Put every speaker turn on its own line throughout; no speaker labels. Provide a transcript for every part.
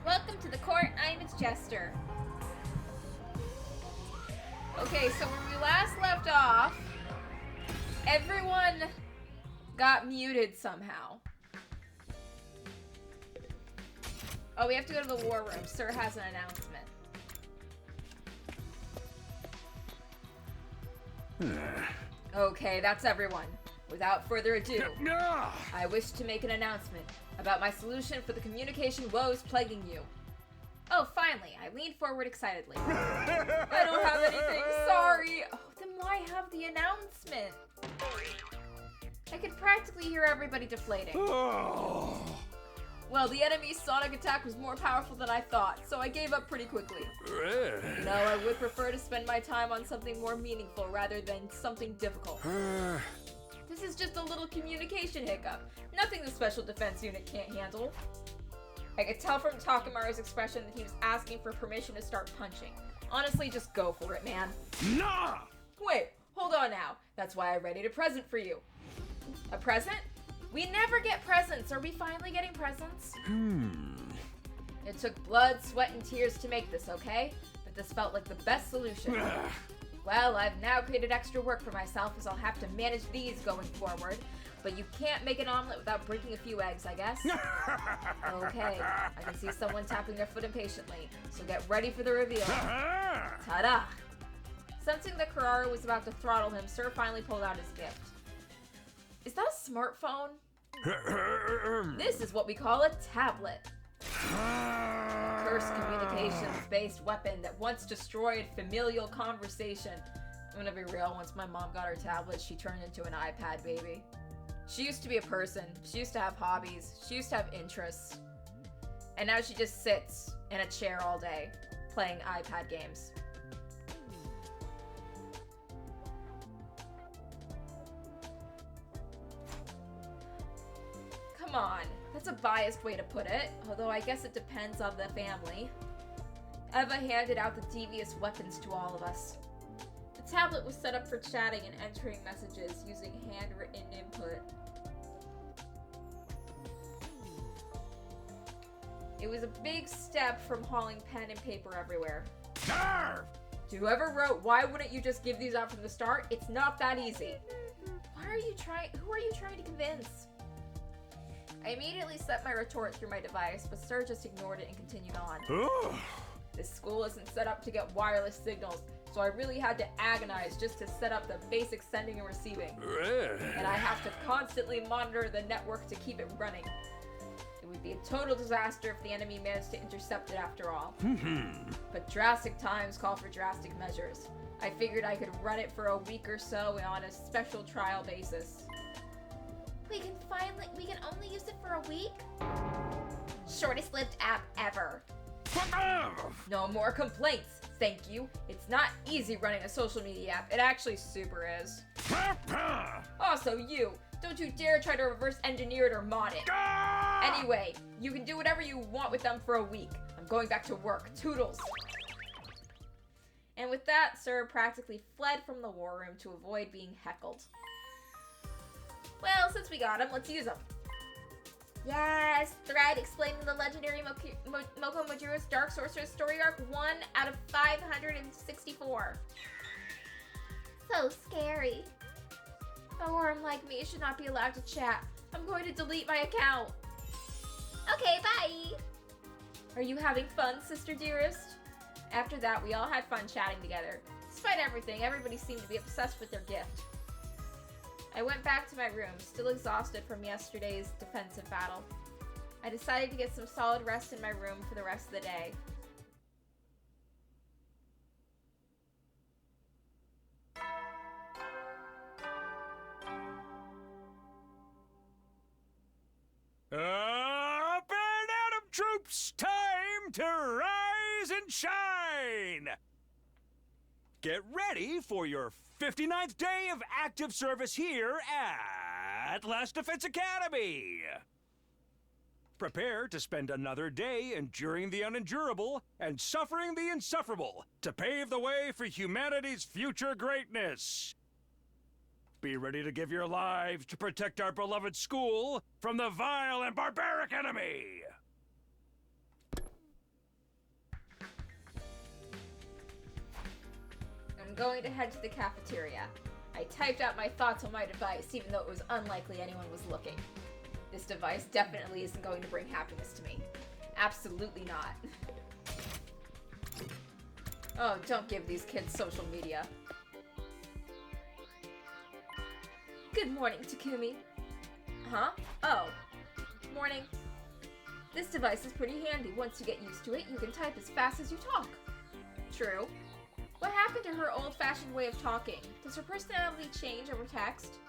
Welcome to the court. I'm its Jester. Okay, so when we last left off, everyone got muted somehow. Oh, we have to go to the war room. Sir has an announcement. Okay, that's everyone. Without further ado, I wish to make an announcement about my solution for the communication woes plaguing you. Oh, finally, I leaned forward excitedly. I don't have anything, sorry. Oh, then why have the announcement? I could practically hear everybody deflating. Well, the enemy's sonic attack was more powerful than I thought, so I gave up pretty quickly. No, I would prefer to spend my time on something more meaningful rather than something difficult. This is just a little communication hiccup. Nothing the Special Defense Unit can't handle. I could tell from Takamaru's expression that he was asking for permission to start punching. Honestly, just go for it, man.
Nah!
Wait, hold on now. That's why I readied a present for you. A present? We never get presents. Are we finally getting presents? It took blood, sweat, and tears to make this, okay? But this felt like the best solution. Well, I've now created extra work for myself as I'll have to manage these going forward. But you can't make an omelet without breaking a few eggs, I guess. Okay, I can see someone tapping their foot impatiently, so get ready for the reveal. Ta-da! Sensing that Carrara was about to throttle him, Sir finally pulled out his gift. Is that a smartphone? This is what we call a tablet. A cursed communications-based weapon that once destroyed familial conversation. I'm gonna be real, once my mom got her tablet, she turned into an iPad baby. She used to be a person. She used to have hobbies. She used to have interests. And now she just sits in a chair all day, playing iPad games. Come on, that's a biased way to put it, although I guess it depends on the family. Eva handed out the devious weapons to all of us. The tablet was set up for chatting and entering messages using handwritten input. It was a big step from hauling pen and paper everywhere. To whoever wrote, "Why wouldn't you just give these out from the start?" It's not that easy. Who are you trying to convince? I immediately set my retort through my device, but Sir just ignored it and continued on. This school isn't set up to get wireless signals, so I really had to agonize just to set up the basic sending and receiving. And I have to constantly monitor the network to keep it running. It would be a total disaster if the enemy managed to intercept it after all. But drastic times call for drastic measures. I figured I could run it for a week or so on a special trial basis. We can only use it for a week? Shortest lived app ever. No more complaints, thank you. It's not easy running a social media app. It actually super is. Also, you, don't you dare try to reverse engineer it or mod it. Anyway, you can do whatever you want with them for a week. I'm going back to work. Toodles. And with that, Sir practically fled from the war room to avoid being heckled. Well, since we got him, let's use him. Yes, thread explaining the legendary Moko Majuro's Dark Sorceress story arc 1 out of 564. So scary. A worm like me should not be allowed to chat. I'm going to delete my account. Okay, bye. Are you having fun, sister dearest? After that, we all had fun chatting together. Despite everything, everybody seemed to be obsessed with their gift. I went back to my room, still exhausted from yesterday's defensive battle. I decided to get some solid rest in my room for the rest of the day.
troops, time to rise and shine! Get ready for your 59th day of active service here at Last Defense Academy! Prepare to spend another day enduring the unendurable and suffering the insufferable to pave the way for humanity's future greatness. Be ready to give your lives to protect our beloved school from the vile and barbaric enemy!
I'm going to head to the cafeteria. I typed out my thoughts on my device, even though it was unlikely anyone was looking. This device definitely isn't going to bring happiness to me. Absolutely not. Oh, don't give these kids social media. Good morning, Takumi. Huh? Oh. Morning. This device is pretty handy. Once you get used to it, you can type as fast as you talk. True. What happened to her old-fashioned way of talking? Does her personality change over text?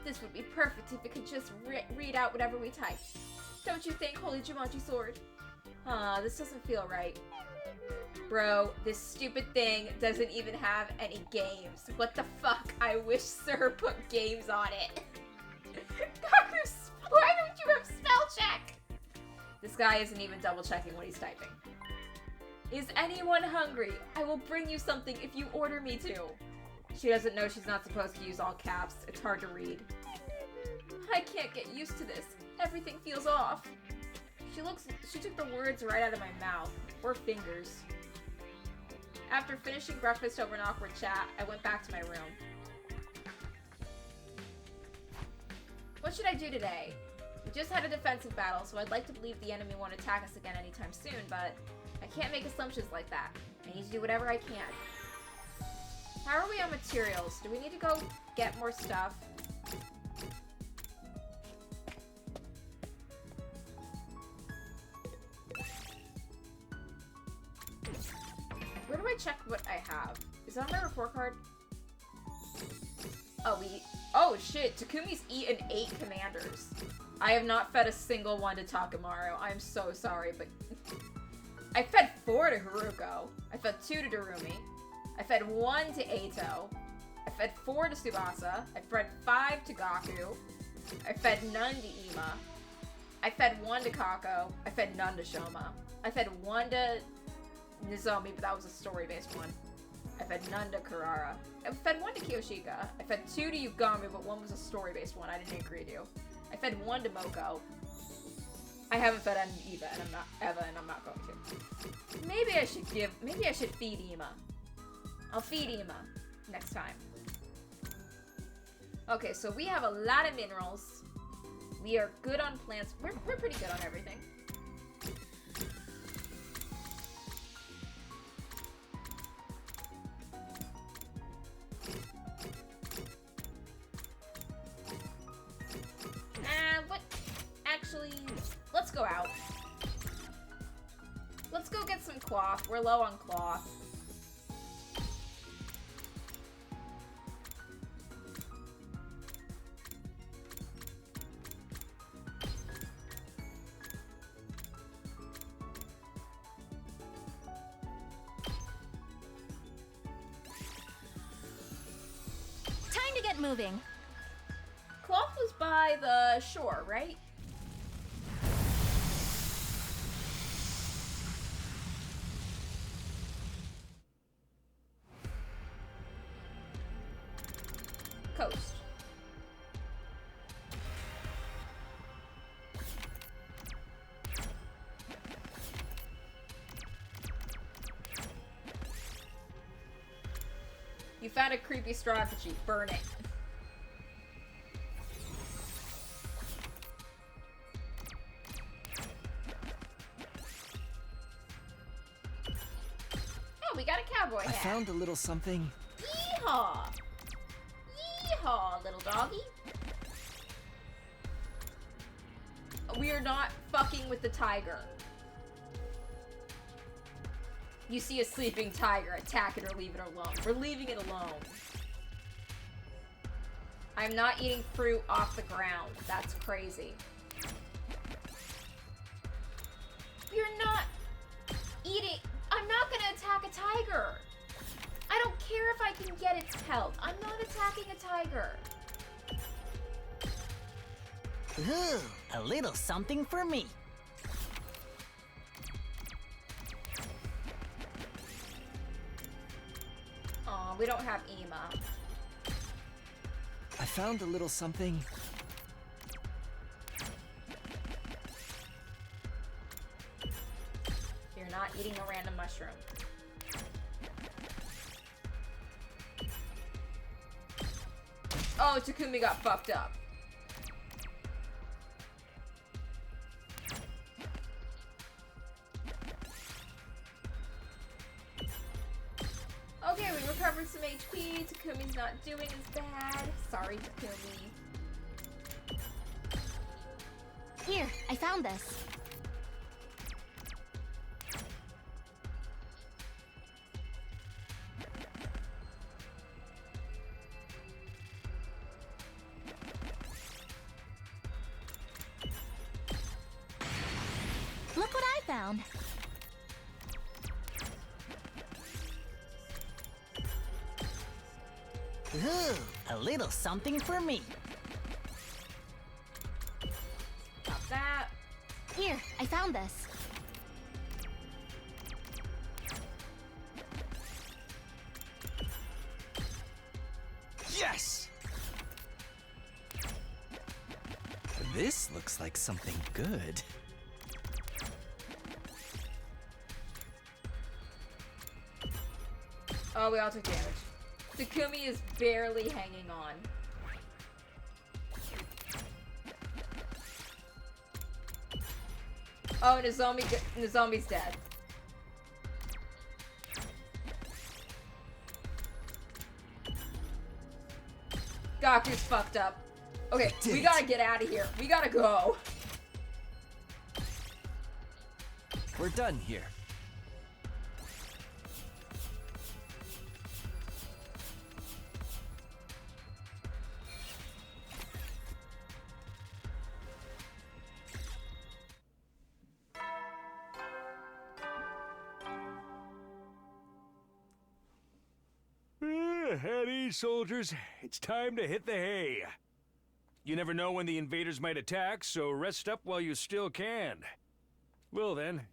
This would be perfect if it could just read out whatever we type. Don't you think, Holy Jumanji Sword? This doesn't feel right. Bro, this stupid thing doesn't even have any games. What the fuck? I wish Sir put games on it. Goku, why don't you have spell check? This guy isn't even double checking what he's typing. Is anyone hungry? I will bring you something if you order me to. She doesn't know she's not supposed to use all caps. It's hard to read. I can't get used to this. Everything feels off. She took the words right out of my mouth. Or fingers. After finishing breakfast over an awkward chat, I went back to my room. What should I do today? We just had a defensive battle, so I'd like to believe the enemy won't attack us again anytime soon, but I can't make assumptions like that. I need to do whatever I can. How are we on materials? Do we need to go get more stuff? Where do I check what I have? Is that on my report card? Oh shit, Takumi's eaten 8 commanders. I have not fed a single one to Takamaru. I'm so sorry, but I fed 4 to Haruko. I fed 2 to Darumi. I fed 1 to Eito. I fed 4 to Tsubasa. I fed 5 to Gaku. I fed none to Ima. I fed 1 to Kako. I fed none to Shoma. I fed 1 to Nizomi, but that was a story-based one. I fed none to Karara. I fed 1 to Kiyoshika. I fed 2 to Yugami, but 1 was a story-based one I didn't agree to. I fed 1 to Moko. I haven't fed Eva, and I'm not going to. Maybe I should feed Ima. I'll feed Ima next time. Okay, so we have a lot of minerals. We are good on plants. We're pretty good on everything. Actually, let's go out. Let's go get some cloth. We're low on cloth.
Time to get moving.
Cloth was by the shore, right? Coast. You found a creepy strategy. Burn it. Oh, we got a cowboy hat.
I found a little something.
Yeehaw! Yeehaw, little doggy. We are not fucking with the tiger. You see a sleeping tiger, attack it or leave it alone. We're leaving it alone. I'm not eating fruit off the ground. That's crazy. You're a tiger. I don't care if I can get its pelt. I'm not attacking a tiger.
Ooh, a little something for me.
Aw, we don't have Ema.
I found a little something.
You're not eating a random mushroom. Oh, Takumi got fucked up. Okay, we recovered some HP. Takumi's not doing as bad. Sorry, Takumi.
Here, I found this. Look what I found.
Ooh, a little something for me.
Got that.
Here, I found this.
Yes! This looks like something good.
Oh, we all took damage. Takumi is barely hanging on. Oh, Nozomi's dead. Gaku's fucked up. Okay, we gotta get out of here. We gotta go.
We're done here.
At ease, soldiers. It's time to hit the hay. You never know when the invaders might attack, so rest up while you still can. Well then,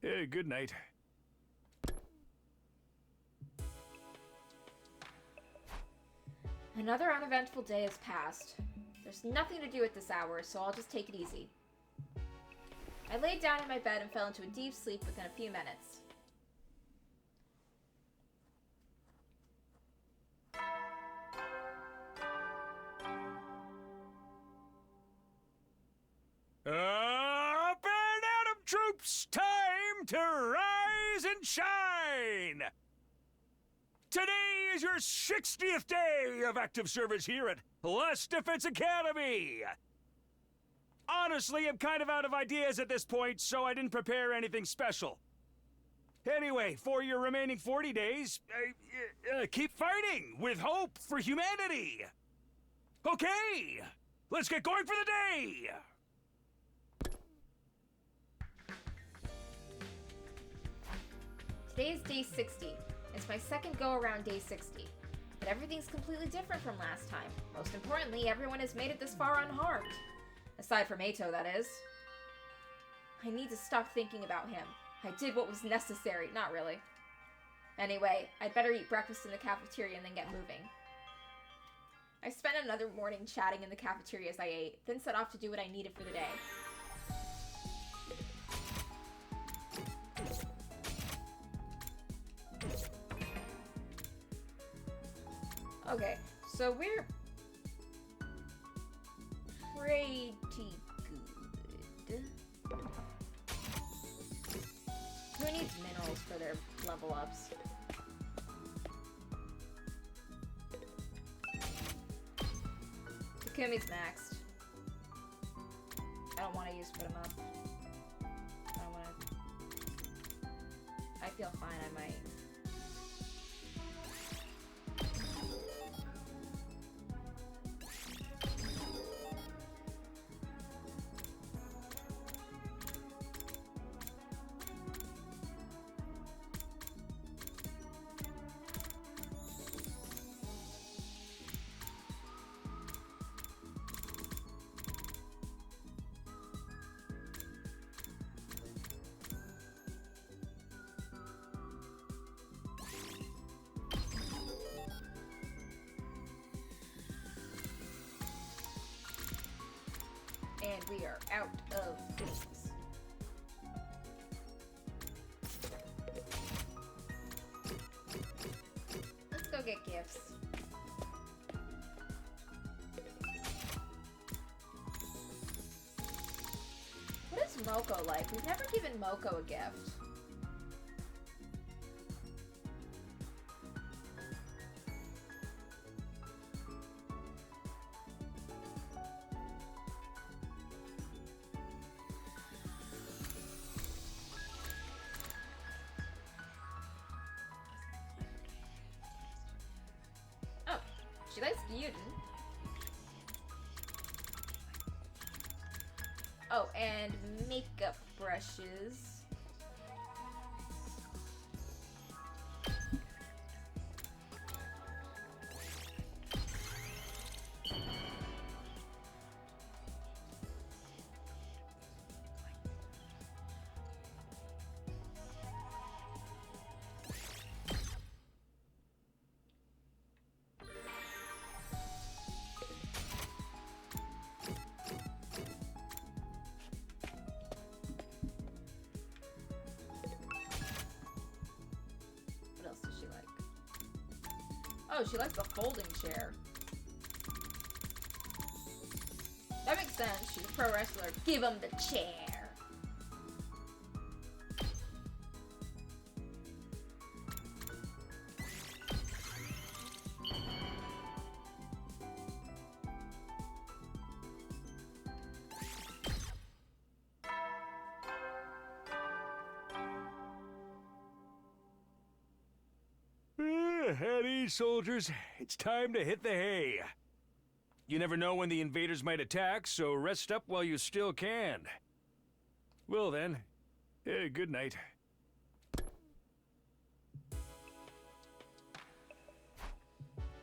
good night.
Another uneventful day has passed. There's nothing to do at this hour, so I'll just take it easy. I laid down in my bed and fell into a deep sleep within a few minutes.
Up and at 'em, troops! Time to rise and shine! Today is your 60th day of active service here at Last Defense Academy! Honestly, I'm kind of out of ideas at this point, so I didn't prepare anything special. Anyway, for your remaining 40 days, keep fighting with hope for humanity! Okay, let's get going for the day!
Today is day 60. It's my second go-around day 60. But everything's completely different from last time. Most importantly, everyone has made it this far unharmed. Aside from Eito, that is. I need to stop thinking about him. I did what was necessary. Not really. Anyway, I'd better eat breakfast in the cafeteria and then get moving. I spent another morning chatting in the cafeteria as I ate, then set off to do what I needed for the day. Okay, so we're pretty good. Who needs minerals for their level ups? Takumi's maxed. I don't want to use put him up. I don't want to. I feel fine, I might. And we are out of things. Let's go get gifts. What is Moko like? We've never given Moko a gift. Oh, she likes Gyuden. Oh, and makeup brushes. What else does she like? Oh, she likes the folding chair. That makes sense. She's a pro wrestler. Give him the chair.
At ease, soldiers. It's time to hit the hay. You never know when the invaders might attack, so rest up while you still can. Well then, good night.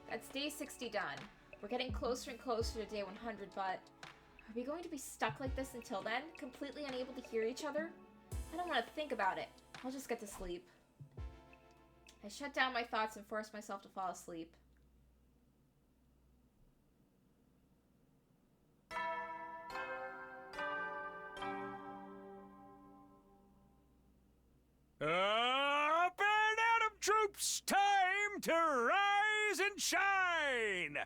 That's day 60 done. We're getting closer and closer to day 100, but are we going to be stuck like this until then? Completely unable to hear each other? I don't want to think about it. I'll just get to sleep. I shut down my thoughts and forced myself to fall asleep.
Up and Atom troops! Time to rise and shine!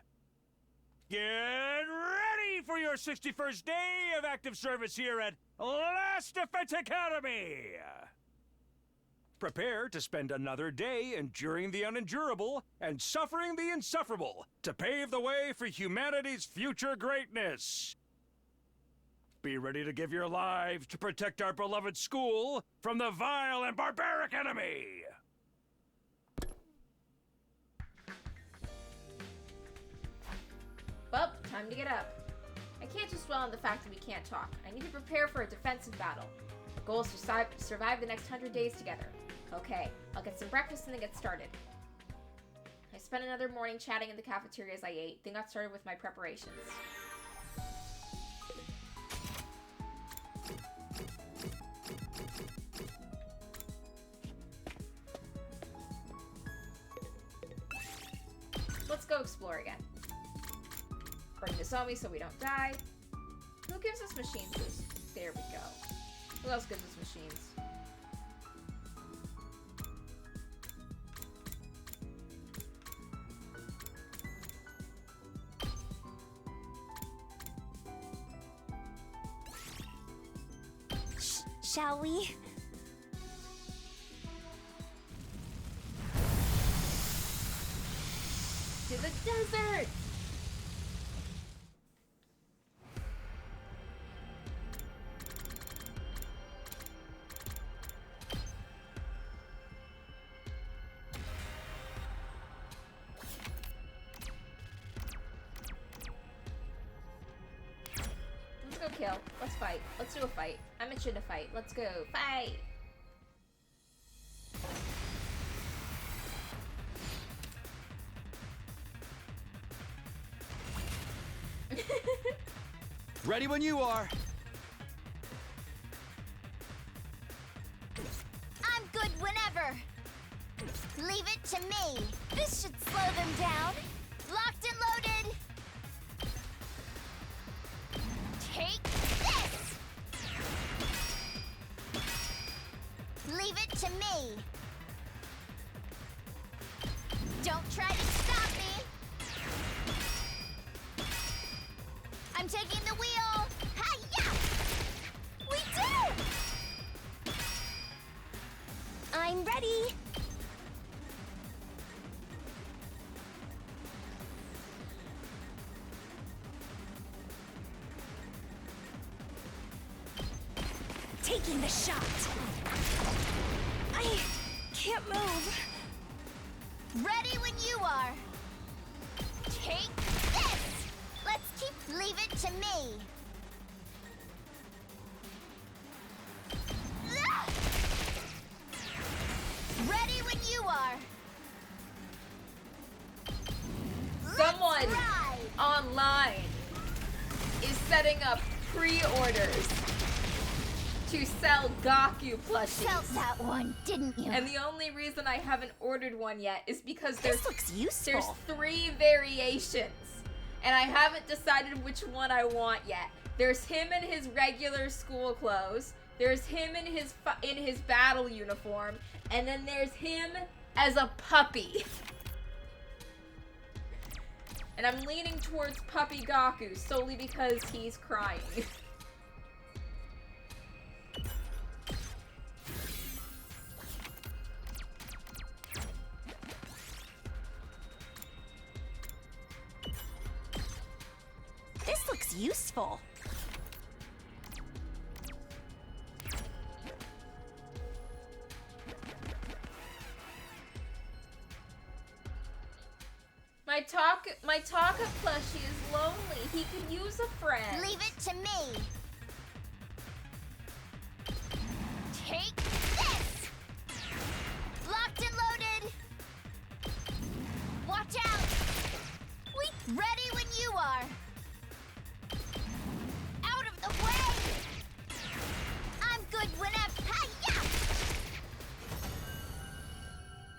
Get ready for your 61st day of active service here at Last Defense Academy! Prepare to spend another day enduring the unendurable and suffering the insufferable to pave the way for humanity's future greatness. Be ready to give your lives to protect our beloved school from the vile and barbaric enemy!
Well, time to get up. I can't just dwell on the fact that we can't talk. I need to prepare for a defensive battle. The goal is to survive the next 100 days together. Okay, I'll get some breakfast and then get started. I spent another morning chatting in the cafeteria as I ate, then got started with my preparations. Let's go explore again. Bring this on me so we don't die. Who gives us machine boost? There we go. Who else gives us machines?
Shall we?
To the desert! Let's go kill. Let's fight. Let's do a fight. I'm itching to fight. Let's go. Fight!
Ready when you are.
I'm good whenever. Leave it to me. This should slow them down. Locked and loaded. Take that! Leave it to me. Don't try to stop me. I'm taking the wheel. Hi-ya! We did! I'm ready. Taking the shot. I can't move. Ready when you are. Take this. Leave it to me. Ah! Ready when you are.
Someone
Ride.
online is setting up pre-orders to sell Gaku plushies.
Felt that one, didn't you?
And the only reason I haven't ordered one yet is because
This looks useful.
there's 3 variations. And I haven't decided which one I want yet. There's him in his regular school clothes. There's him in his battle uniform. And then there's him as a puppy. And I'm leaning towards Puppy Gaku solely because he's crying.
This looks useful.
My Taka plushie is lonely. He could use a friend.
Leave it to me. Take this. Locked and loaded. Watch out. Ready when you are. Out of the way. I'm good whenever. Hi-ya!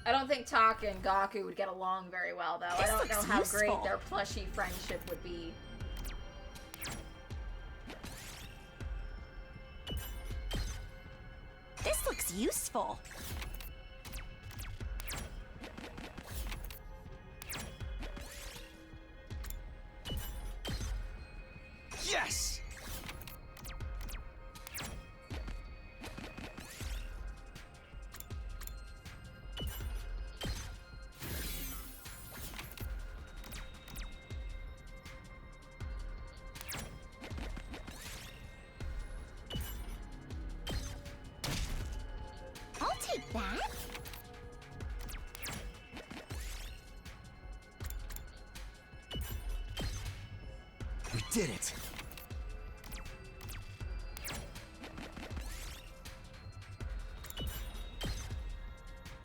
I don't think Taka and Gaku would get along very well, though. I don't know how great their plushie friendship would be.
This looks useful.
Yes!
I'll take that.
We did it.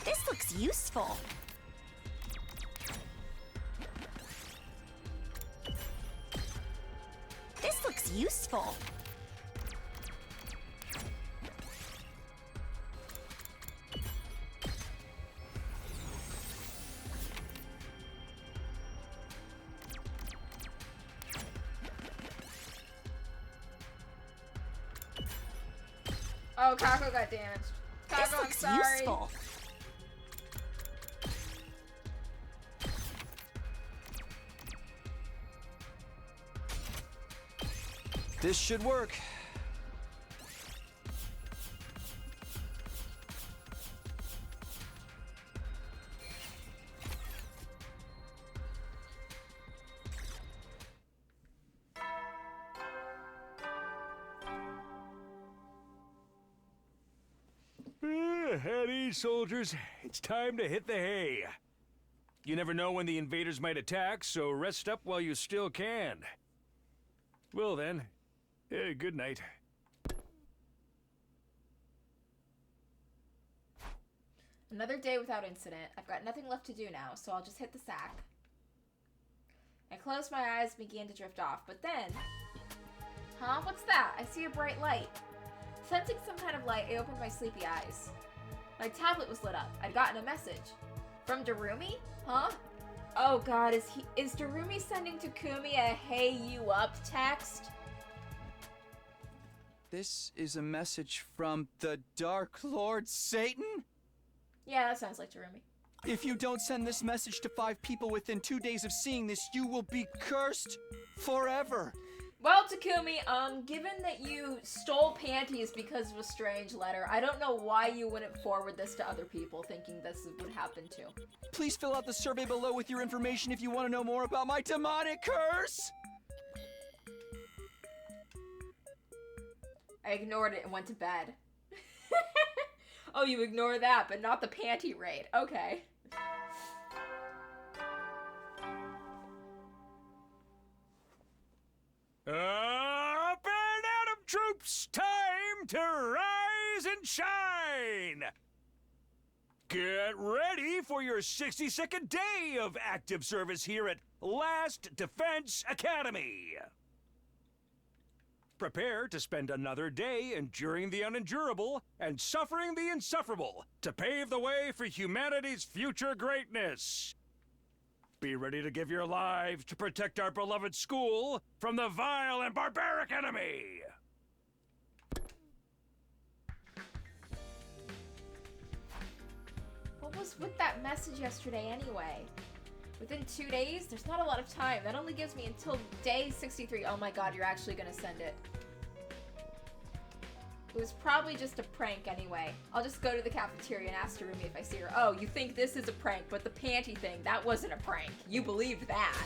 This looks useful. This looks useful.
Oh, Kako got damaged.
This
Kako, I'm
looks
sorry.
useful.
This should work.
At ease, soldiers. It's time to hit the hay. You never know when the invaders might attack, so rest up while you still can. Well then, good night.
Another day without incident. I've got nothing left to do now, so I'll just hit the sack. I close my eyes and begin to drift off, but then... Huh? What's that? I see a bright light. Sensing some kind of light, I opened my sleepy eyes. My tablet was lit up. I'd gotten a message. From Darumi? Huh? Oh god, is Darumi sending Takumi a hey you up text?
This is a message from the Dark Lord Satan?
Yeah, that sounds like Jeremy.
If you don't send this message to 5 people within 2 days of seeing this, you will be cursed forever.
Well, Takumi, given that you stole panties because of a strange letter, I don't know why you wouldn't forward this to other people thinking this would happen too.
Please fill out the survey below with your information if you want to know more about my demonic curse.
I ignored it and went to bed. Oh, you ignore that, but not the panty raid. Okay.
Up and Atom troops, time to rise and shine! Get ready for your 62nd day of active service here at Last Defense Academy. Prepare to spend another day enduring the unendurable and suffering the insufferable to pave the way for humanity's future greatness. Be ready to give your lives to protect our beloved school from the vile and barbaric enemy.
What was with that message yesterday anyway? Within 2 days? There's not a lot of time. That only gives me until day 63. Oh my god, you're actually gonna send it. It was probably just a prank anyway. I'll just go to the cafeteria and ask Harumi if I see her. Oh, you think this is a prank, but the panty thing, that wasn't a prank. You believed that.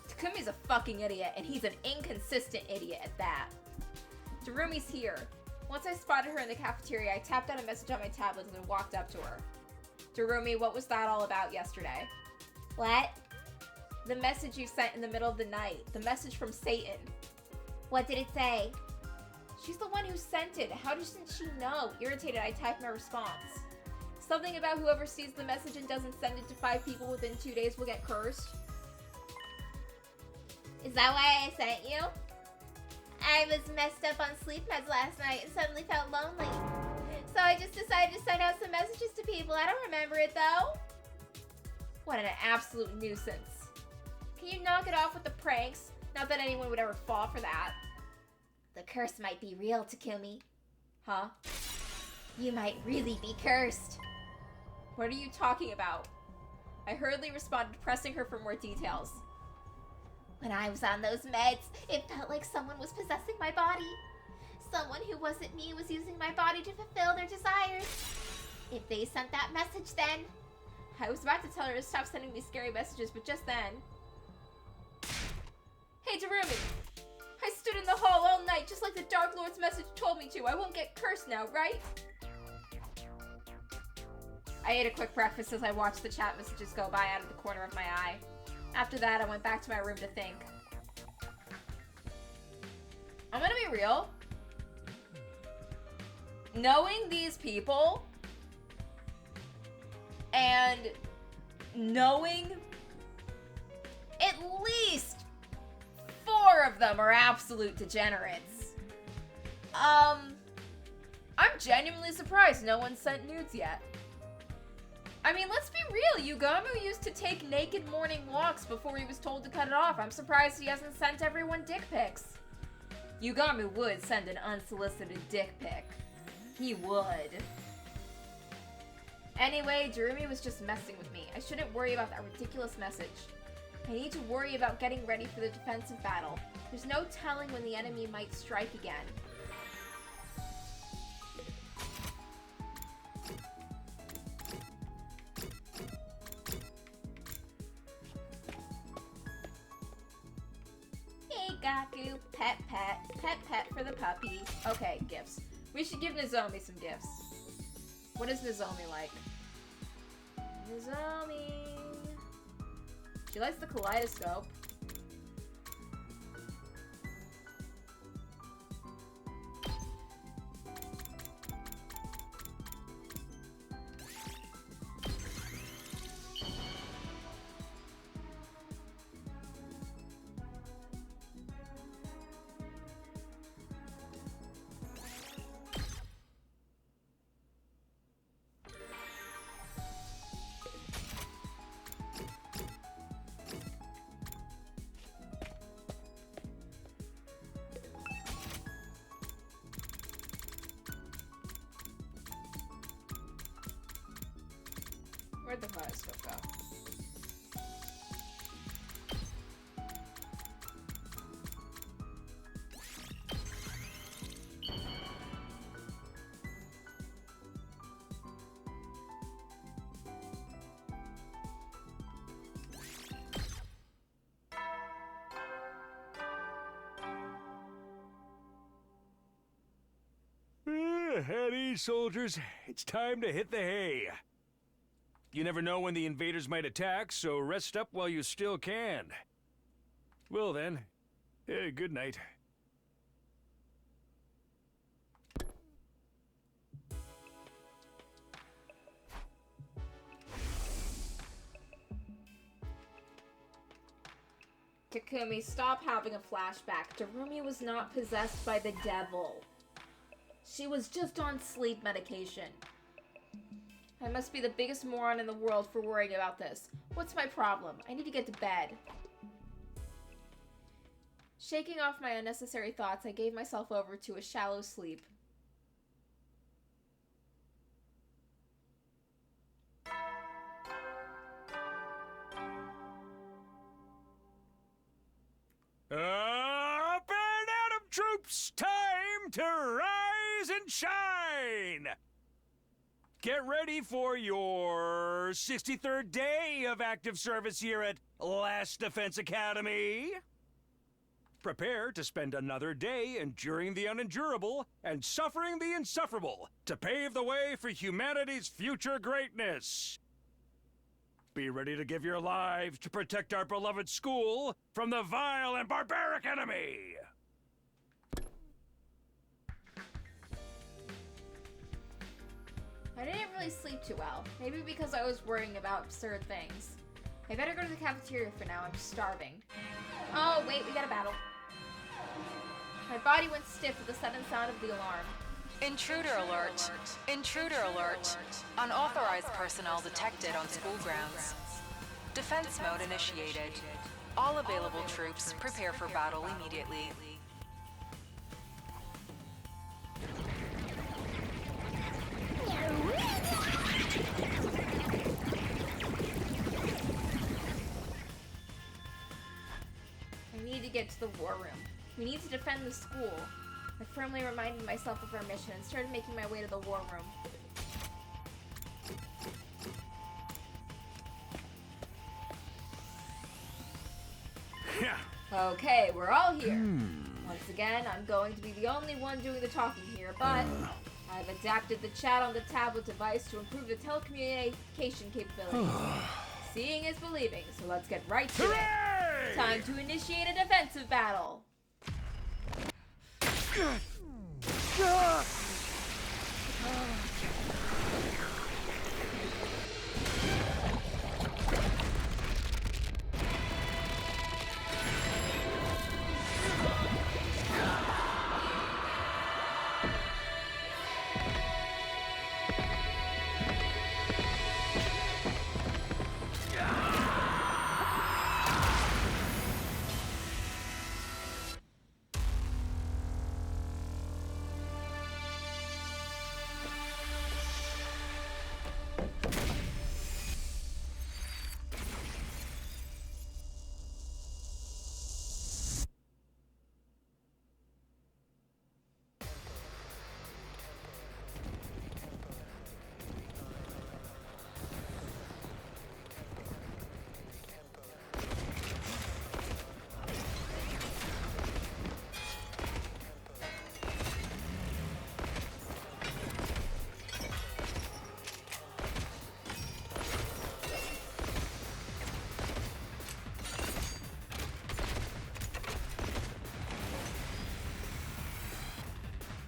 Takumi's a fucking idiot, and he's an inconsistent idiot at that. Harumi's here. Once I spotted her in the cafeteria, I tapped out a message on my tablet and walked up to her. Harumi, what was that all about yesterday?
What?
The message you sent in the middle of the night. The message from Satan.
What did it say?
She's the one who sent it. How doesn't she know? Irritated, I typed my response. Something about whoever sees the message and doesn't send it to 5 people within 2 days will get cursed.
Is that why I sent you? I was messed up on sleep meds last night and suddenly felt lonely. So I just decided to send out some messages to people. I don't remember it though.
What an absolute nuisance. Can you knock it off with the pranks? Not that anyone would ever fall for that.
The curse might be real, Takumi.
Huh?
You might really be cursed.
What are you talking about? I hurriedly responded, pressing her for more details.
When I was on those meds, it felt like someone was possessing my body. Someone who wasn't me was using my body to fulfill their desires. If they sent that message then...
I was about to tell her to stop sending me scary messages, but just then... Hey, Harumi! I stood in the hall all night just like the Dark Lord's message told me to. I won't get cursed now, right? I ate a quick breakfast as I watched the chat messages go by out of the corner of my eye. After that, I went back to my room to think. I'm gonna be real. Knowing these people and knowing at least 4 of them are absolute degenerates. I'm genuinely surprised no one sent nudes yet. I mean, let's be real, Yugamu used to take naked morning walks before he was told to cut it off. I'm surprised he hasn't sent everyone dick pics. Yugamu would send an unsolicited dick pic. He would. Anyway, Jeremy was just messing with me. I shouldn't worry about that ridiculous message. I need to worry about getting ready for the defensive battle. There's no telling when the enemy might strike again. Hey, Gaku. Pet, pet. Pet, pet for the puppy. Okay, gifts. We should give Nozomi some gifts. What is Nozomi like? Nozomi. She likes the kaleidoscope.
At ease, soldiers. It's time to hit the hay. You never know when the invaders might attack, so rest up while you still can. Well then, good night.
Takumi, stop having a flashback. Darumi was not possessed by the devil. She was just on sleep medication. I must be the biggest moron in the world for worrying about this. What's my problem? I need to get to bed. Shaking off my unnecessary thoughts, I gave myself over to a shallow sleep.
Up and Atom troops! Time to rise and shine! Get ready for your 63rd day of active service here at Last Defense Academy. Prepare to spend another day enduring the unendurable and suffering the insufferable to pave the way for humanity's future greatness. Be ready to give your lives to protect our beloved school from the vile and barbaric enemy!
I didn't really sleep too well. Maybe because I was worrying about absurd things. I better go to the cafeteria for now. I'm starving. Oh, wait, we got a battle. My body went stiff with the sudden sound of the alarm.
Intruder alert. Intruder alert. Unauthorized personnel detected on school grounds. Defense mode initiated. All available troops prepare for battle immediately.
I need to get to the war room. We need to defend the school. I firmly reminded myself of our mission and started making my way to the war room. Okay, we're all here. Once again, I'm going to be the only one doing the talking here, but I've adapted the chat on the tablet device to improve the telecommunication capabilities. Seeing is believing, so let's get right to it. Time to initiate a defensive battle.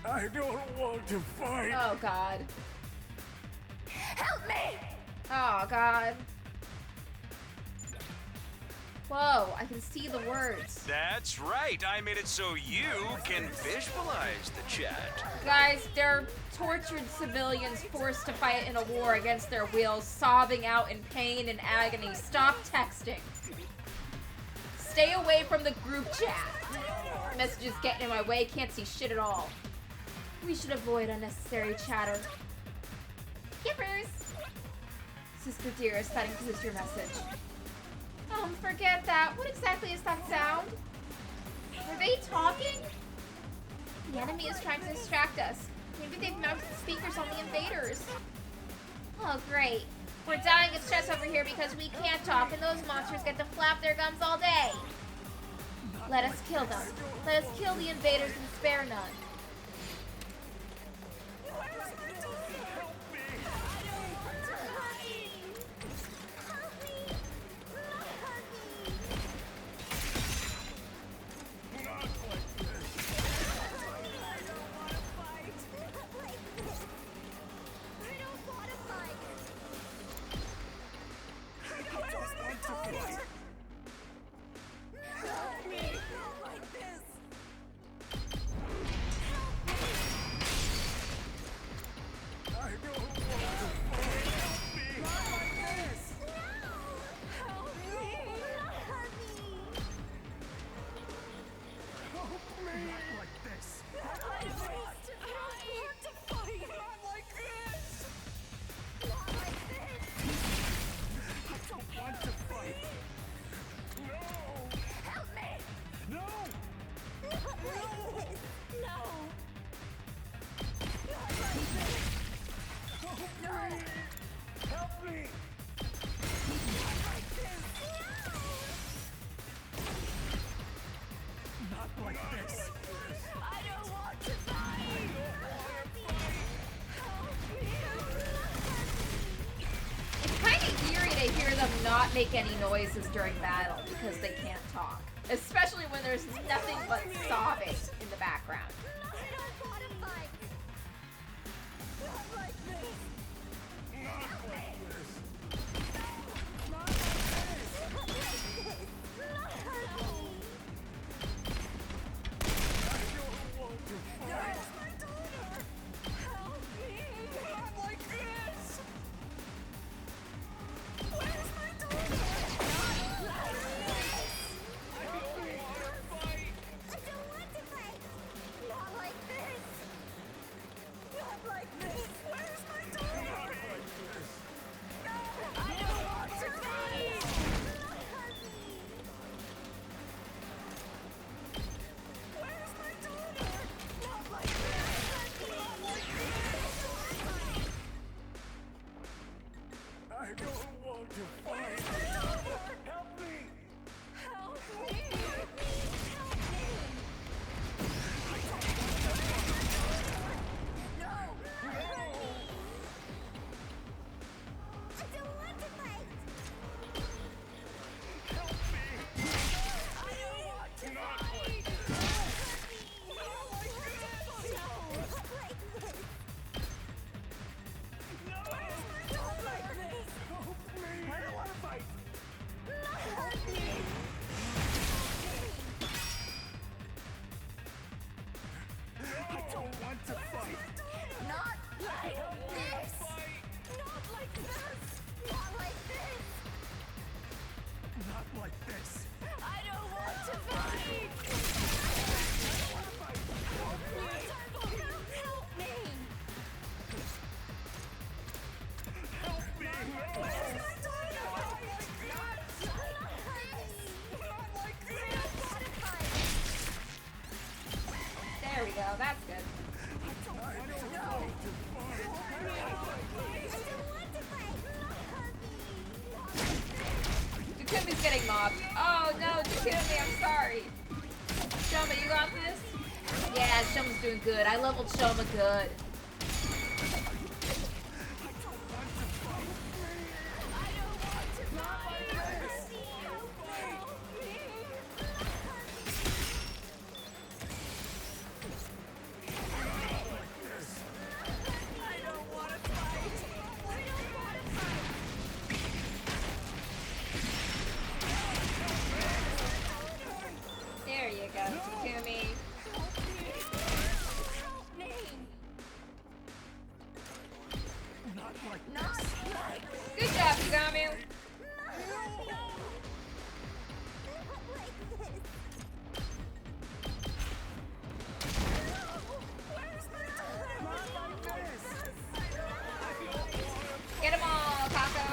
I don't want to fight.
Oh, God.
Help me!
Oh, God. Whoa, I can see the words.
That's right. I made it so you can visualize the chat.
Guys, they're tortured civilians forced to fight in a war against their wills, sobbing out in pain and agony. Stop texting. Stay away from the group chat. Messages getting in my way, can't see shit at all. We should avoid unnecessary chatter. Yippers! Sister Dearest, that includes your message. Forget that. What exactly is that sound? Are they talking? The enemy is trying to distract us. Maybe they've mounted speakers on the invaders. Oh, great. We're dying of stress over here because we can't talk and those monsters get to flap their gums all day. Let us kill them. Let us kill the invaders and spare none. not make any noises during battle because they can't talk. Especially when there's nothing but sobbing in the background. There we go, that's good. Takumi's getting mobbed. Oh no, Takumi, I'm sorry. Shoma, you got this? Yeah, Shoma's doing good. I leveled Shoma good. There you go, Takumi. Good job, Takumi. Get them all, Kako.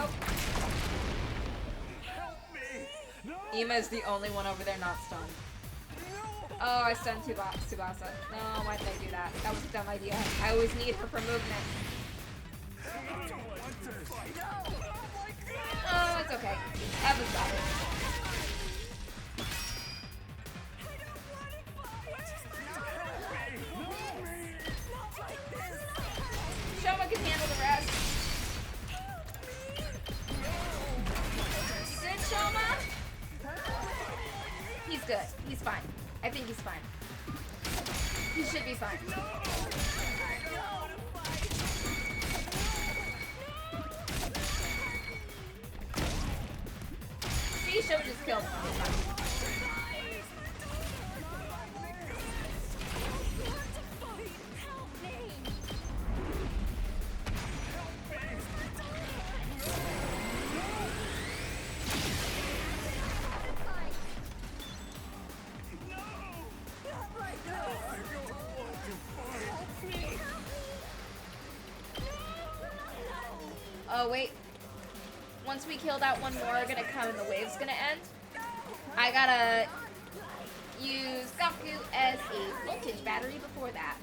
Ima's the only one over there not stunned. Oh, I stunned Tsubasa. No, why did I do that? That was a dumb idea. I always need her for movement. Oh, it's okay. Eva's got it. Shoma can handle the rest. You good, Shoma? He's good. He's fine. I think he's fine. He should be fine. See, Shoma just killed him. Oh, wait. Once we kill that one more, are gonna come and the wave's gonna end. I gotta use Gaku as a voltage battery before that.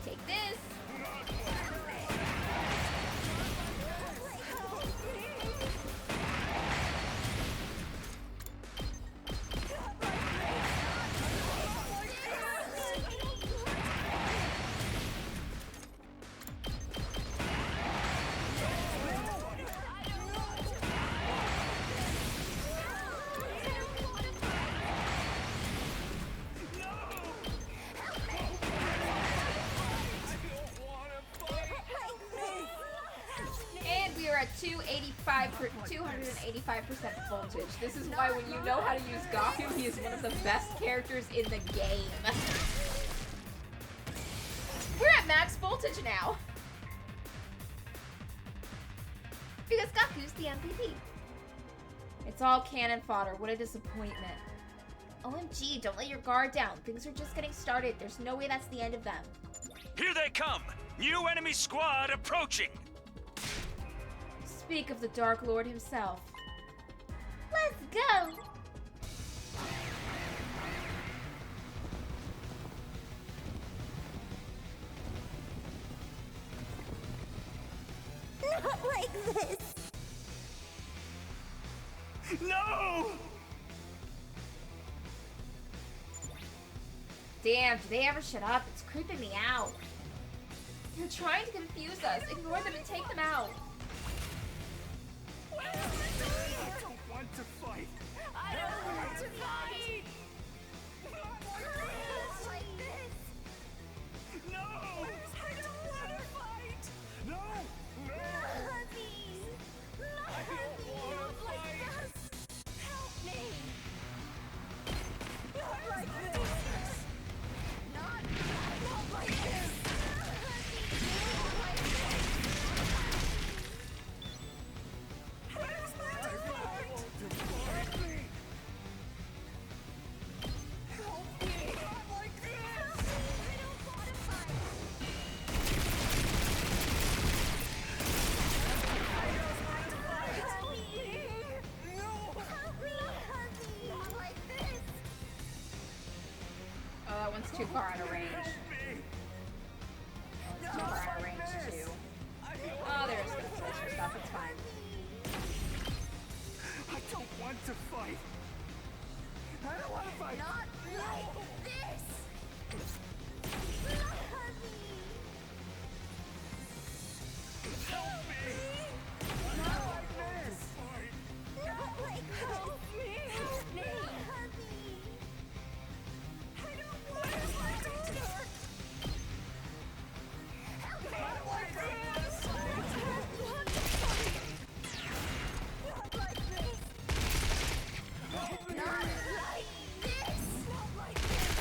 Take this. 285% voltage. This is why when you know how to use Gaku, he is one of the best characters in the game. We're at max voltage now.
Because Gaku's the MVP.
It's all cannon fodder. What a disappointment.
OMG, don't let your guard down. Things are just getting started. There's no way that's the end of them.
Here they come! New enemy squad approaching!
Speak of the Dark Lord himself.
Let's go! Not like this!
No!
Damn, do they ever shut up? It's creeping me out. They're trying to confuse us. Ignore them and take them out.
I don't want to fight!
I don't want to fight! Like this!
No! I don't want to fight! No!
Honey! Not like this! Help me! Not like this! Not like this! Where's my fight? Help me! Help me! Not like this! I don't want to fight! Help me! No! Help me! Not like this!
Oh, that one's too far out of range. Too far out of range, too. Oh, there's the closer stuff. It's fine.
I don't want to fight! I don't want to fight!
Not like this! Not honey!
Help me!
Not like this! Not like this! Help me! Help me! Honey! I don't want to fight! Help me! Not like this! I don't want to fight! Not like this! Not like this! Not like this!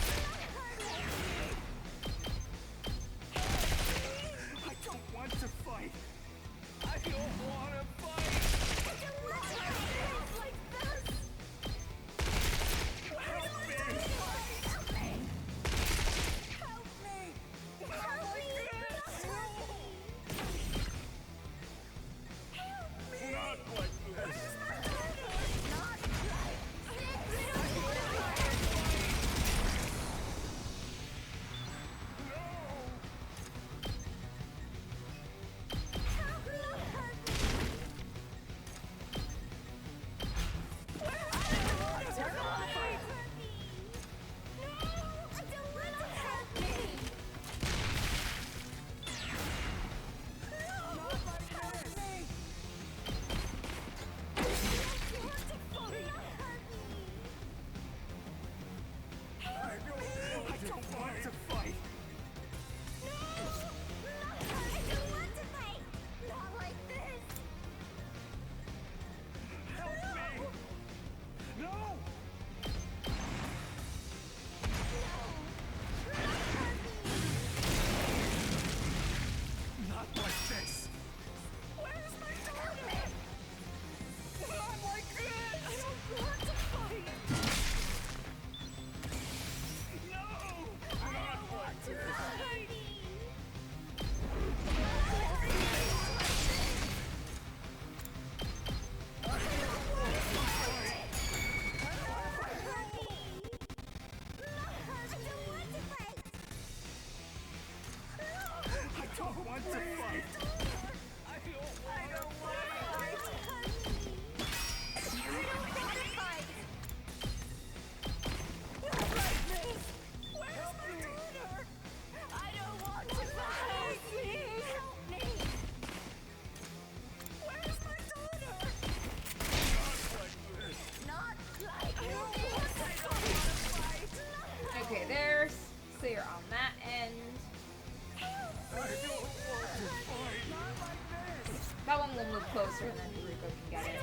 closer and then Haruko can get it.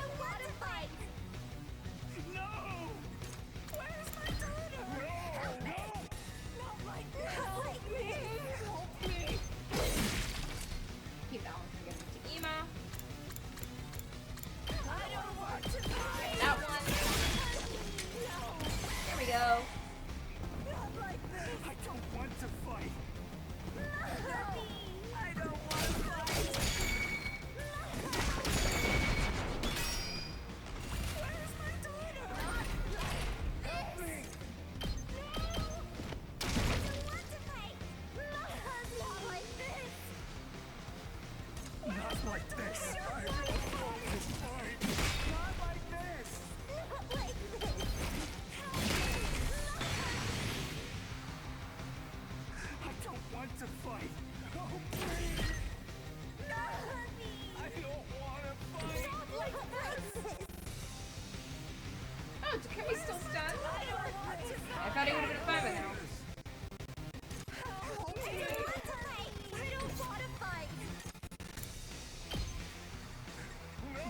Keep that one from getting to Ema. That one. There we go.
I don't want to fight. Not like this. I don't want to fight. Not like this. I don't want to fight. Oh, please. I don't want to fight.
Oh, can we still stun? I thought he would have been a 5 by now.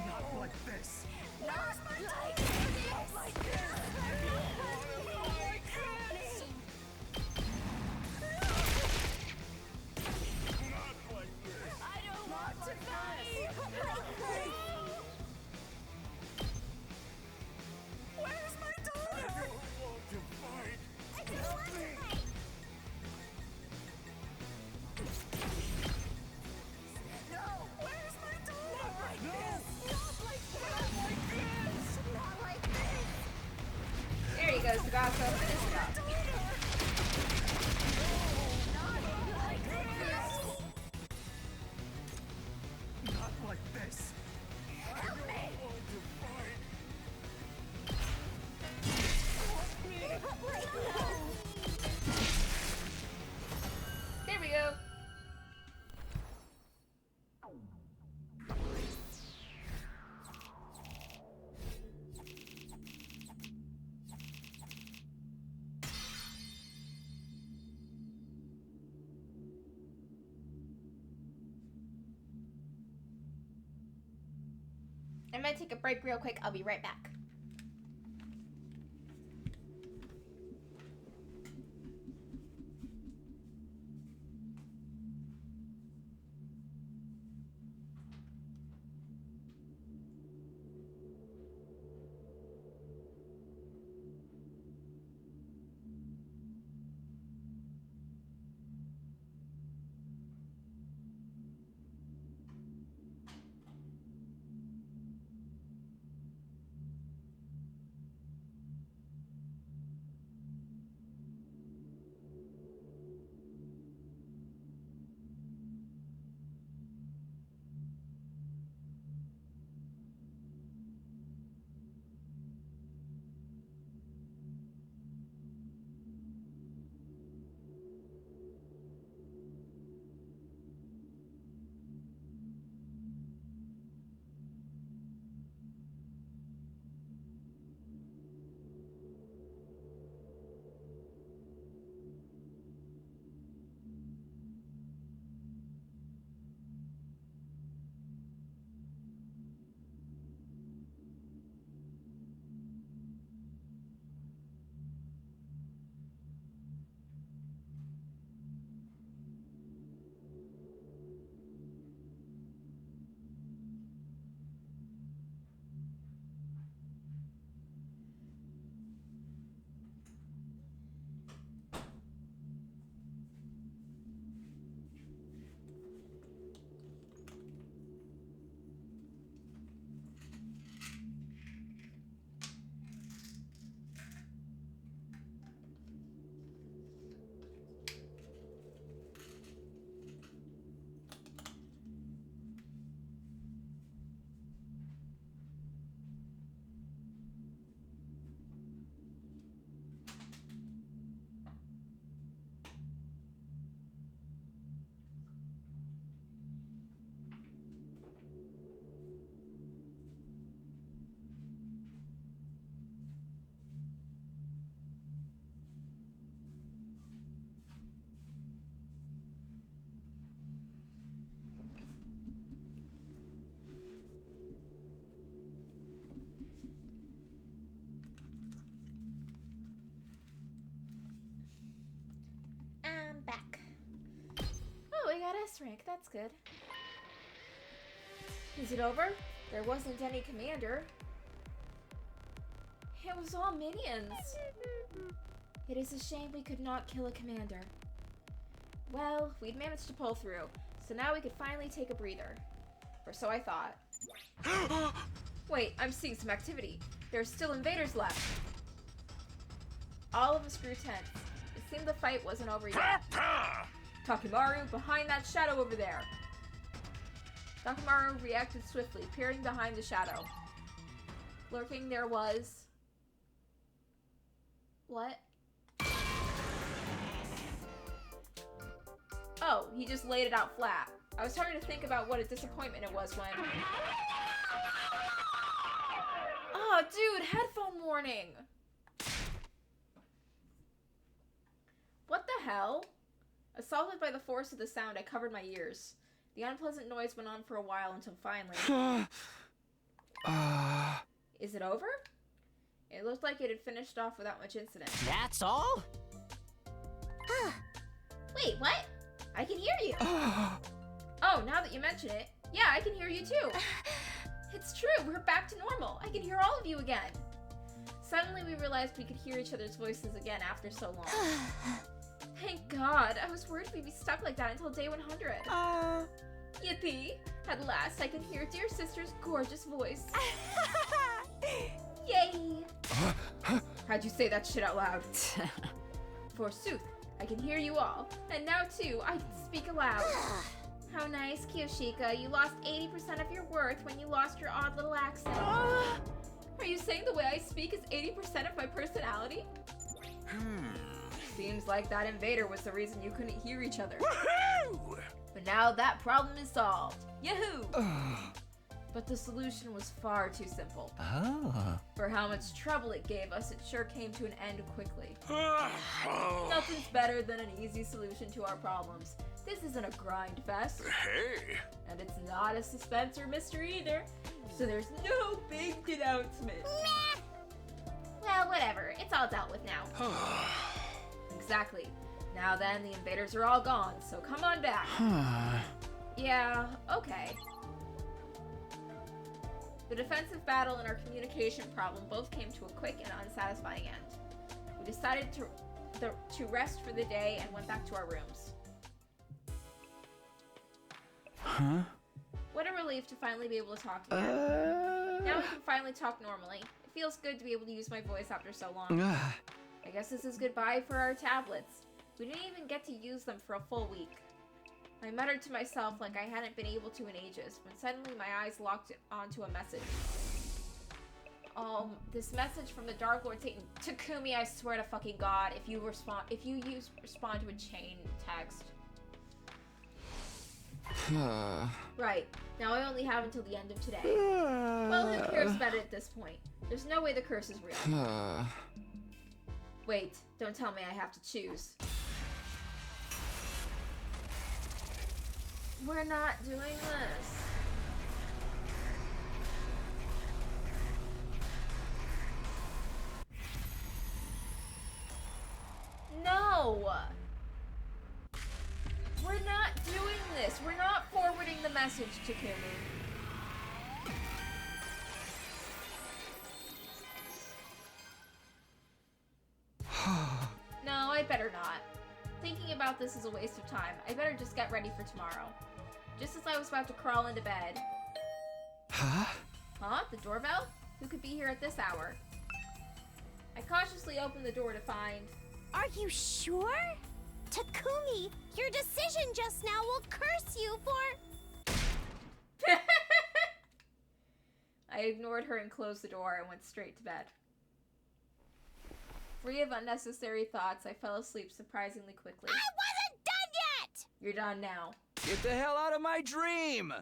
Not like this. Where's my daughter? I don't want to fight. No, where's my daughter? Not like this. Not like this. Not like this.
There he goes, Tagasa. Finish it up.
Not like this. Help me!
There we go. I'm gonna take a break real quick. I'll be right back. S rank, that's good. Is it over? There wasn't any commander. It was all minions. It is a shame we could not kill a commander. Well, we'd managed to pull through, so now we could finally take a breather. Or so I thought. Wait, I'm seeing some activity. There are still invaders left. All of us grew tense. It seemed the fight wasn't over yet. Takimaru, behind that shadow over there. Takimaru reacted swiftly, peering behind the shadow. Lurking there was... What? Oh, he just laid it out flat. I was starting to think about what a disappointment it was when... Oh, dude, headphone warning! What the hell? Assaulted by the force of the sound, I covered my ears. The unpleasant noise went on for a while until finally... Is it over? It looked like it had finished off without much incident.
That's all?
Wait, what? I can hear you.
Oh, now that you mention it, yeah, I can hear you too. It's true, we're back to normal. I can hear all of you again. Suddenly we realized we could hear each other's voices again after so long. Thank God, I was worried we'd be stuck like that until day 100. Yippee! At last I can hear dear sister's gorgeous voice. Yay! How'd you say that shit out loud? Forsooth, I can hear you all. And now too, I can speak aloud. How nice, Kiyoshika. You lost 80% of your worth when you lost your odd little accent. Are you saying the way I speak is 80% of my personality? Seems like that invader was the reason you couldn't hear each other.
Woohoo!
But now that problem is solved. Yahoo! But the solution was far too simple. For how much trouble it gave us, it sure came to an end quickly. Nothing's better than an easy solution to our problems. This isn't a grind fest.
Hey!
And it's not a suspense or mystery either. So there's no big announcement.
Well, whatever. It's all dealt with now.
Exactly. Now then, the invaders are all gone, so come on back. Yeah, okay. The defensive battle and our communication problem both came to a quick and unsatisfying end. We decided to rest for the day and went back to our rooms. What a relief to finally be able to talk again. Now we can finally talk normally. It feels good to be able to use my voice after so long. I guess this is goodbye for our tablets. We didn't even get to use them for a full week. I muttered to myself like I hadn't been able to in ages, when suddenly my eyes locked onto a message. This message from the Dark Lord Satan. Takumi, I swear to fucking God, if you respond to a chain text. Right, now I only have until the end of today. Well, who cares about it at this point? There's no way the curse is real. Wait, don't tell me I have to choose. We're not doing this. No! We're not doing this. We're not forwarding the message to Kumi. No, I better not. Thinking about this is a waste of time. I better just get ready for tomorrow. Just as I was about to crawl into bed. Huh? The doorbell? Who could be here at this hour? I cautiously opened the door to find...
Are you sure? Takumi, your decision just now will curse you for...
I ignored her and closed the door and went straight to bed. Free of unnecessary thoughts, I fell asleep surprisingly quickly.
I wasn't done yet!
You're done now.
Get the hell out of my dream!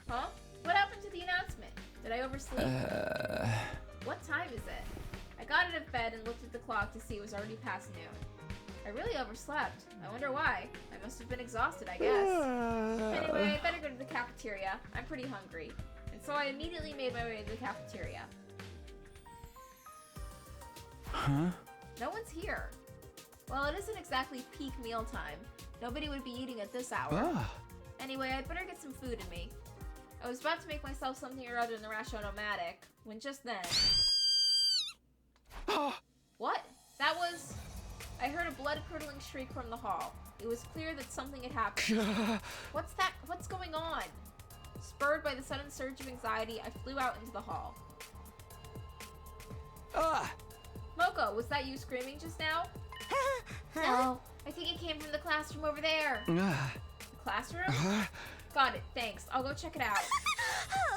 Huh? What happened to the announcement? Did I oversleep? What time is it? I got out of bed and looked at the clock to see it was already past noon. I really overslept. I wonder why. I must have been exhausted, I guess. Anyway, I better go to the cafeteria. I'm pretty hungry. And so I immediately made my way to the cafeteria.
Huh?
No one's here. Well, it isn't exactly peak mealtime. Nobody would be eating at this hour.
Ah.
Anyway, I'd better get some food in me. I was about to make myself something or other in the Rashonomadic, when just then... What? That was... I heard a blood-curdling shriek from the hall. It was clear that something had happened. What's that? What's going on? Spurred by the sudden surge of anxiety, I flew out into the hall.
Ah!
Moko, was that you screaming just now? No, I think it came from the classroom over there.
Ah.
The classroom? Got it, thanks. I'll go check it out.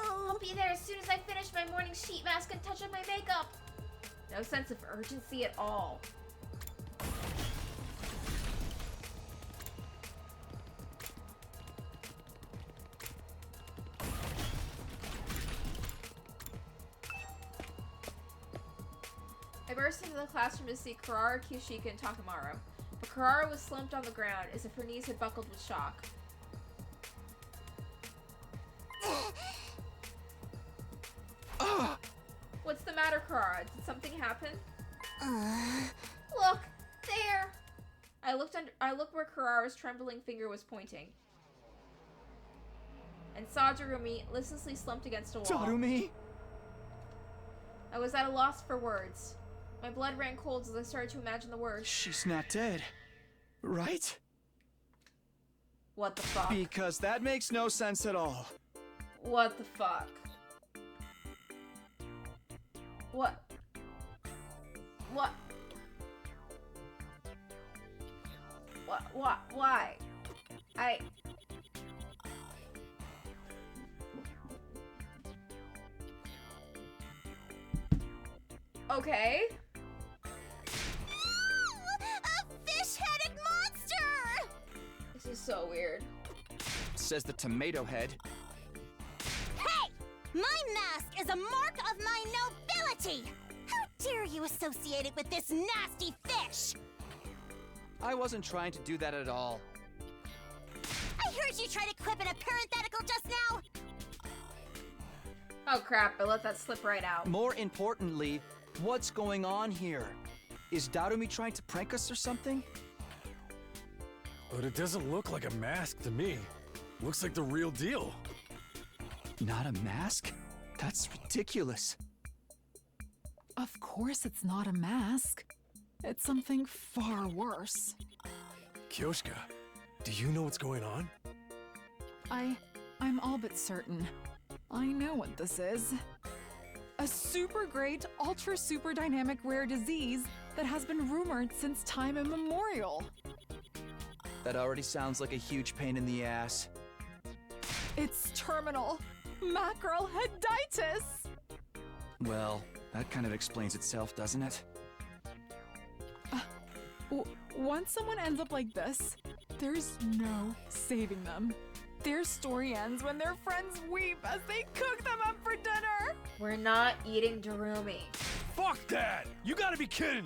I'll be there as soon as I finish my morning sheet mask and touch up my makeup. No sense of urgency at all. I burst into the classroom to see Karara, Kyushika, and Takamaru. But Karara was slumped on the ground as if her knees had buckled with shock. What's the matter, Karara? Did something happen? Look! There! I looked where Karara's trembling finger was pointing. And saw Darumi listlessly slumped against a wall.
Darumi?
I was at a loss for words. My blood ran cold as I started to imagine the words.
She's not dead, right?
What the fuck?
Because that makes no sense at all.
What the fuck? What? What? What? Why? Okay.
A fish-headed monster!
This is so weird.
Says the tomato head.
Hey! My mask is a mark of my nobility! How dare you associate it with this nasty fish?
I wasn't trying to do that at all.
I heard you try to quip in a parenthetical just now!
Oh crap, I let that slip right out.
More importantly, what's going on here? Is Darumi trying to prank us or something?
But it doesn't look like a mask to me. Looks like the real deal.
Not a mask? That's ridiculous.
Of course it's not a mask. It's something far worse.
Kyoshka, do you know what's going on?
I'm all but certain. I know what this is. A super great, ultra super dynamic rare disease that has been rumored since time immemorial.
That already sounds like a huge pain in the ass.
It's terminal macroheditis.
Well, that kind of explains itself, doesn't it?
Once someone ends up like this, there's no saving them. Their story ends when their friends weep as they cook them up for dinner.
We're not eating Darumi.
Fuck that! You gotta be kidding!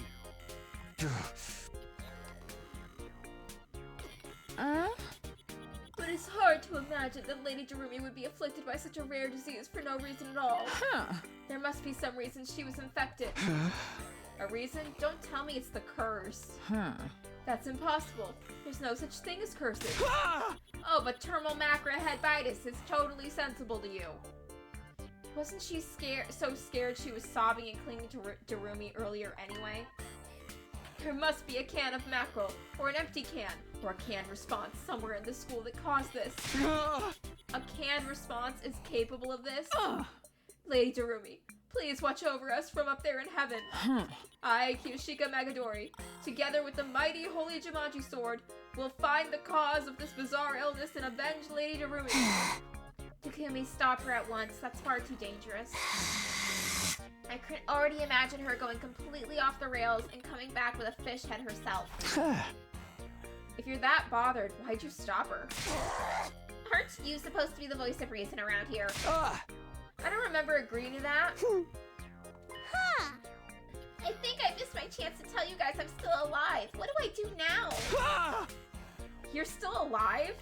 But it's hard to imagine that Lady Darumi would be afflicted by such a rare disease for no reason at all.
Huh.
There must be some reason she was infected. A reason? Don't tell me it's the curse.
Huh.
That's impossible. There's no such thing as curses. Oh, but terminal macroheditis is totally sensible to you. Wasn't she so scared she was sobbing and clinging to Darumi earlier anyway? There must be a can of mackerel, or an empty can, or a canned response somewhere in the school that caused this. A canned response is capable of this? Lady Darumi, please watch over us from up there in heaven. I, Kyushika Magadori, together with the mighty Holy Jumanji Sword, will find the cause of this bizarre illness and avenge Lady Darumi. Takumi, stop her at once. That's far too dangerous. I could already imagine her going completely off the rails and coming back with a fish head herself. If you're that bothered, why'd you stop her? Aren't you supposed to be the voice of reason around here? I don't remember agreeing to that.
Huh.
I think I missed my chance to tell you guys I'm still alive. What do I do now?
You're still alive?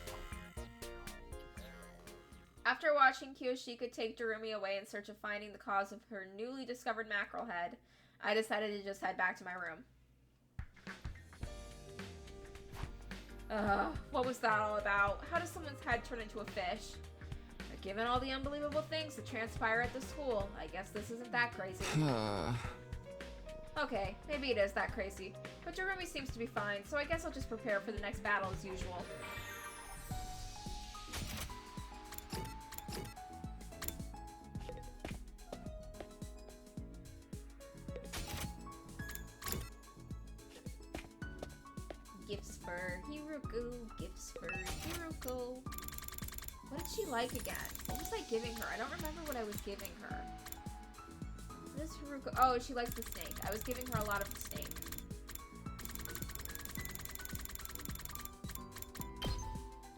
After watching Kiyoshika take Darumi away in search of finding the cause of her newly discovered mackerel head, I decided to just head back to my room. What was that all about? How does someone's head turn into a fish? But given all the unbelievable things that transpire at the school, I guess this isn't that crazy. Okay, maybe it is that crazy. But Darumi seems to be fine, so I guess I'll just prepare for the next battle as usual. Gifts for Hiruko, gifts for Hiruko. What did she like again? What was I giving her? I don't remember what I was giving her. What is Hiruko? Oh, she likes the snake. I was giving her a lot of the snake.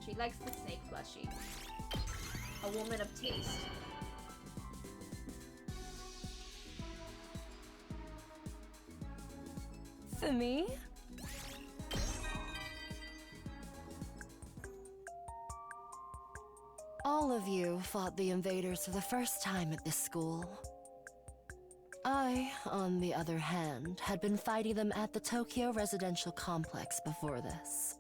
She likes the snake plushie. A woman of taste.
For me?
All of you fought the invaders for the first time at this school. I, on the other hand, had been fighting them at the Tokyo residential complex before this.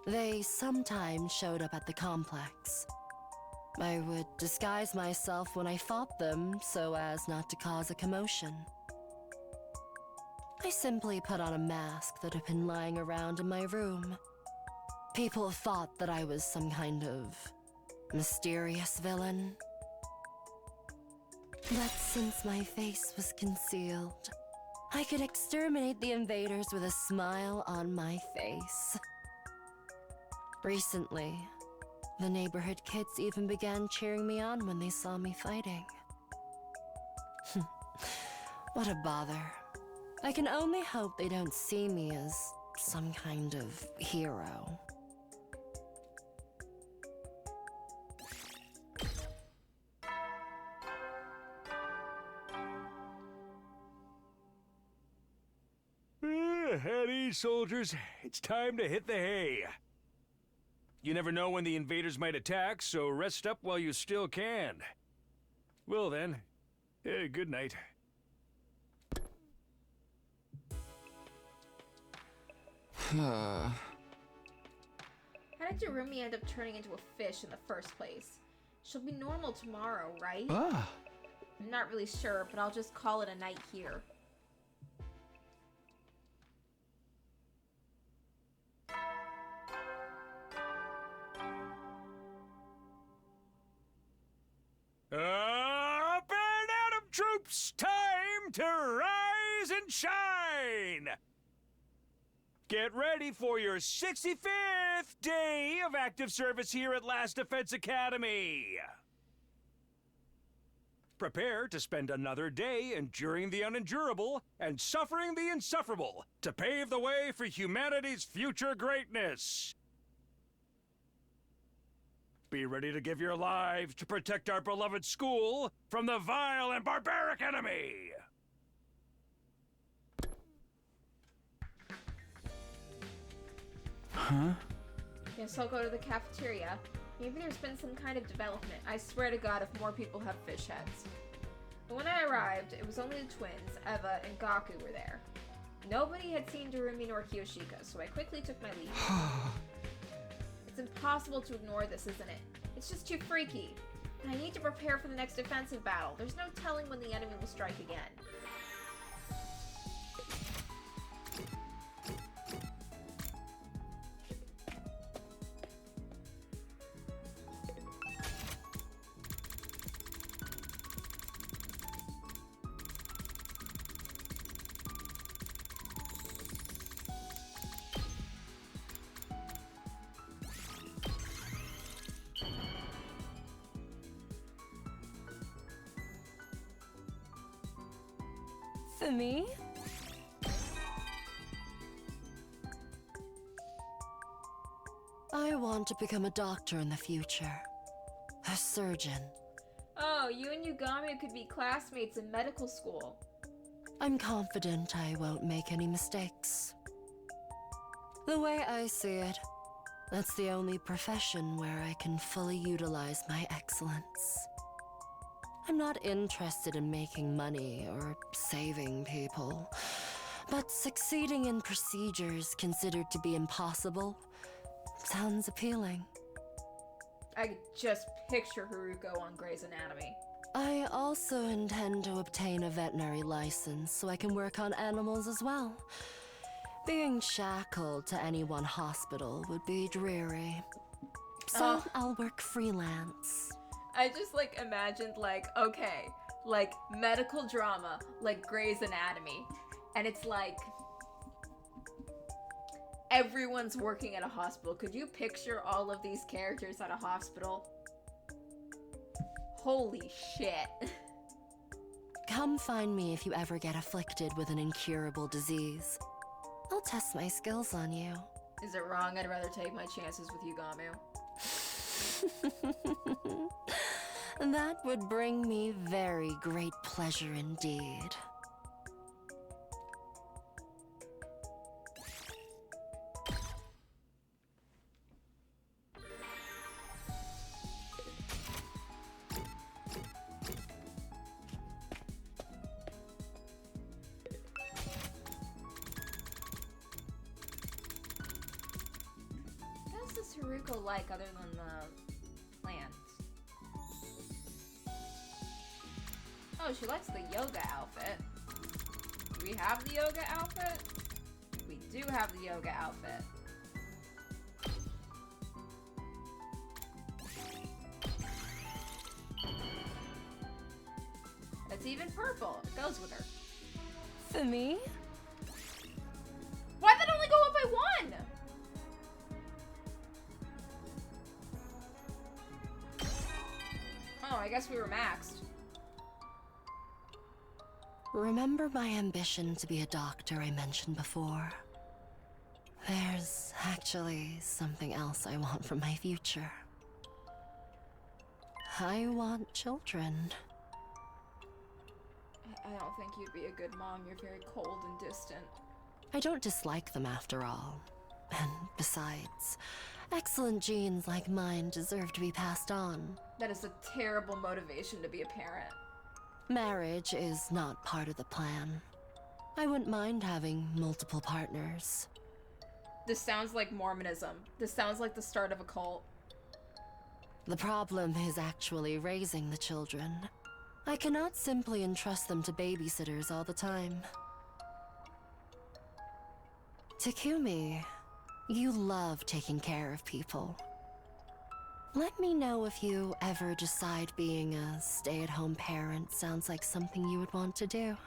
They sometimes showed up at the complex. I would disguise myself when I fought them so as not to cause a commotion. I simply put on a mask that had been lying around in my room. People thought that I was some kind of mysterious villain. But since my face was concealed, I could exterminate the invaders with a smile on my face. Recently, the neighborhood kids even began cheering me on when they saw me fighting. What a bother. I can only hope they don't see me as some kind of hero.
At ease, soldiers. It's time to hit the hay. You never know when the invaders might attack, so rest up while you still can. Well then, good night.
How did Darumi end up turning into a fish in the first place? She'll be normal tomorrow, right? I'm not really sure, but I'll just call it a night here.
Up and Atom troops! Time to rise and shine! Get ready for your 65th day of active service here at Last Defense Academy. Prepare to spend another day enduring the unendurable and suffering the insufferable to pave the way for humanity's future greatness. Be ready to give your lives to protect our beloved school from the vile and barbaric enemy!
Huh? Guess I'll go to the cafeteria. Maybe there's been some kind of development. I swear to God if more people have fish heads. But when I arrived, it was only the twins, Eva and Gaku were there. Nobody had seen Darumi nor Kiyoshika, so I quickly took my leave. It's impossible to ignore this, isn't it? It's just too freaky. And I need to prepare for the next defensive battle. There's no telling when the enemy will strike again.
For me?
I want to become a doctor in the future. A surgeon.
Oh, you and Yugami could be classmates in medical school.
I'm confident I won't make any mistakes. The way I see it, That's the only profession where I can fully utilize my excellence. I'm not interested in making money or saving people, but succeeding in procedures considered to be impossible sounds appealing.
I could just picture Haruko on Grey's Anatomy.
I also intend to obtain a veterinary license so I can work on animals as well. Being shackled to any one hospital would be dreary. So I'll work freelance.
I just like imagined like, okay, like medical drama, like Grey's Anatomy. And it's like everyone's working at a hospital. Could you picture all of these characters at a hospital? Holy shit.
Come find me if you ever get afflicted with an incurable disease. I'll test my skills on you.
Is it wrong? I'd rather take my chances with Yugamu.
That would bring me very great pleasure indeed.
What does Haruko like other than the plants? Oh, she likes the yoga outfit. Do we have the yoga outfit? We do have the yoga outfit. That's even purple. It goes with her.
For me?
Why'd that only go up by one? Oh, I guess we were maxed.
Remember my ambition to be a doctor I mentioned before? There's actually something else I want from my future. I want children.
I don't think you'd be a good mom. You're very cold and distant.
I don't dislike them after all. And besides, excellent genes like mine deserve to be passed on.
That is a terrible motivation to be a parent.
Marriage is not part of the plan. I wouldn't mind having multiple partners.
This sounds like Mormonism. This sounds like the start of a cult.
The problem is actually raising the children. I cannot simply entrust them to babysitters all the time. Takumi, you love taking care of people. Let me know if you ever decide being a stay-at-home parent sounds like something you would want to do.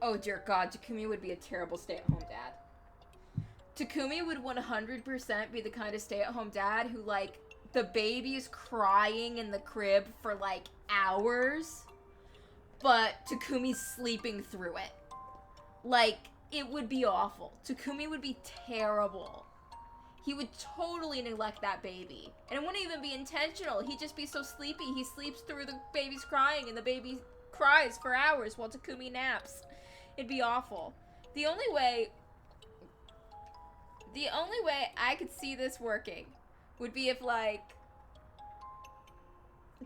Oh dear God, Takumi would be a terrible stay-at-home dad. Takumi would 100% be the kind of stay-at-home dad who, like, the baby's crying in the crib for, like, hours, but Takumi's sleeping through it. Like, it would be awful. Takumi would be terrible. He would totally neglect that baby. And it wouldn't even be intentional. He'd just be so sleepy. He sleeps through the baby's crying, and the baby cries for hours while Takumi naps. It'd be awful. The only way I could see this working would be if, like,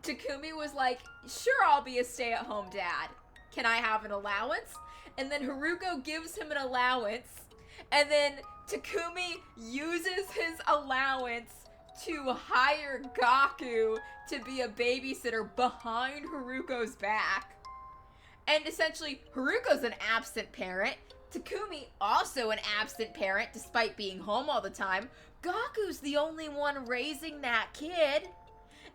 Takumi was like, sure, I'll be a stay-at-home dad. Can I have an allowance? And then Haruko gives him an allowance, and then Takumi uses his allowance to hire Gaku to be a babysitter behind Haruko's back. And essentially, Haruko's an absent parent. Takumi, also an absent parent, despite being home all the time. Gaku's the only one raising that kid.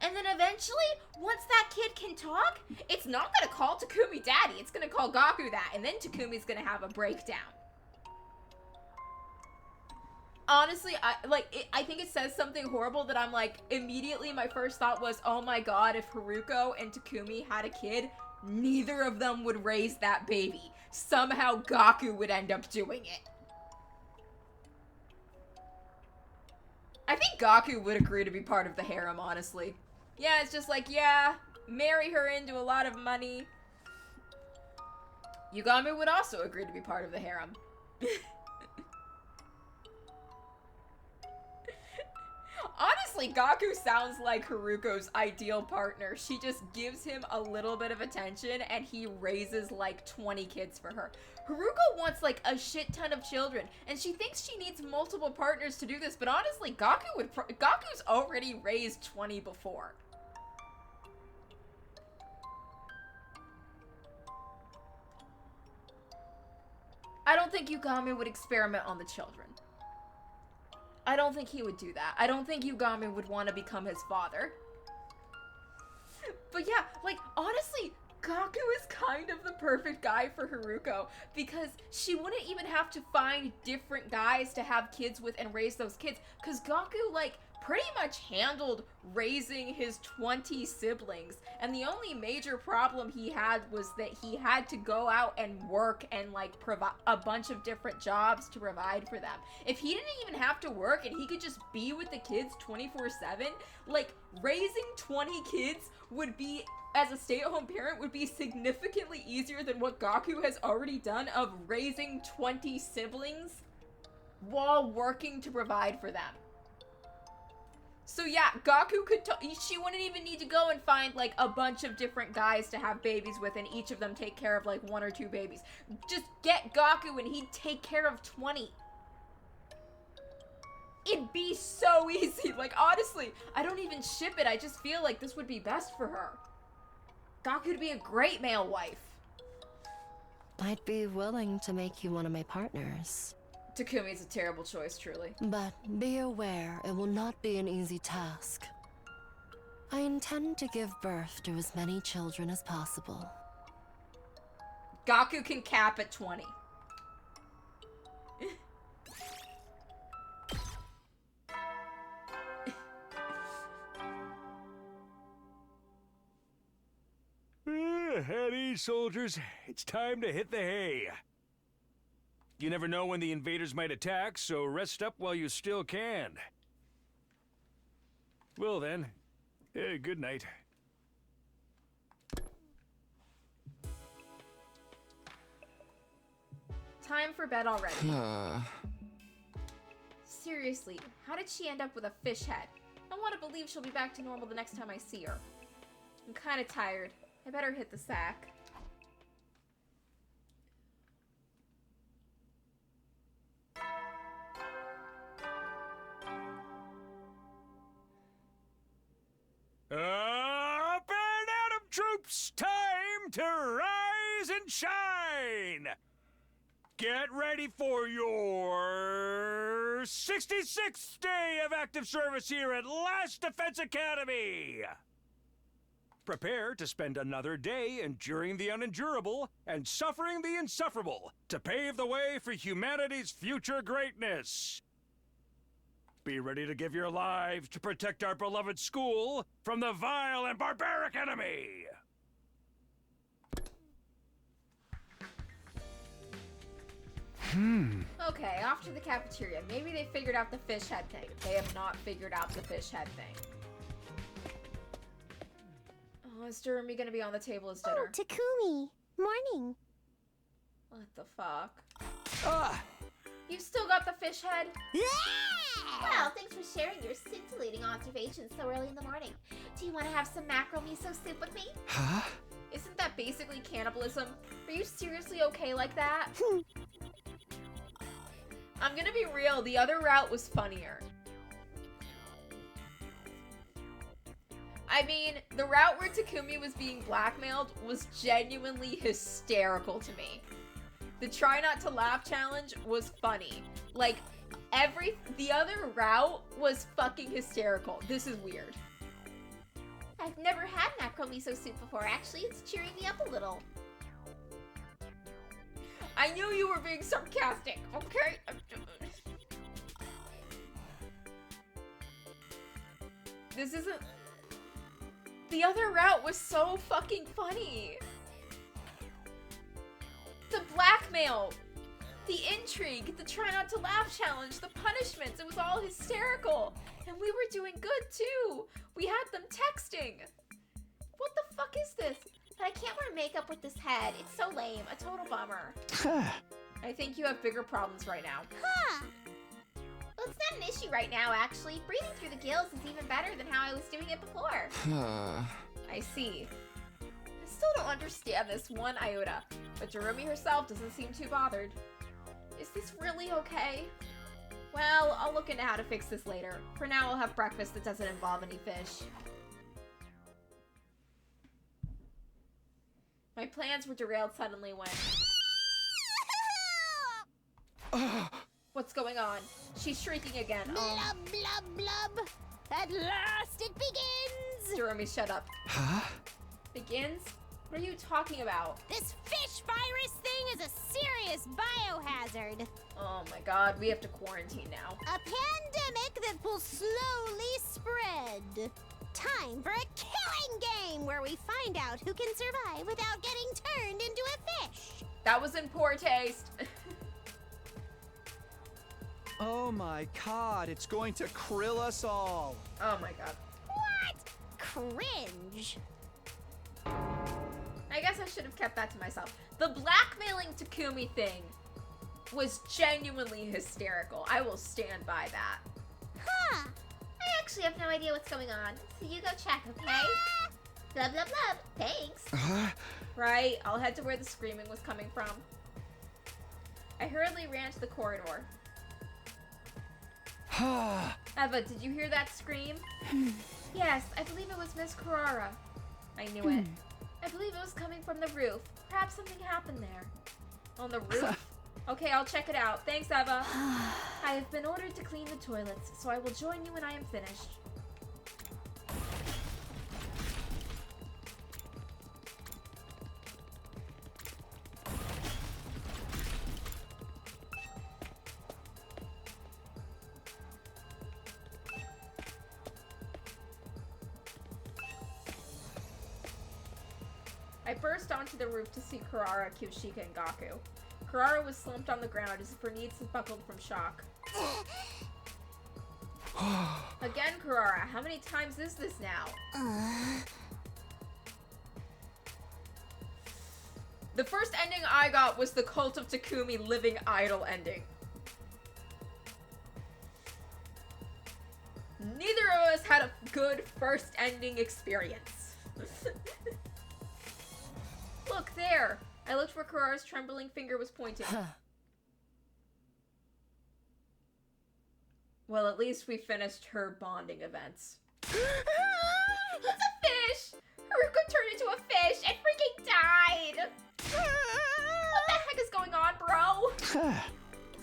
And then eventually, once that kid can talk, it's not gonna call Takumi daddy, it's gonna call Gaku that, and then Takumi's gonna have a breakdown. Honestly, I think it says something horrible that I'm like, immediately my first thought was, oh my god, if Haruko and Takumi had a kid, neither of them would raise that baby. Somehow Gaku would end up doing it. I think Gaku would agree to be part of the harem, honestly. Yeah, it's just like, yeah, marry her into a lot of money. Yugami would also agree to be part of the harem. Honestly, Gaku sounds like Haruko's ideal partner. She just gives him a little bit of attention and he raises like 20 kids for her. Haruko wants like a shit ton of children and she thinks she needs multiple partners to do this, but honestly, Gaku's already raised 20 before. I don't think Yugami would experiment on the children. I don't think he would do that. I don't think Yugami would want to become his father. But yeah, like, honestly, Gaku is kind of the perfect guy for Haruko because she wouldn't even have to find different guys to have kids with and raise those kids because Gaku, like, pretty much handled raising his 20 siblings, and the only major problem he had was that he had to go out and work and like provide a bunch of different jobs to provide for them. If he didn't even have to work and he could just be with the kids 24/7, like raising 20 kids would be, as a stay-at-home parent, would be significantly easier than what Gaku has already done of raising 20 siblings while working to provide for them. So yeah, Gaku could, she wouldn't even need to go and find like a bunch of different guys to have babies with and each of them take care of like 1 or 2 babies. Just get Gaku and he'd take care of 20. It'd be so easy. Like honestly, I don't even ship it. I just feel like this would be best for her. Gaku would be a great male wife.
I'd be willing to make you one of my partners.
Takumi's a terrible choice, truly.
But be aware, it will not be an easy task. I intend to give birth to as many children as possible.
Gaku can cap at 20.
At ease, soldiers. It's time to hit the hay. You never know when the invaders might attack, so rest up while you still can. Well then, good night.
Time for bed already. Seriously, how did she end up with a fish head? I want to believe she'll be back to normal the next time I see her. I'm kind of tired. I better hit the sack.
Up and Atom troops! Time to rise and shine! Get ready for your 66th day of active service here at Last Defense Academy! Prepare to spend another day enduring the unendurable and suffering the insufferable to pave the way for humanity's future greatness. Be ready to give your lives to protect our beloved school from the vile and barbaric enemy!
Okay, off to the cafeteria. Maybe they figured out the fish head thing. They have not figured out the fish head thing. Oh, is Jeremy gonna be on the table as dinner?
Oh, Takumi. Morning.
What the fuck?
Ah!
You still got the fish head?
Well, thanks for sharing your scintillating observations so early in the morning. Do you want to have some mackerel miso soup with me?
Huh?
Isn't that basically cannibalism? Are you seriously okay like that? I'm gonna be real, the other route was funnier. I mean, the route where Takumi was being blackmailed was genuinely hysterical to me. The try not to laugh challenge was funny. Like, the other route was fucking hysterical. This is weird.
I've never had mackerel miso soup before. Actually, it's cheering me up a little.
I knew you were being sarcastic, okay? This isn't... The other route was so fucking funny. The blackmail, the intrigue, the try not to laugh challenge, the punishments, it was all hysterical. And we were doing good too. We had them texting.
What the fuck is this? But I can't wear makeup with this head. It's so lame. A total bummer.
I think you have bigger problems right now.
Huh. Well, it's not an issue right now, actually. Breathing through the gills is even better than how I was doing it before.
I see. I still don't understand this one iota, but Jerome herself doesn't seem too bothered. Is this really okay? Well, I'll look into how to fix this later. For now, I'll have breakfast that doesn't involve any fish. My plans were derailed suddenly when... What's going on? She's shrieking again.
Blub, blub, blub. At last it begins!
Jerome, shut up.
Huh?
Begins? What are you talking about?
This fish virus thing is a serious biohazard.
Oh my god, we have to quarantine now.
A pandemic that will slowly spread. Time for a killing game where we find out who can survive without getting turned into a fish.
That was in poor taste.
Oh my god, it's going to krill us all.
Oh my god.
What? Cringe.
I guess I should have kept that to myself. The blackmailing Takumi thing was genuinely hysterical. I will stand by that.
Huh. I actually have no idea what's going on, so you go check, okay? Blub, blub, blub. Thanks.
Right, I'll head to where the screaming was coming from. I hurriedly ran to the corridor. Eva, did you hear that scream? Yes, I believe it was Miss Carrara. I knew it. I believe it was coming from the roof. Perhaps something happened there. On the roof? Okay, I'll check it out. Thanks, Eva. I have been ordered to clean the toilets, so I will join you when I am finished. I burst onto the roof to see Karara, Kyoshika, and Gaku. Karara was slumped on the ground as if her knees had buckled from shock. Again, Karara, how many times is this now? The first ending I got was the Cult of Takumi Living Idol ending. Neither of us had a good first ending experience. Look, there! I looked where Karara's trembling finger was pointing. Well, at least we finished her bonding events. It's a fish! Haruko turned into a fish and freaking died! What the heck is going on, bro?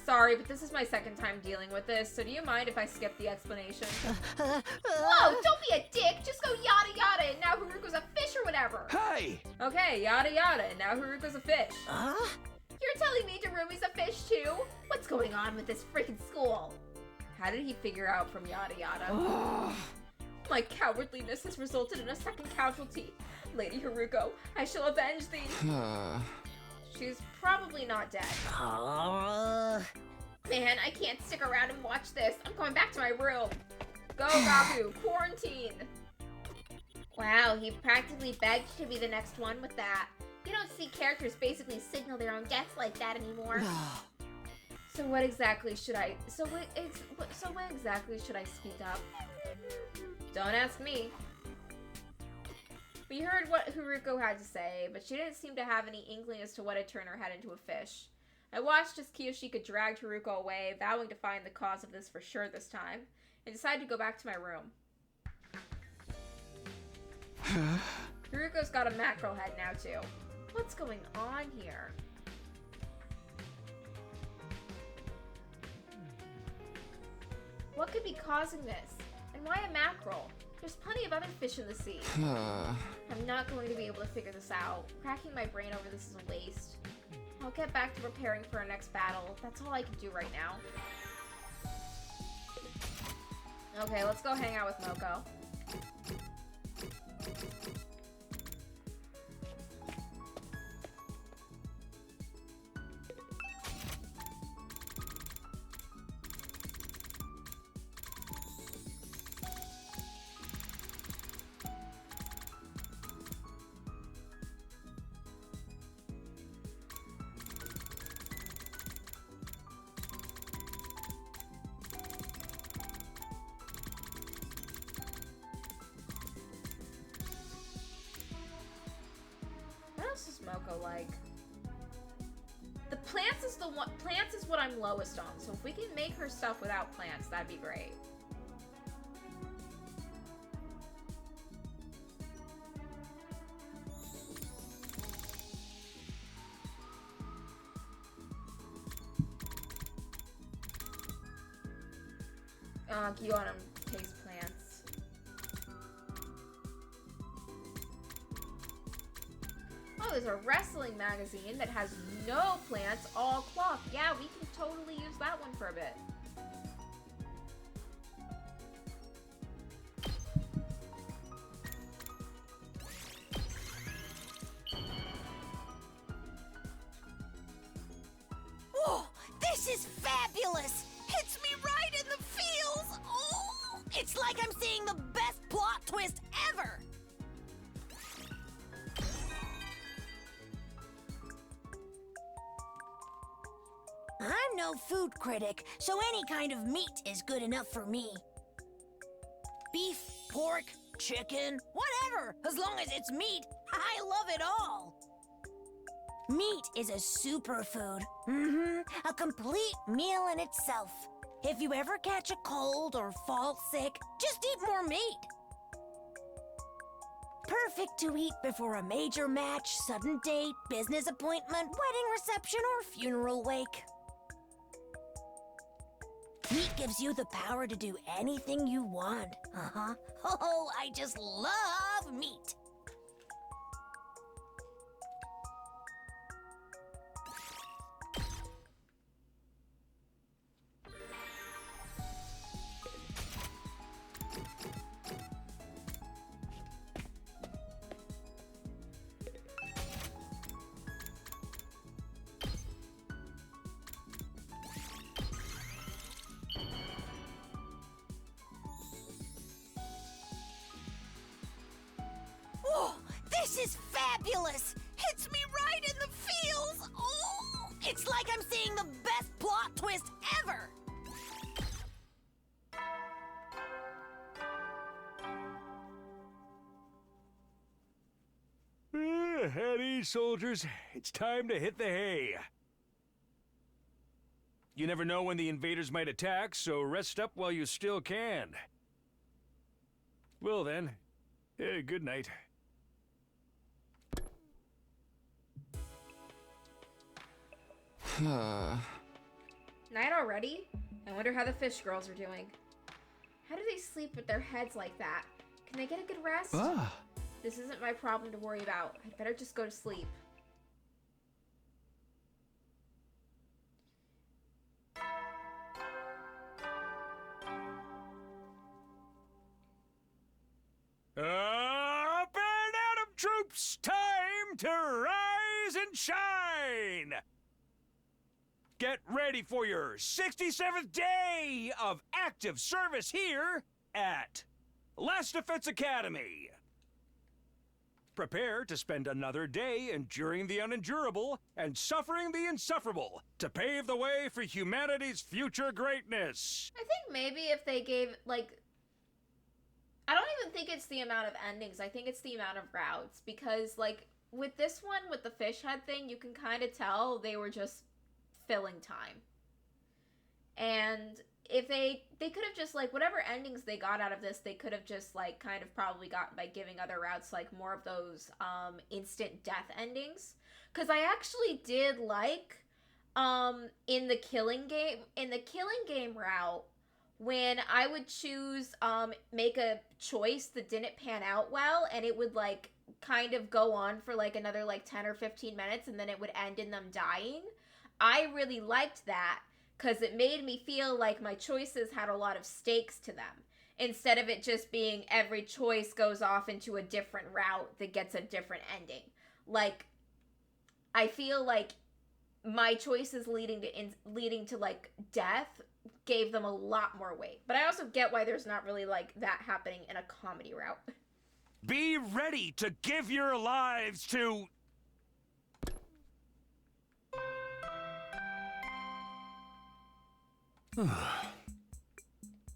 Sorry, but this is my second time dealing with this, so do you mind if I skip the explanation? Whoa, don't be a dick! Just go yada yada and now Haruko's a fish or whatever!
Hey!
Okay, yada yada, and now Haruko's a fish. You're telling me Darumi's a fish too? What's going on with this freaking school? How did he figure out from yada yada? My cowardliness has resulted in a second casualty. Lady Haruko, I shall avenge thee. She's probably not dead. Man, I can't stick around and watch this. I'm going back to my room. Go, Gaku, quarantine. Wow, he practically begged to be the next one with that. You don't see characters basically signal their own deaths like that anymore. So what exactly should I... So when exactly should I speak up? Don't ask me. We heard what Haruko had to say, but she didn't seem to have any inkling as to what had turned her head into a fish. I watched as Kiyoshika dragged Haruko away, vowing to find the cause of this for sure this time, and decided to go back to my room. Haruko's got a mackerel head now, too. What's going on here? What could be causing this? And why a mackerel? There's plenty of other fish in the sea. I'm not going to be able to figure this out. Cracking my brain over this is a waste. I'll get back to preparing for our next battle. That's all I can do right now. Okay, let's go hang out with Moko. Smoko like? The plants is plants is what I'm lowest on, so if we can make her stuff without plants, that'd be great. You want to taste plants. Oh, there's a wrestling magazine that has no plants, all cloth. Yeah, we can totally use that one for a bit.
Whoa, this is fabulous! Hits me right in the feels! Oh, it's like I'm seeing the best plot twist ever! I'm no food critic, so any kind of meat is good enough for me. Beef, pork, chicken, whatever, as long as it's meat, I love it all. Meat is a superfood. A complete meal in itself. If you ever catch a cold or fall sick, just eat more meat. Perfect to eat before a major match, sudden date, business appointment, wedding reception, or funeral wake. Meat gives you the power to do anything you want. Oh, I just love meat. Whoa, this is fabulous! Hits me right in the feels! Oh, it's like I'm seeing the best plot twist ever!
At ease, soldiers. It's time to hit the hay. You never know when the invaders might attack, so rest up while you still can. Well then, good night.
Night already? I wonder how the fish girls are doing. How do they sleep with their heads like that? Can they get a good rest? This isn't my problem to worry about. I'd better just go to sleep.
Up and Atom troops! Time to rise and shine! Get ready for your 67th day of active service here at Last Defense Academy. Prepare to spend another day enduring the unendurable and suffering the insufferable to pave the way for humanity's future greatness.
I think maybe if they gave, like... I don't even think it's the amount of endings. I think it's the amount of routes. Because, like, with this one, with the fish head thing, you can kind of tell they were just filling time. And if they could have just, like, whatever endings they got out of this, they could have just, like, kind of probably gotten by giving other routes, like, more of those instant death endings. Because I actually did like, in the killing game route, when I would choose, make a choice that didn't pan out well, and it would, like, kind of go on for, like, another, like, 10 or 15 minutes, and then it would end in them dying. I really liked that, because it made me feel like my choices had a lot of stakes to them, instead of it just being every choice goes off into a different route that gets a different ending. Like, I feel like my choices leading to like, death gave them a lot more weight. But I also get why there's not really, like, that happening in a comedy route.
Be ready to give your lives to...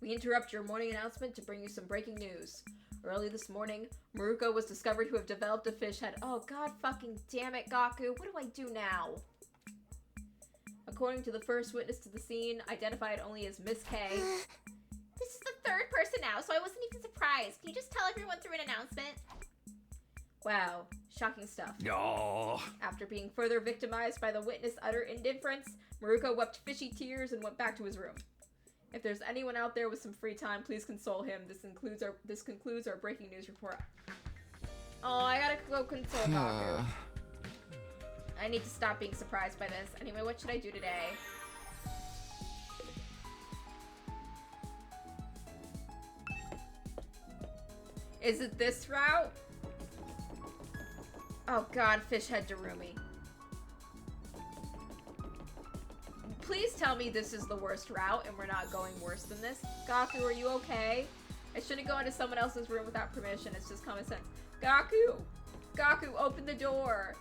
We interrupt your morning announcement to bring you some breaking news. Early this morning, Maruko was discovered to have developed a fish head. Oh, god fucking damn it, Gaku. What do I do now? According to the first witness to the scene, identified only as Miss K.
This is the third person now, so I wasn't even surprised. Can you just tell everyone through an announcement?
Wow, shocking stuff.
Oh.
After being further victimized by the witness' utter indifference, Maruko wept fishy tears and went back to his room. If there's anyone out there with some free time, please console him. This concludes our breaking news report. Oh, I gotta go console Gaku. I need to stop being surprised by this. Anyway, what should I do today? Is it this route? Oh god, Fishhead Darumi. Please tell me this is the worst route and we're not going worse than this. Gaku, are you okay? I shouldn't go into someone else's room without permission. It's just common sense. Gaku! Gaku, open the door!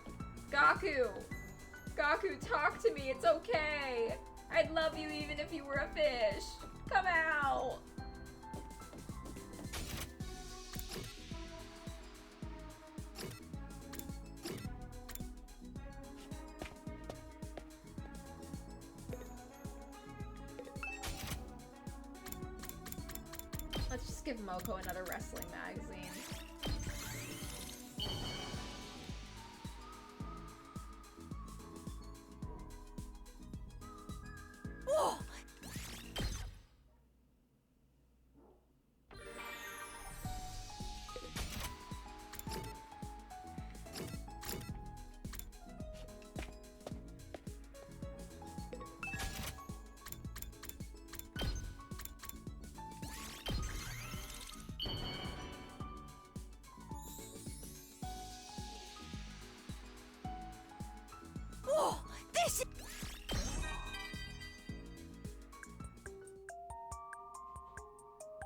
Gaku! Gaku, talk to me. It's okay. I'd love you even if you were a fish. Come out! Let's just give Moko another wrestling magazine.
Whoa! Whoa! This is...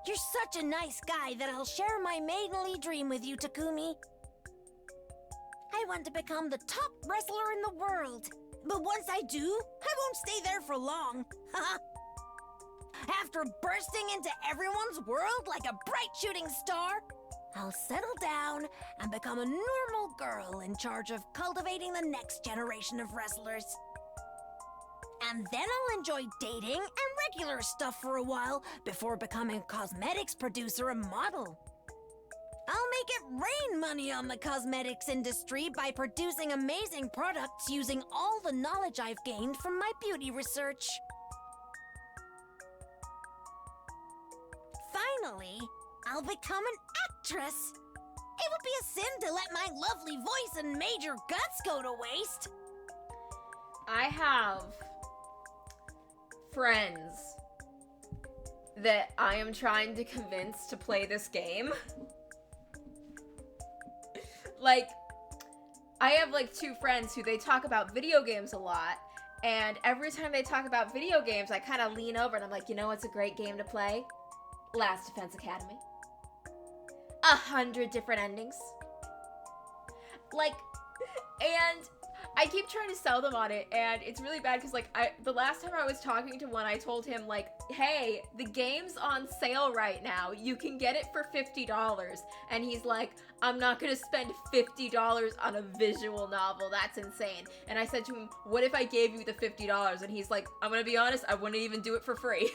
You're such a nice guy that I'll share my maidenly dream with you, Takumi. I want to become the top wrestler in the world. But once I do, I won't stay there for long. After bursting into everyone's world like a bright shooting star, I'll settle down and become a normal girl in charge of cultivating the next generation of wrestlers. And then I'll enjoy dating and regular stuff for a while before becoming a cosmetics producer and model. I'll make it rain money on the cosmetics industry by producing amazing products using all the knowledge I've gained from my beauty research. Finally, I'll become an actress. It would be a sin to let my lovely voice and major guts go to waste.
I have friends that I am trying to convince to play this game. Like, I have like 2 friends who they talk about video games a lot, and every time they talk about video games, I kind of lean over and I'm like, you know what's a great game to play? Last Defense Academy. 100 different endings. Like, and I keep trying to sell them on it, and it's really bad because, like, the last time I was talking to one, I told him, like, hey, the game's on sale right now. You can get it for $50. And he's like, I'm not going to spend $50 on a visual novel. That's insane. And I said to him, what if I gave you the $50? And he's like, I'm going to be honest, I wouldn't even do it for free.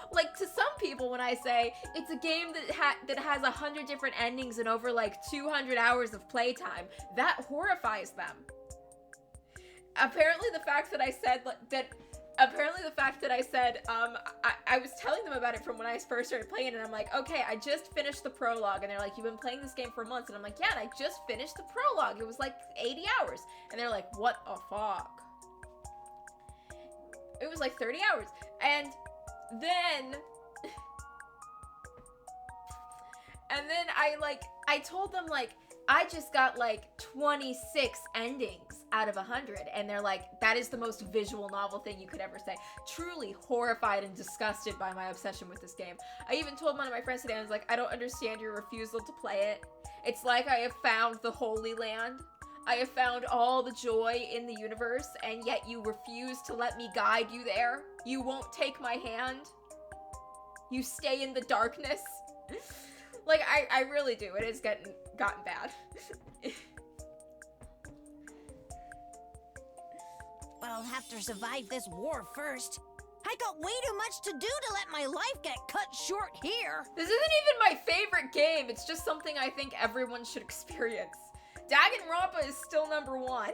Like, to some people, when I say it's a game that has 100 different endings and over like 200 hours of playtime, that horrifies them. Apparently, the fact that I said I was telling them about it from when I first started playing it, and I'm like, okay, I just finished the prologue, and they're like, you've been playing this game for months, and I'm like, yeah, and I just finished the prologue. It was like 80 hours, and they're like, what the fuck? It was like 30 hours, and then I told them, like, I just got like 26 endings out of 100, and they're like, that is the most visual novel thing you could ever say. Truly horrified and disgusted by my obsession with this game. I even told one of my friends today, I was like, I don't understand your refusal to play it. It's like I have found the Holy Land. I have found all the joy in the universe, and yet you refuse to let me guide you there. You won't take my hand. You stay in the darkness. Like, I really do. It has gotten bad.
But I'll have to survive this war first. I got way too much to do to let my life get cut short here.
This isn't even my favorite game. It's just something I think everyone should experience. Danganronpa is still #1.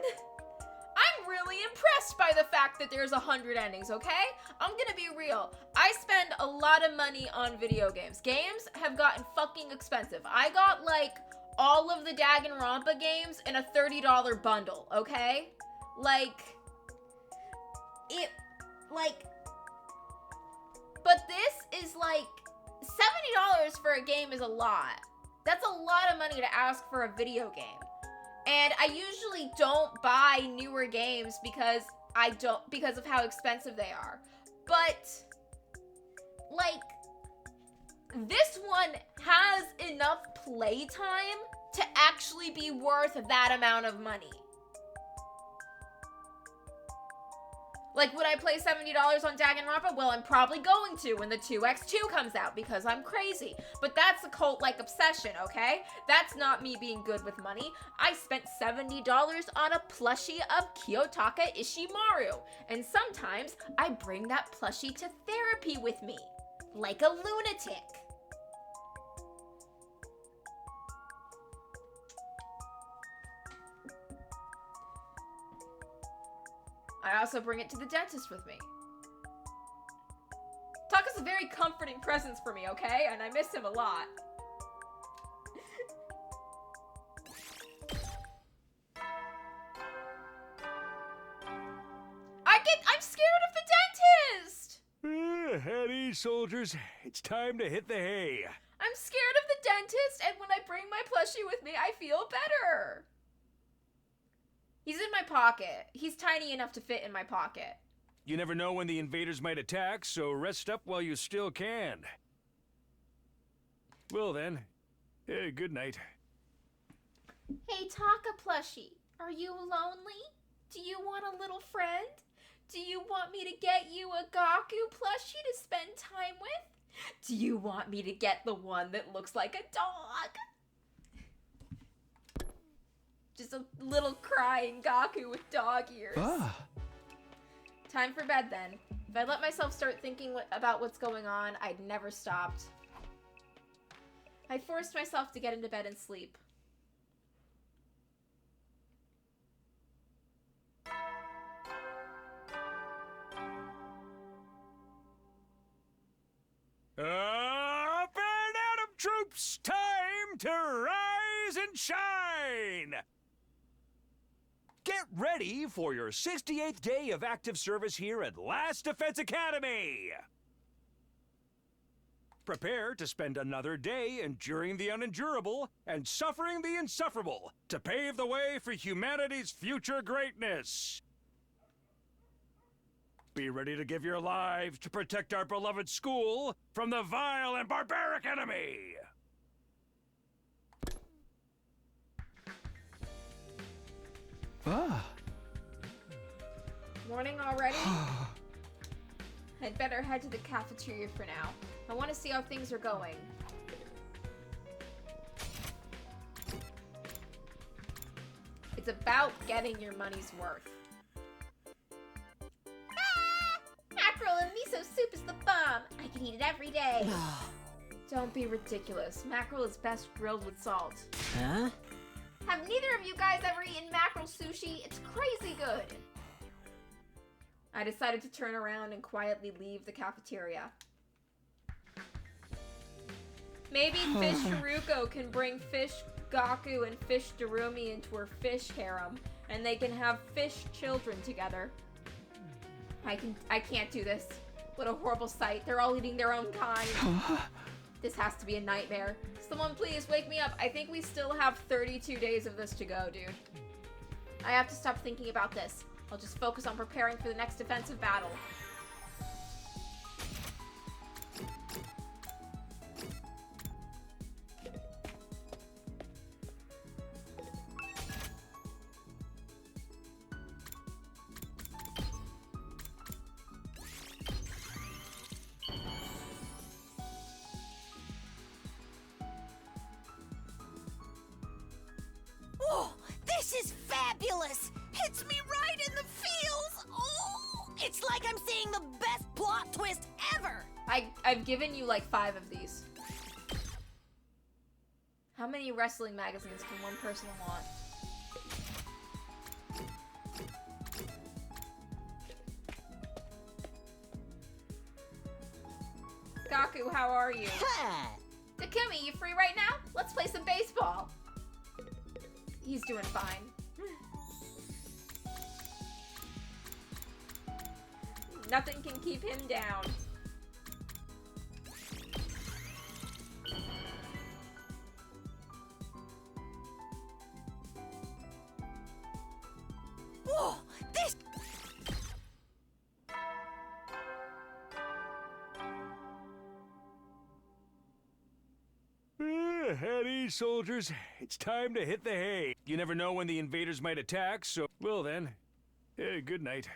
I'm really impressed by the fact that there's 100 endings, okay? I'm gonna be real. I spend a lot of money on video games. Games have gotten fucking expensive. I got, like, all of the Danganronpa games in a $30 bundle, okay? But this is, like, $70 for a game is a lot. That's a lot of money to ask for a video game. And I usually don't buy newer games because of how expensive they are. But, like, this one has enough playtime to actually be worth that amount of money. Like, would I play $70 on Danganronpa? Well, I'm probably going to when the 2x2 comes out because I'm crazy. But that's a cult-like obsession, okay? That's not me being good with money. I spent $70 on a plushie of Kiyotaka Ishimaru. And sometimes I bring that plushie to therapy with me. Like a lunatic. I also bring it to the dentist with me. Taka's a very comforting presence for me, okay? And I miss him a lot. I'm scared of the dentist!
At ease, soldiers. It's time to hit the hay.
I'm scared of the dentist, and when I bring my plushie with me, I feel better. He's in my pocket. He's tiny enough to fit in my pocket.
You never know when the invaders might attack, so rest up while you still can. Well then, good night.
Hey, Taka plushie, are you lonely? Do you want a little friend? Do you want me to get you a Gaku plushie to spend time with?
Do you want me to get the one that looks like a dog? Just a little crying Gaku with dog ears. Time for bed then. If I let myself start thinking about what's going on, I'd never stopped. I forced myself to get into bed and sleep.
Up and Atom troops! Time to rise and shine! Get ready for your 68th day of active service here at Last Defense Academy! Prepare to spend another day enduring the unendurable and suffering the insufferable to pave the way for humanity's future greatness. Be ready to give your lives to protect our beloved school from the vile and barbaric enemy!
Morning already? I'd better head to the cafeteria for now. I want to see how things are going. It's about getting your money's worth.
Mackerel and miso soup is the bomb. I can eat it every day.
Don't be ridiculous. Mackerel is best grilled with salt.
Huh?
Have neither of you guys ever eaten mackerel sushi? It's crazy good.
I decided to turn around and quietly leave the cafeteria. Maybe Fish Haruko can bring Fish Gaku and Fish Darumi into her fish harem, and they can have fish children together. I can't do this. What a horrible sight. They're all eating their own kind. This has to be a nightmare. Someone please wake me up. I think we still have 32 days of this to go, dude. I have to stop thinking about this. I'll just focus on preparing for the next defensive battle.
This is fabulous! Hits me right in the feels! Oh! It's like I'm seeing the best plot twist ever!
I've given you like 5 of these. How many wrestling magazines can one person want? Gaku, how are you? Takumi, you free right now? Let's play some baseball. He's doing fine. Nothing can keep him down.
Whoa! This...
At ease, soldiers. It's time to hit the hay. You never know when the invaders might attack, so... Well then, good night.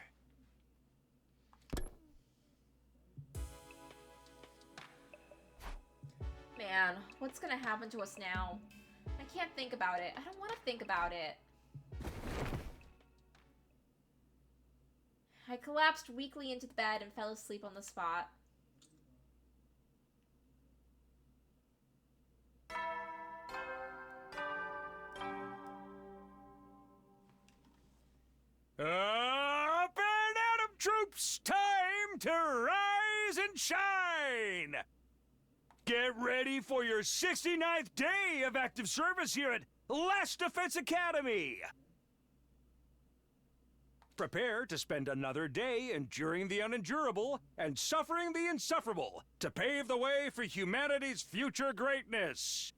Man, what's gonna happen to us now? I can't think about it. I don't want to think about it. I collapsed weakly into the bed and fell asleep on the spot.
Up and Atom troops! Time to rise and shine! Get ready for your 69th day of active service here at Last Defense Academy! Prepare to spend another day enduring the unendurable and suffering the insufferable to pave the way for humanity's future greatness.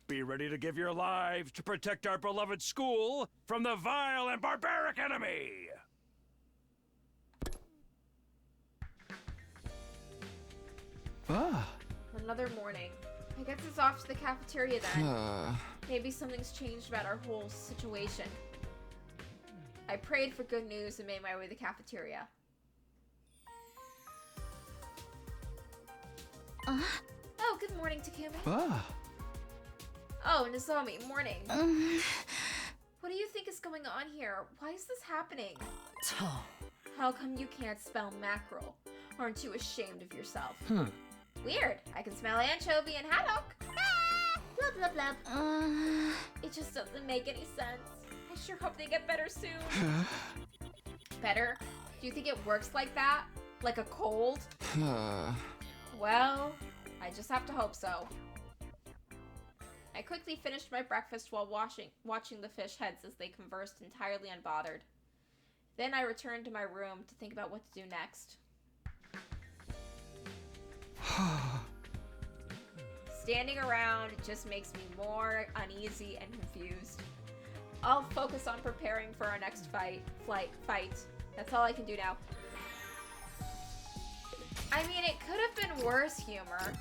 Be ready to give your lives to protect our beloved school from the vile and barbaric enemy!
Another morning. I guess it's off to the cafeteria then. Maybe something's changed about our whole situation. I prayed for good news and made my way to the cafeteria. Oh, good morning, Takumi. Oh, Nozomi, morning. What do you think is going on here? Why is this happening? How come you can't spell mackerel? Aren't you ashamed of yourself? Weird. I can smell anchovy and haddock. Ah! Blub, blub, blub. It just doesn't make any sense. I sure hope they get better soon. Better? Do you think it works like that? Like a cold? Well, I just have to hope so. I quickly finished my breakfast while watching the fish heads as they conversed entirely unbothered. Then I returned to my room to think about what to do next. Standing around just makes me more uneasy and confused. I'll focus on preparing for our next fight. That's all I can do now. I mean, it could have been worse, humor.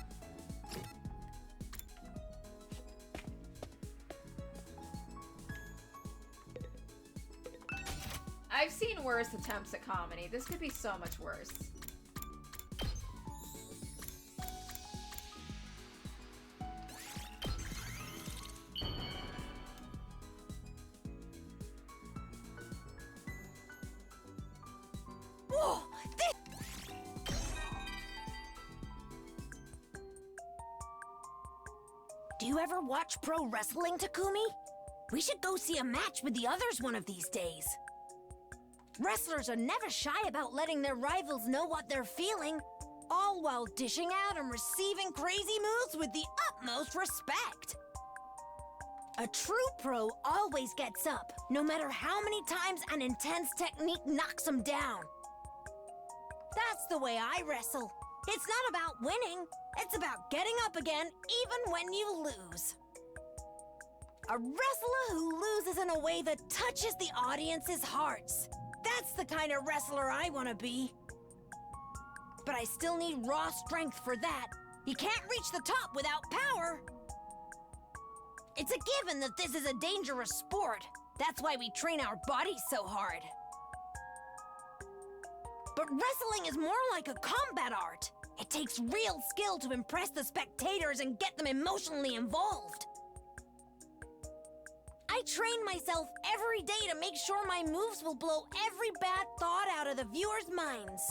I've seen worse attempts at comedy. This could be so much worse.
Whoa! Do you ever watch pro wrestling, Takumi? We should go see a match with the others one of these days. Wrestlers are never shy about letting their rivals know what they're feeling, all while dishing out and receiving crazy moves with the utmost respect. A true pro always gets up, no matter how many times an intense technique knocks them down. That's the way I wrestle. It's not about winning, it's about getting up again even when you lose. A wrestler who loses in a way that touches the audience's hearts. That's the kind of wrestler I want to be. But I still need raw strength for that. You can't reach the top without power. It's a given that this is a dangerous sport. That's why we train our bodies so hard. But wrestling is more like a combat art. It takes real skill to impress the spectators and get them emotionally involved. I I train myself every day to make sure my moves will blow every bad thought out of the viewers' minds.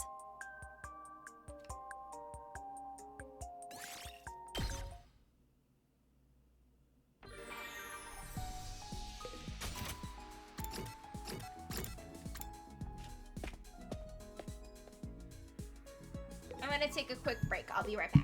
I'm gonna take a quick break. I'll be right back.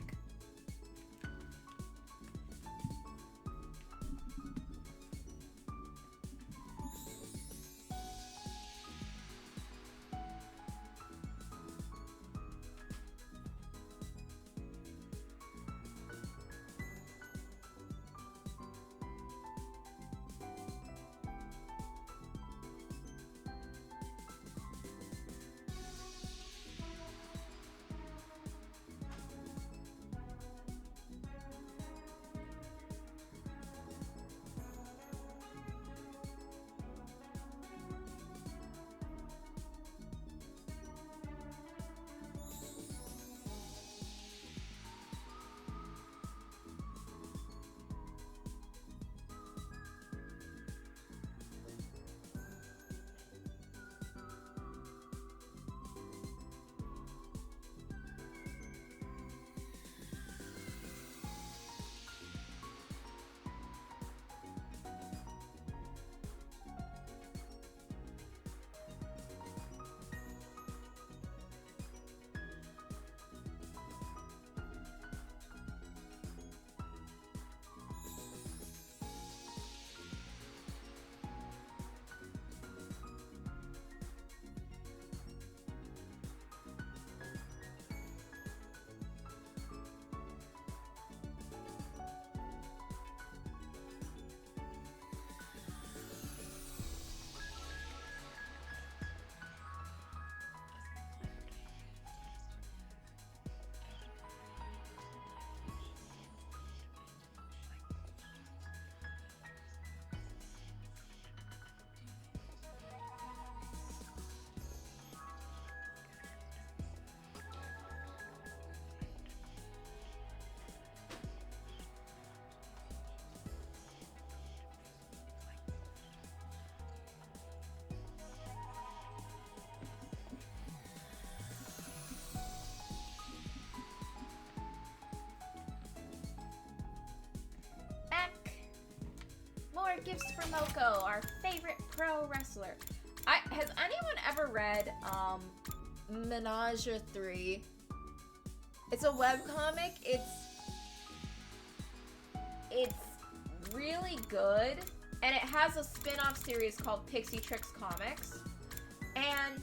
More gifts for Moko, our favorite pro wrestler. Has anyone ever read Menage 3? It's a webcomic. It's really good, and it has a spin-off series called Pixie Tricks Comics. And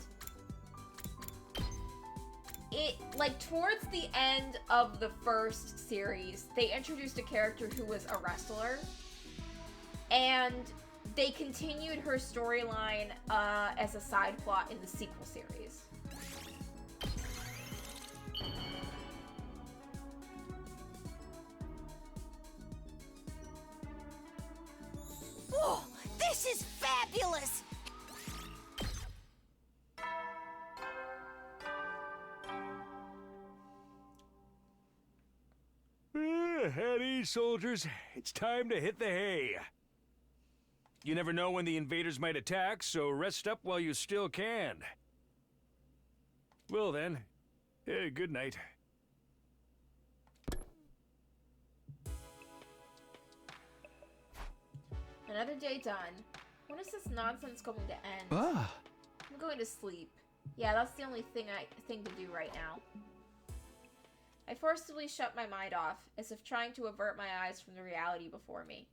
it, like, towards the end of the first series, they introduced a character who was a wrestler. And they continued her storyline as a side plot in the sequel series.
Whoa, this is fabulous!
At ease, soldiers. It's time to hit the hay. You never know when the invaders might attack, so rest up while you still can. Well then, good night.
Another day done. When is this nonsense going to end?
Ah.
I'm going to sleep. Yeah, that's the only thing to do right now. I forcibly shut my mind off, as if trying to avert my eyes from the reality before me.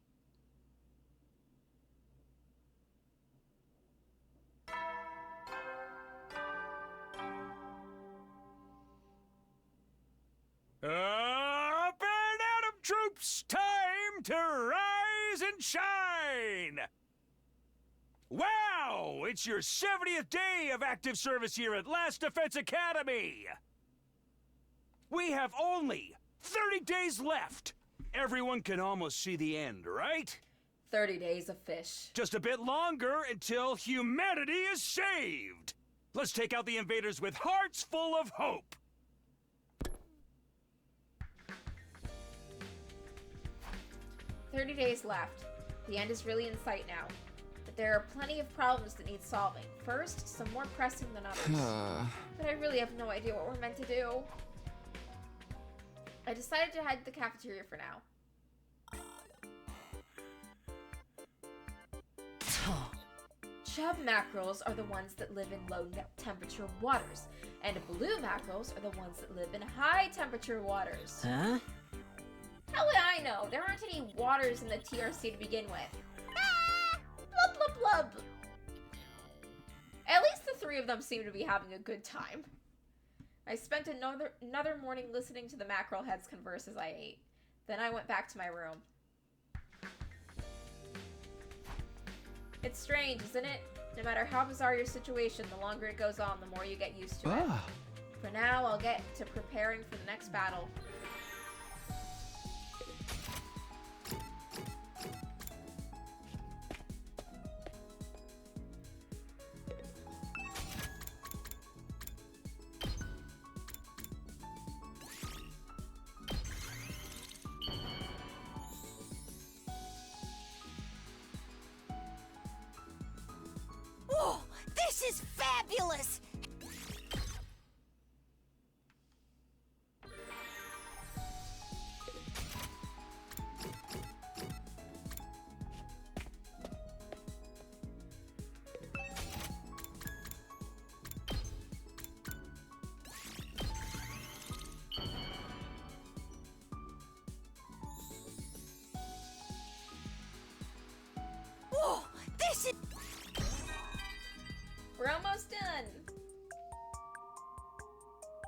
Up and Atom troops, time to rise and shine! Wow! It's your 70th day of active service here at Last Defense Academy! We have only 30 days left! Everyone can almost see the end, right?
30 days of fish.
Just a bit longer until humanity is saved! Let's take out the invaders with hearts full of hope!
30 days left.
The end is really in sight now. But there are plenty of problems that need solving. First, some more pressing than others. But I really have no idea what we're meant to do. I decided to head to the cafeteria for now. Chub mackerels are the ones that live in low temperature waters, and blue mackerels are the ones that live in high temperature waters.
Huh?
How would I know? There aren't any waters in the TRC to begin with. Ah! Blub blub blub. At least the three of them seem to be having a good time. I spent another morning listening to the mackerel heads converse as I ate. Then I went back to my room. It's strange, isn't it? No matter how bizarre your situation, the longer it goes on, the more you get used to it. For now, I'll get to preparing for the next battle.
Whoa, this is fabulous! Whoa, this is...
We're almost done.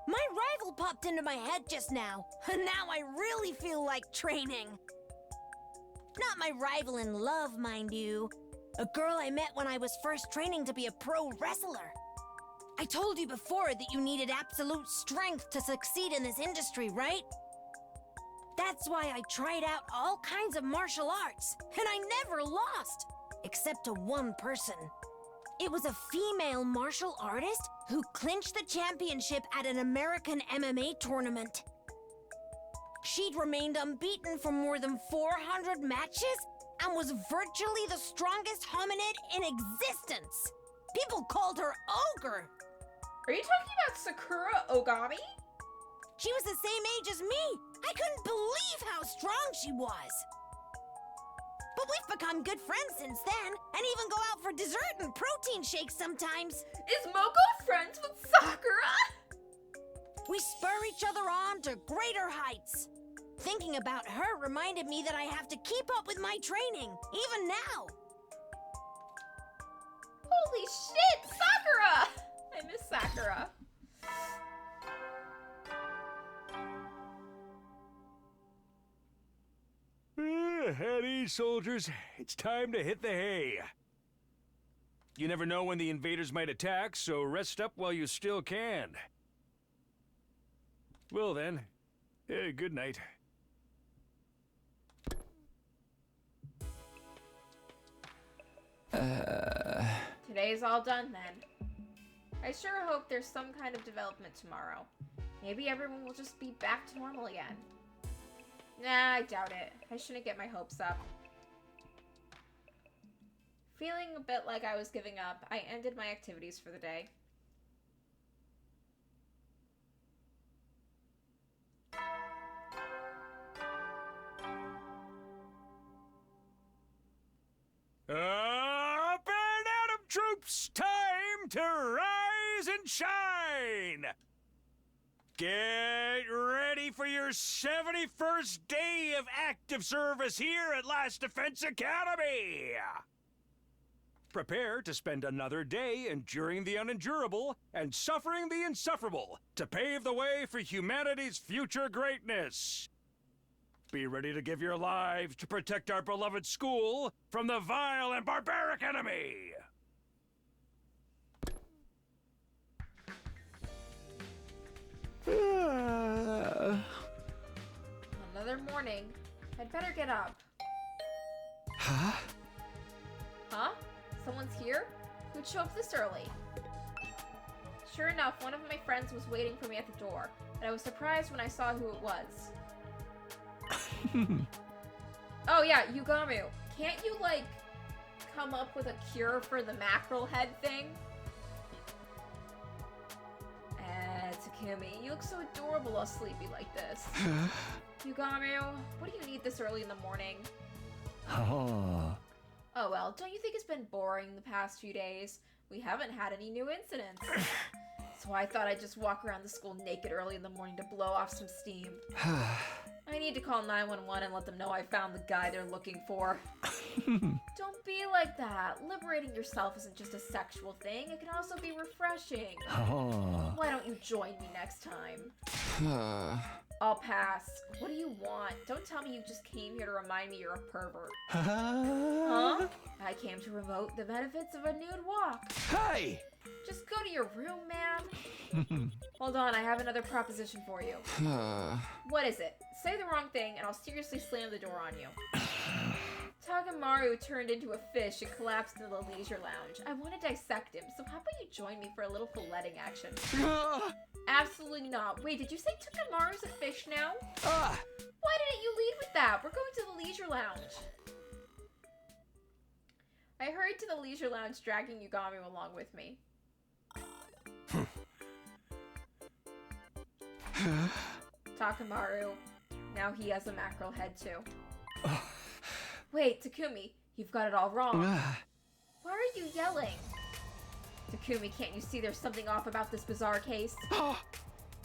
My rival popped into my head just now, and now I really feel like training. Not my rival in love, mind you. A girl I met when I was first training to be a pro wrestler. I told you before that you needed absolute strength to succeed in this industry, right? That's why I tried out all kinds of martial arts, and I never lost, except to one person. It was a female martial artist who clinched the championship at an American MMA tournament. She'd remained unbeaten for more than 400 matches and was virtually the strongest hominid in existence. People called her Ogre.
Are you talking about Sakura Ogami?
She was the same age as me. I couldn't believe how strong she was. But we've become good friends since then, and even go out for dessert and protein shakes sometimes.
Is Moko friends with Sakura?
We spur each other on to greater heights. Thinking about her reminded me that I have to keep up with my training, even now.
Holy shit, Sakura! I miss Sakura.
At ease, soldiers. It's time to hit the hay. You never know when the invaders might attack, so rest up while you still can. Well then, good night.
Today's all done then. I sure hope there's some kind of development tomorrow. Maybe everyone will just be back to normal again. Nah, I doubt it. I shouldn't get my hopes up. Feeling a bit like I was giving up, I ended my activities for the day.
Up and Atom troops! Time to rise and shine! Get ready for your 71st day of active service here at Last Defense Academy! Prepare to spend another day enduring the unendurable and suffering the insufferable to pave the way for humanity's future greatness. Be ready to give your lives to protect our beloved school from the vile and barbaric enemy!
Another morning. I'd better get up.
Huh?
Huh? Someone's here? Who'd show up this early? Sure enough, one of my friends was waiting for me at the door, and I was surprised when I saw who it was. Oh yeah, Yugamu. Can't you, like, come up with a cure for the mackerel head thing? Takumi, you look so adorable all sleepy like this. Yugami, what do you need this early in the morning?
Oh.
Oh well, don't you think it's been boring the past few days? We haven't had any new incidents. So I thought I'd just walk around the school naked early in the morning to blow off some steam. I need to call 911 and let them know I found the guy they're looking for. Don't be like that. Liberating yourself isn't just a sexual thing. It can also be refreshing.
Oh.
Why don't you join me next time? I'll pass. What do you want? Don't tell me you just came here to remind me you're a pervert. Huh? I came to promote the benefits of a nude walk.
Hey!
Just go to your room, man. Hold on, I have another proposition for you. What is it? Say the wrong thing and I'll seriously slam the door on you. Takamaru turned into a fish and collapsed into the leisure lounge. I want to dissect him, so how about you join me for a little filleting action? Absolutely not. Wait, did you say Takamaru's a fish now? Why didn't you lead with that? We're going to the leisure lounge. I hurried to the leisure lounge, dragging Yugami along with me. Takamaru. Now he has a mackerel head too. Wait, Takumi, you've got it all wrong. Why are you yelling? Takumi, can't you see there's something off about this bizarre case?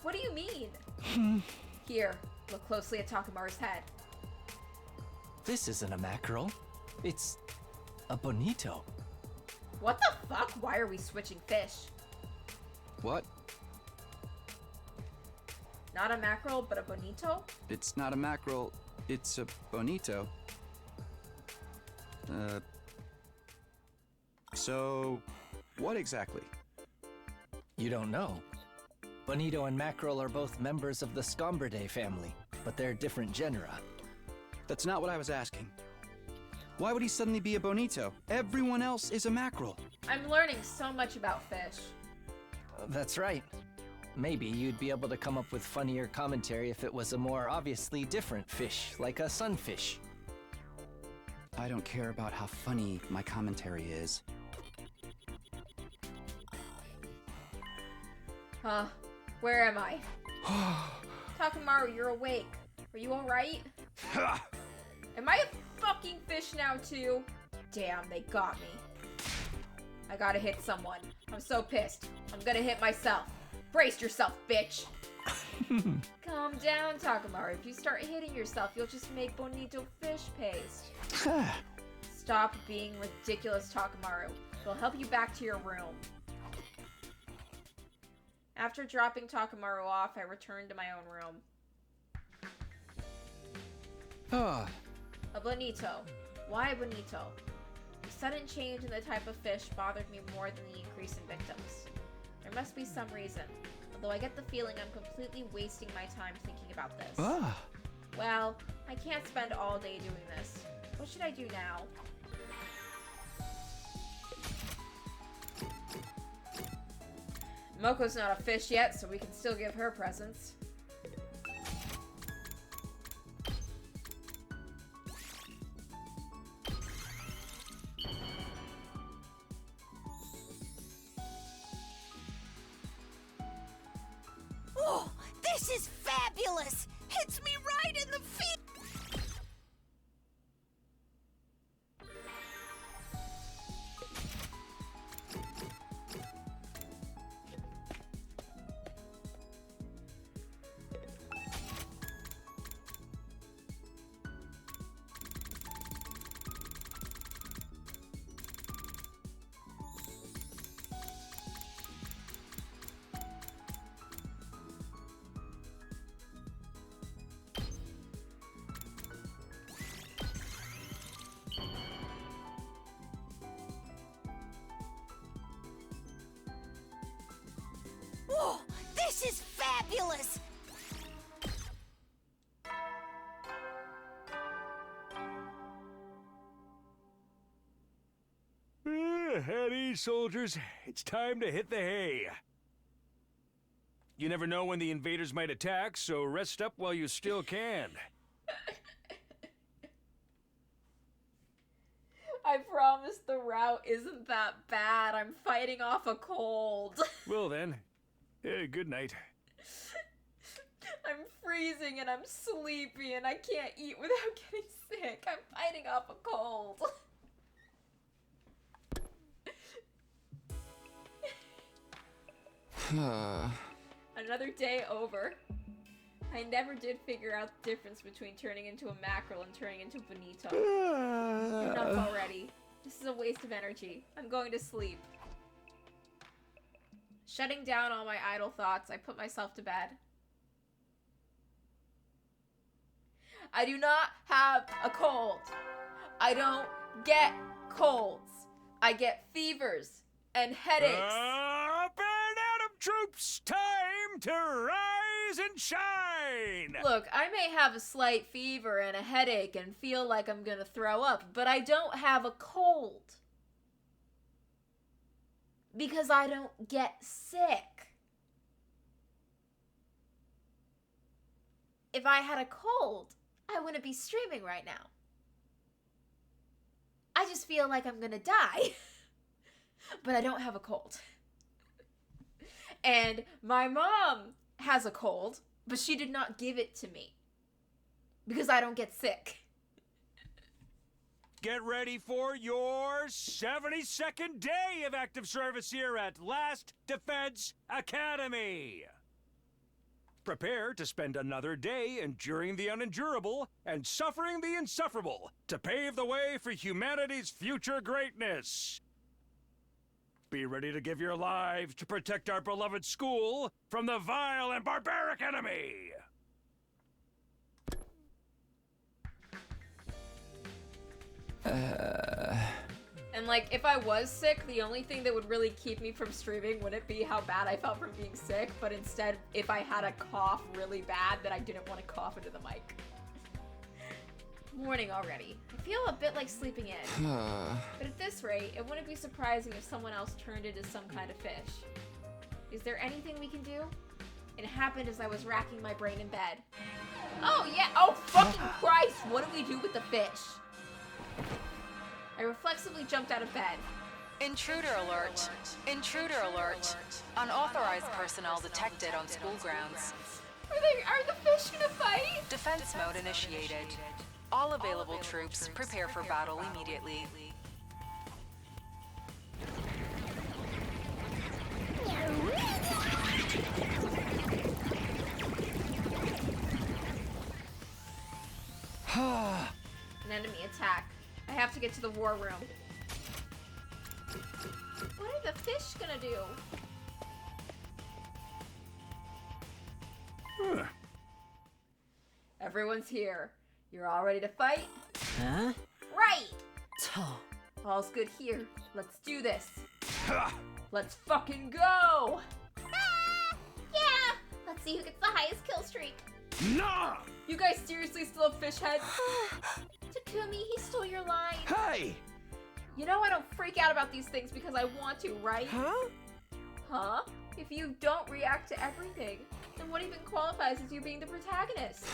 What do you mean? Here, look closely at Takamaru's head.
This isn't a mackerel. It's a bonito.
What the fuck? Why are we switching fish?
What?
Not a mackerel, but a bonito?
It's not a mackerel, it's a bonito. So, what exactly?
You don't know. Bonito and mackerel are both members of the Scomberday family, but they're different genera.
That's not what I was asking. Why would he suddenly be a bonito? Everyone else is a mackerel.
I'm learning so much about fish.
That's right. Maybe you'd be able to come up with funnier commentary if it was a more obviously different fish, like a sunfish.
I don't care about how funny my commentary is.
Huh? Where am I? Takamaru, you're awake. Are you alright? Am I a fucking fish now too? Damn, they got me. I gotta hit someone. I'm so pissed. I'm gonna hit myself. Brace yourself, bitch! Calm down, Takamaru. If you start hitting yourself, you'll just make bonito fish paste. Stop being ridiculous, Takamaru. We'll help you back to your room. After dropping Takamaru off, I returned to my own room. A bonito. Why a bonito? The sudden change in the type of fish bothered me more than the increase in victims. There must be some reason, although I get the feeling I'm completely wasting my time thinking about this. Well, I can't spend all day doing this. What should I do now? Moko's not a fish yet, so we can still give her presents.
Oh, this is fabulous! Hits me right in the feet! Whoa, this is fabulous!
At ease, soldiers. It's time to hit the hay. You never know when the invaders might attack, so rest up while you still can.
I promise the route isn't that bad. I'm fighting off a cold.
Well then, good night.
I'm freezing and I'm sleepy and I can't eat without getting sick. I'm fighting off a cold. Another day over. I never did figure out the difference between turning into a mackerel and turning into bonito. Enough already. This is a waste of energy. I'm going to sleep. Shutting down all my idle thoughts, I put myself to bed. I do not have a cold. I don't get colds. I get fevers and headaches.
Up and Adam troops, time to rise and shine!
Look, I may have a slight fever and a headache and feel like I'm gonna throw up, but I don't have a cold. Because I don't get sick. If I had a cold, I wouldn't be streaming right now. I just feel like I'm gonna die. But I don't have a cold. And my mom has a cold, but she did not give it to me. Because I don't get sick.
Get ready for your 72nd day of active service here at Last Defense Academy. Prepare to spend another day enduring the unendurable and suffering the insufferable to pave the way for humanity's future greatness. Be ready to give your lives to protect our beloved school from the vile and barbaric enemy.
And like, if I was sick, the only thing that would really keep me from streaming wouldn't be how bad I felt from being sick, but instead, if I had a cough really bad that I didn't want to cough into the mic. Morning already. I feel a bit like sleeping in. But at this rate, it wouldn't be surprising if someone else turned into some kind of fish. Is there anything we can do? It happened as I was racking my brain in bed. Oh yeah, oh fucking Christ, what do we do with the fish? I reflexively jumped out of bed.
Intruder alert. Intruder alert. Unauthorized personnel detected on school grounds.
Are the fish gonna fight?
Defense mode initiated. All available troops prepare for battle immediately.
An enemy attack. I have to get to the war room. What are the fish gonna do? Everyone's here. You're all ready to fight?
Huh?
Right!
Oh.
All's good here. Let's do this. Let's fucking go!
Yeah! Let's see who gets the highest kill streak.
Nah!
You guys seriously still have fish heads?
Takumi, he stole your line.
Hey!
You know I don't freak out about these things because I want to, right?
Huh?
Huh? If you don't react to everything, then what even qualifies as you being the protagonist?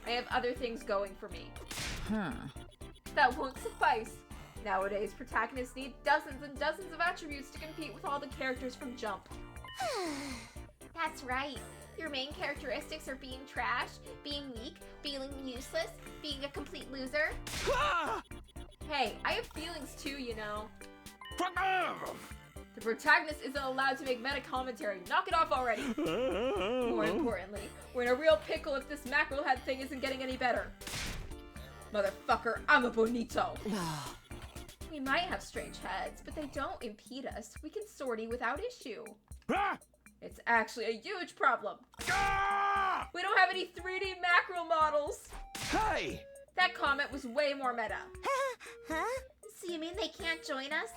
I have other things going for me. That won't suffice. Nowadays, protagonists need dozens and dozens of attributes to compete with all the characters from Jump.
That's right. Your main characteristics are being trash, being weak, feeling useless, being a complete loser.
Hey, I have feelings too, you know. The protagonist isn't allowed to make meta commentary. Knock it off already. More importantly, we're in a real pickle if this mackerel head thing isn't getting any better. Motherfucker, I'm a bonito. We might have strange heads, but they don't impede us. We can sortie without issue. It's actually a huge problem. We don't have any 3D mackerel models.
Hey!
That comment was way more meta.
Huh? So you mean they can't join us?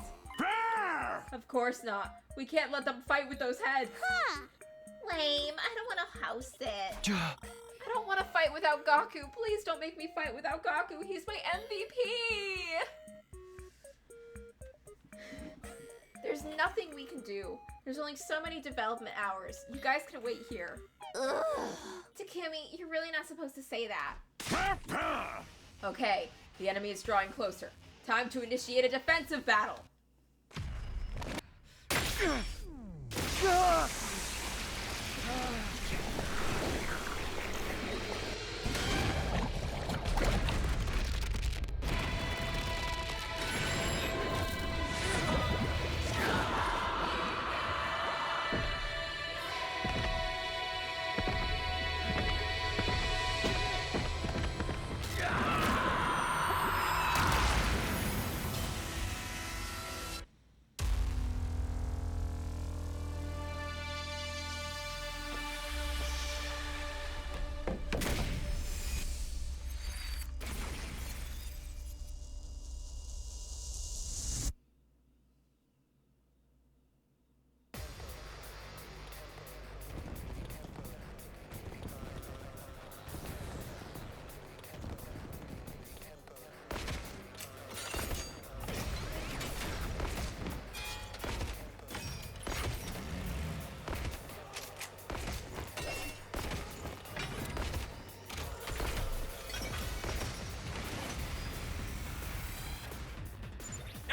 Of course not. We can't let them fight with those heads.
Lame. I don't want to house it.
I don't want to fight without Gaku. Please don't make me fight without Gaku. He's my MVP. There's nothing we can do. There's only so many development hours. You guys can wait here.
Ugh. Takumi, you're really not supposed to say that.
Okay, the enemy is drawing closer. Time to initiate a defensive battle.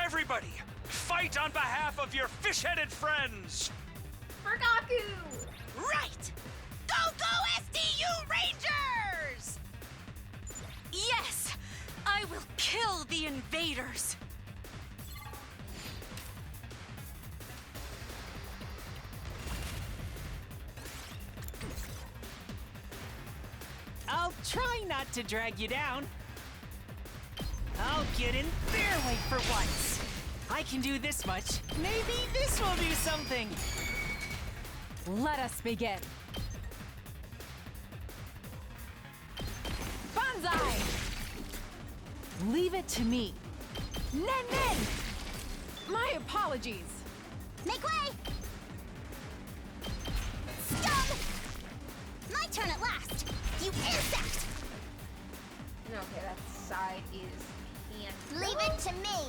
Everybody, fight on behalf of your fish-headed friends!
Furgaku!
Right! Go SDU Rangers!
Yes! I will kill the invaders!
I'll try not to drag you down. I'll get in their way for once. I can do this much. Maybe this will do something.
Let us begin. Banzai! Leave it to me. Nen Nen! My apologies.
Make way! Stun! My turn at last! You insect!
Okay, that side is hand.
Leave it to me!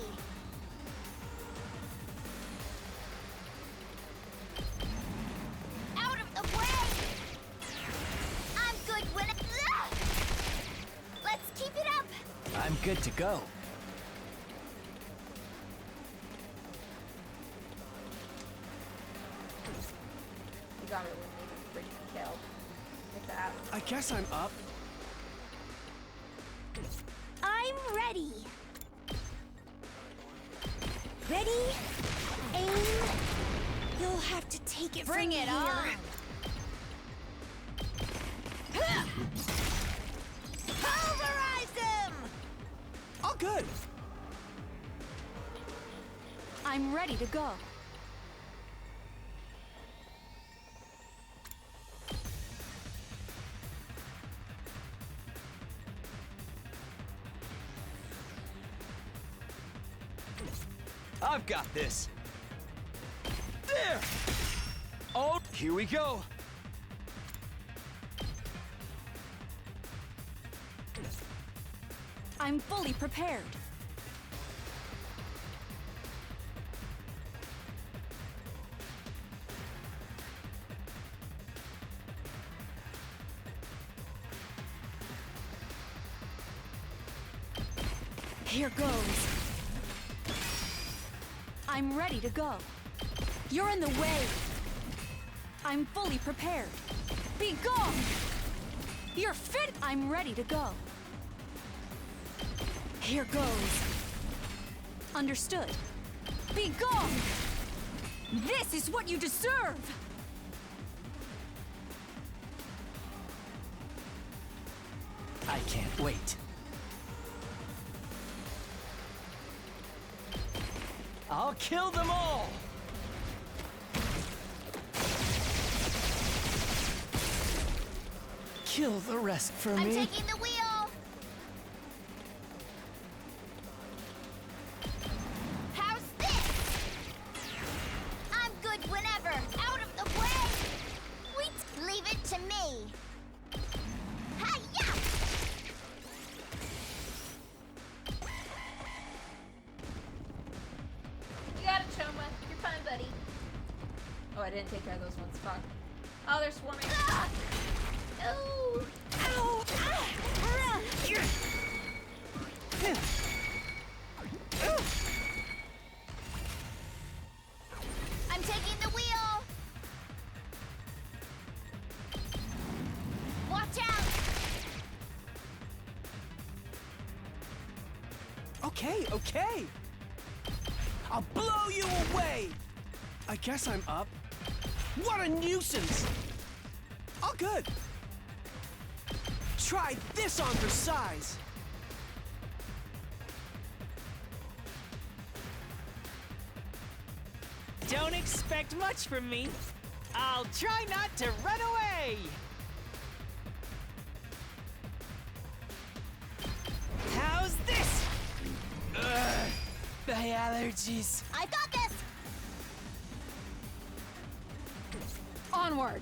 Out of the way! I'm good when it... Let's keep it up!
I'm good to go.
You got me when you freaking killed. With that.
I guess I'm up.
I'm ready. Ready? Aim. You'll have to take it
Bring
from
it
here.
on. Pulverize them!
All good.
I'm ready to go.
I've got this. There! Oh, here we go.
I'm fully prepared. Here goes. I'm ready to go. You're in the way. I'm fully prepared. Be gone! You're fit! I'm ready to go. Here goes. Understood. Be gone! This is what you deserve!
I can't wait. I'll kill them all! Kill the rest for
I'm
me.
taking the wheel. How's this? I'm good whenever. Out of the way. Wait, leave it to me. Hi-ya!
You got it, Choma. You're fine, buddy. Oh, I didn't take care of those ones. Fuck. Oh, they're swarming.
Ah! Oh! Ow! Ah! taking the wheel! Watch out!
Okay, okay. I'll blow you away! I guess I'm up. What a nuisance! All good. Try this on for size.
Don't expect much from me. I'll try not to run away. How's this? Ugh, my allergies.
I got this!
Onward.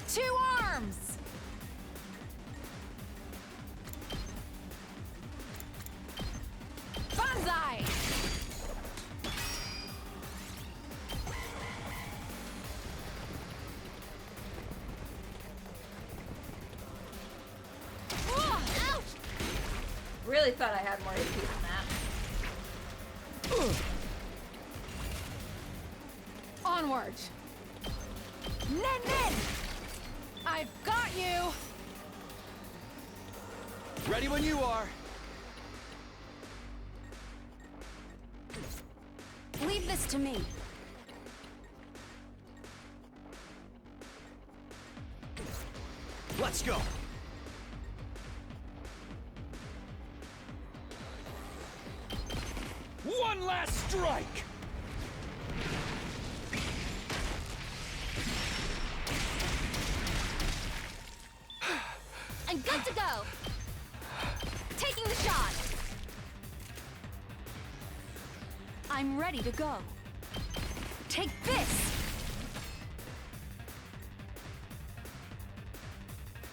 Two arms. Banzai.
Ouch!
Really thought I had more HP than that.
Onward. Nen! I've got you.
Ready when you are.
Leave this to me.
Let's go.
One last strike!
I'm good to go. Taking the shot. I'm ready to go. Take this.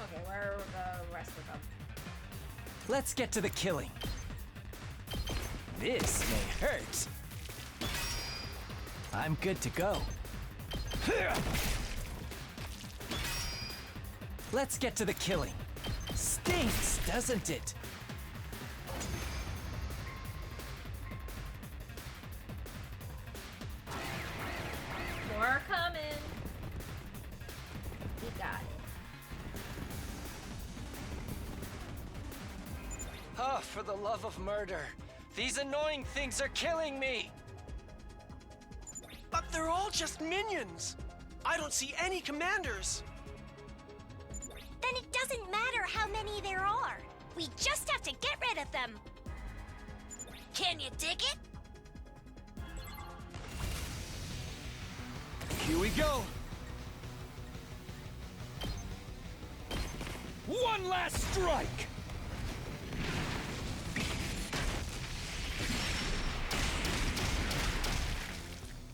Okay, where are the rest of them?
Let's get to the killing. This may hurt. I'm good to go. Let's get to the killing. Stinks, doesn't it?
More coming. We got it.
Oh, for the love of murder. These annoying things are killing me!
But they're all just minions. I don't see any commanders.
Then it doesn't matter how many there are. We just have to get rid of them. Can you dig it?
Here we go.
One last strike!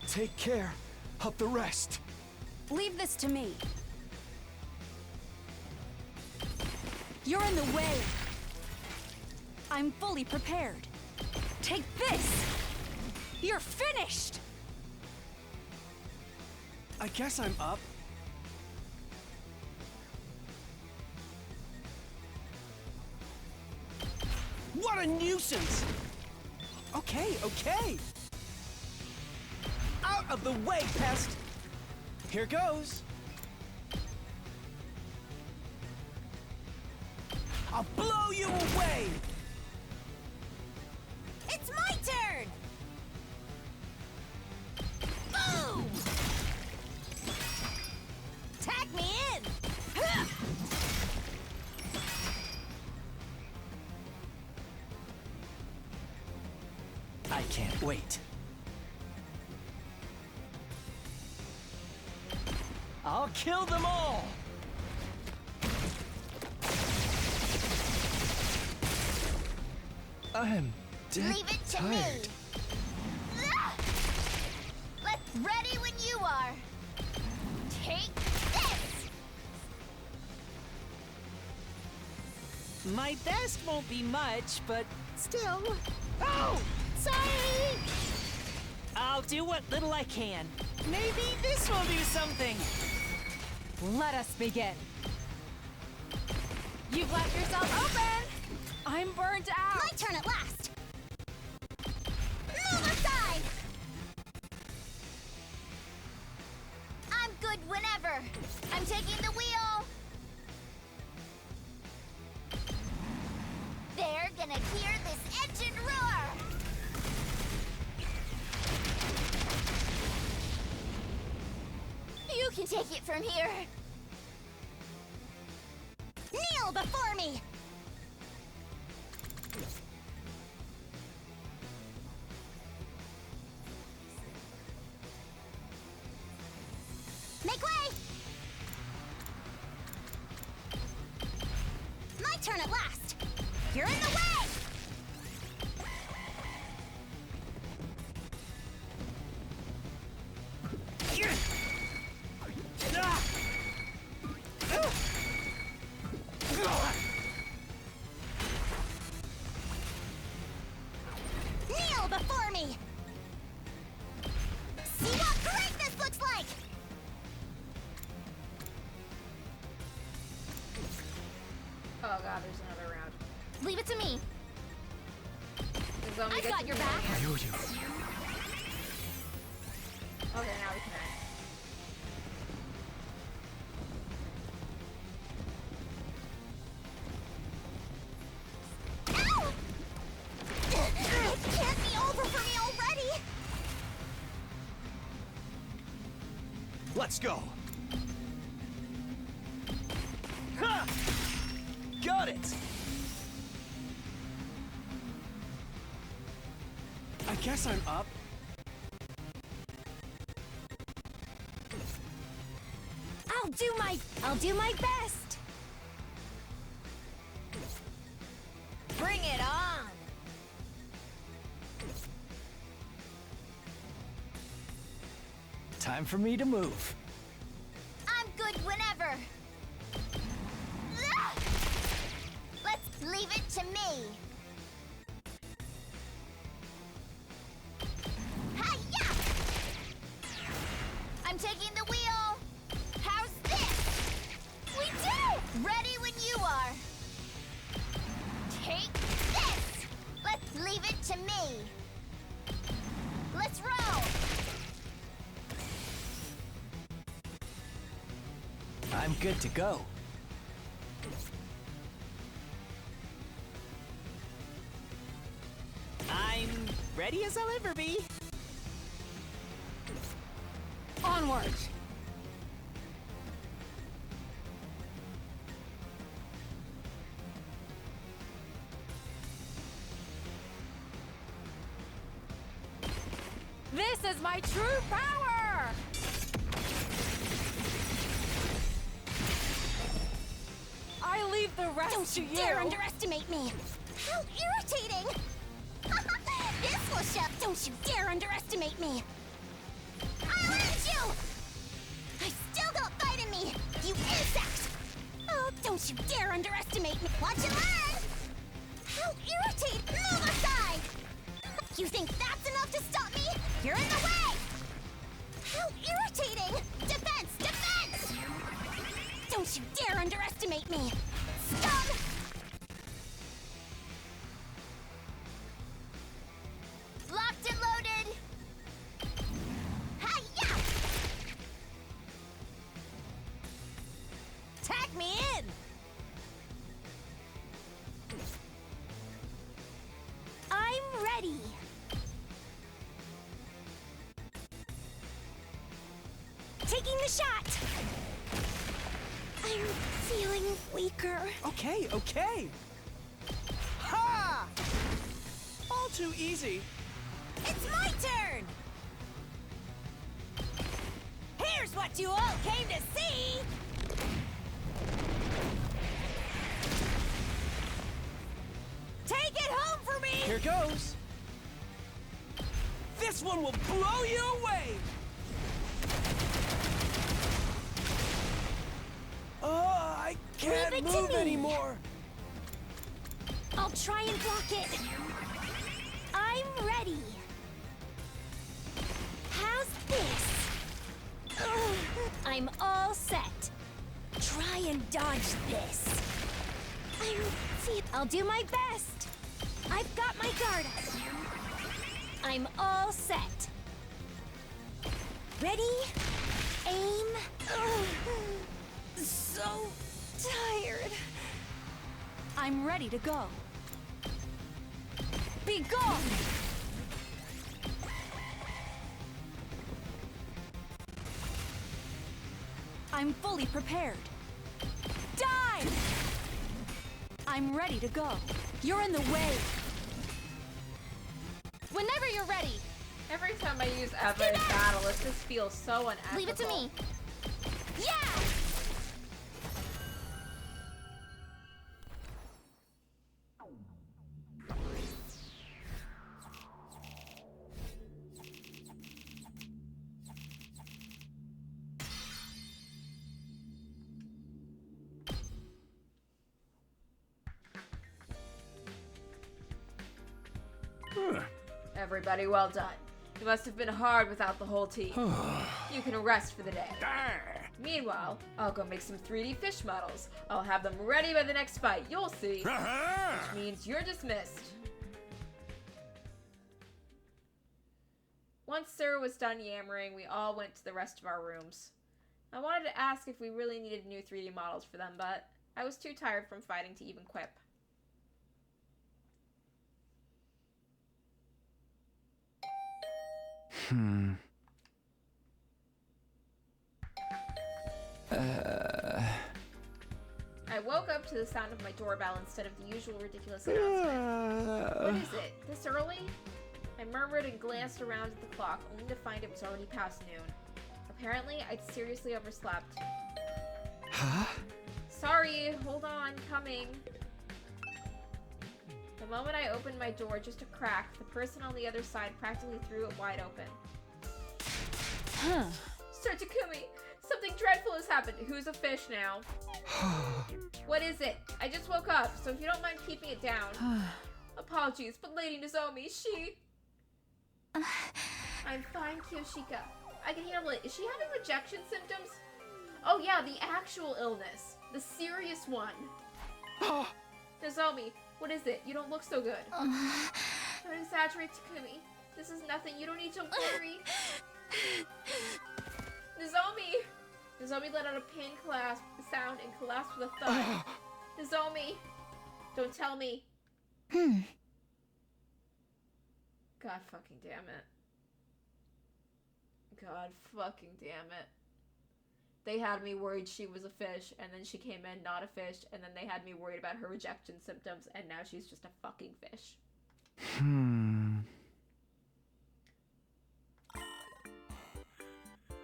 Take care of the rest.
Leave this to me. You're in the way. I'm fully prepared. Take this! You're finished!
I guess I'm up. What a nuisance! Okay, okay. Out of the way, pest! Here goes. I'll blow you away!
It's my turn! Boom! Tag me in!
I can't wait. I'll kill them all! I'm dead
Leave it to
tired.
me. Let's ready when you are. Take this.
My best won't be much, but still.
Oh, sorry.
I'll do what little I can. Maybe this will do something.
Let us begin. You've left yourself open. I'm burnt out.
My turn at last. gonna hear this engine roar! You can take it from here! Kneel before me! Make way! My turn at last! You're in the way! Kneel before me! See what greatness looks like!
Oh god, there's another round.
Leave it to me.
As long as we
I've
get
got
to
your
the
back.
end.
Yo-yo.
Okay, now we can end.
Ow! It can't be over for me already!
Let's go. Ha! Got it.
I guess I'm up.
I'll do my best. Bring it on.
Time for me to move.
I'm good whenever. Ugh! Let's leave it to me. Hi-ya! I'm taking the wheel. How's this? We did it! Ready when you are. Take this. Let's leave it to me. Let's roll.
I'm good to go.
I'm ready as I'll ever be.
Onward! This is my true power! I leave the rest
Don't
to
you
you!
dare underestimate me! How irritating! This will shove. Don't you dare underestimate me! I'll end you! I still got fight in me, you insect! Oh, don't you dare underestimate me! Watch and learn! How irritating! Move aside! You think that's enough to stop me? You're in the way! How irritating! Defense! Defense! Don't you dare underestimate me! Scum! Locked and loaded! Hi-ya!
Tag me in.
I'm ready! Taking the shot! I'm feeling weaker.
Okay, okay. Ha! All too easy.
It's my turn. Here's what you all came to see. Take it home for me.
Here goes. This one will blow you away. Oh, I can't
Leave it to
move
me.
anymore.
I'll try and block it. I'm ready. How's this? Ugh, I'm all set. Try and dodge this. I'll do my best. I've got my guard up. I'm all set. Ready? Aim. Ugh, so tired.
I'm ready to go.
Be gone! I'm fully prepared. Dive! I'm ready to go. You're in the way. Whenever you're ready.
Every time I use Eva in battle, it just feels so unethical.
Leave it to me. Yeah!
Everybody, well done. You must have been hard without the whole team. You can rest for the day. Meanwhile, I'll go make some 3D fish models. I'll have them ready by the next fight. You'll see. Which means you're dismissed. Once Sarah was done yammering, we all went to the rest of our rooms. I wanted to ask if we really needed new 3D models for them, but I was too tired from fighting to even quip. I woke up to the sound of my doorbell instead of the usual ridiculous announcement. What is it? This early? I murmured and glanced around at the clock, only to find it was already past noon. Apparently, I'd seriously overslept.
Huh?
Sorry, hold on, coming. The moment I opened my door just a crack, the person on the other side practically threw it wide open. Sir Takumi, something dreadful has happened. Who's a fish now? What is it? I just woke up, so if you don't mind keeping it down. Apologies, but Lady Nozomi, she... I'm fine, Kyoshika. I can handle it. Is she having rejection symptoms? Oh yeah, the actual illness. The serious one. Nozomi, what is it? You don't look so good. Don't exaggerate, Takumi. This is nothing. You don't need to worry. Nozomi! Nozomi let out a pain sound and collapsed with a thud. Nozomi! Don't tell me. God fucking damn it. God fucking damn it. They had me worried she was a fish, and then she came in not a fish, and then they had me worried about her rejection symptoms, and now she's just a fucking fish.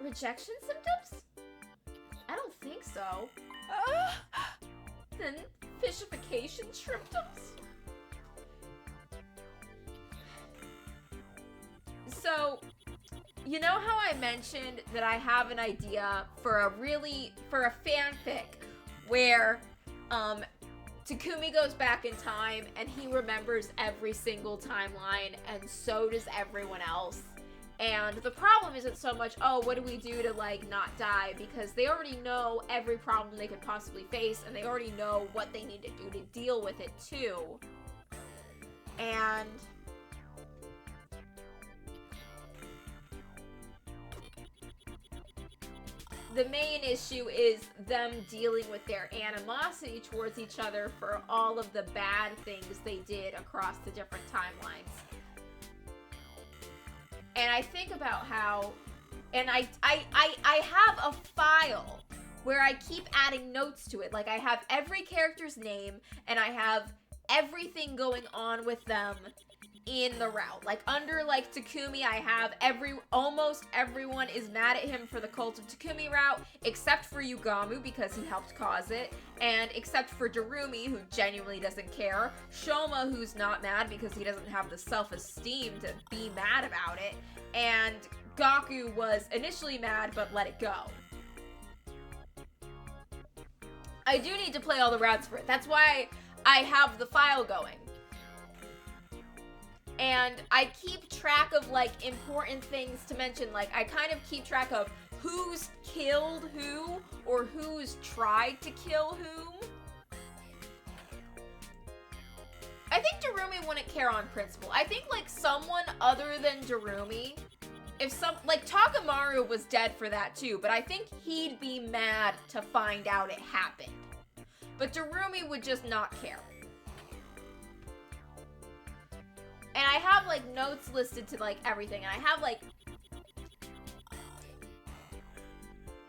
Rejection symptoms? I don't think so. Then fishification symptoms? So, you know how I mentioned that I have an idea for a fanfic where Takumi goes back in time and he remembers every single timeline, and so does everyone else. And the problem isn't so much, oh, what do we do to, like, not die? Because they already know every problem they could possibly face, and they already know what they need to do to deal with it, too. And... the main issue is them dealing with their animosity towards each other for all of the bad things they did across the different timelines. And I think about how, and I have a file where I keep adding notes to it. Like, I have every character's name, and I have everything going on with them in the route. Like, under, like, Takumi, I have almost everyone is mad at him for the Cult of Takumi route, except for Yugamu, because he helped cause it, and except for Darumi, who genuinely doesn't care, Shoma, who's not mad because he doesn't have the self-esteem to be mad about it, and Gaku was initially mad, but let it go. I do need to play all the routes for it. That's why I have the file going. And I keep track of, like, important things to mention. Like, I kind of keep track of who's killed who, or who's tried to kill whom. I think Darumi wouldn't care on principle. I think, like, someone other than Darumi, like, Takamaru was dead for that too, but I think he'd be mad to find out it happened. But Darumi would just not care. And I have like notes listed to like everything, and I have like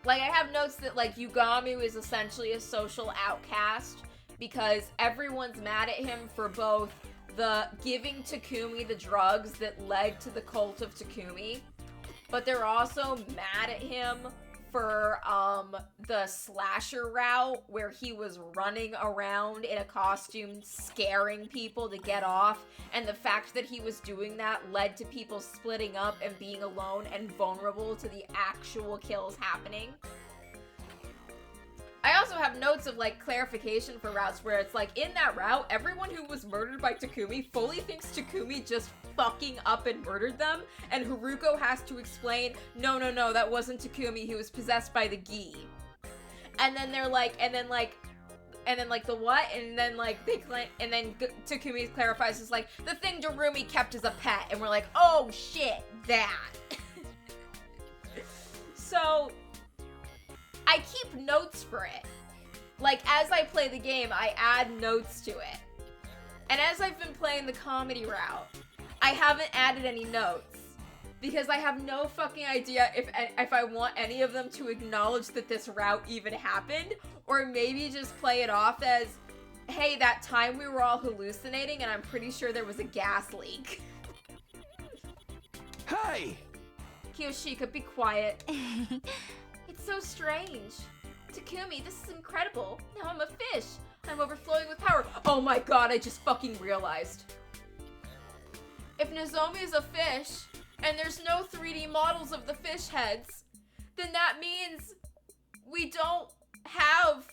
I have notes that like Yugami is essentially a social outcast because everyone's mad at him for both the giving Takumi the drugs that led to the cult of Takumi, but they're also mad at him for the slasher route where he was running around in a costume scaring people to get off, and the fact that he was doing that led to people splitting up and being alone and vulnerable to the actual kills happening. I also have notes of like clarification for routes where it's like, in that route, everyone who was murdered by Takumi fully thinks Takumi just fucking up and murdered them, and Haruko has to explain, no, that wasn't Takumi, he was possessed by the Gi. And then they're like, and then the what? And then like Takumi clarifies, it's like, the thing Darumi kept as a pet, and we're like, oh shit, that. So I keep notes for it. Like, as I play the game, I add notes to it. And as I've been playing the comedy route, I haven't added any notes. Because I have no fucking idea if I want any of them to acknowledge that this route even happened, or maybe just play it off as, hey, that time we were all hallucinating and I'm pretty sure there was a gas leak.
Hey!
Kiyoshika, be quiet. It's so strange. Takumi, this is incredible. Now I'm a fish. I'm overflowing with power. Oh my god, I just fucking realized. If Nozomi is a fish, and there's no 3D models of the fish heads, then that means we don't have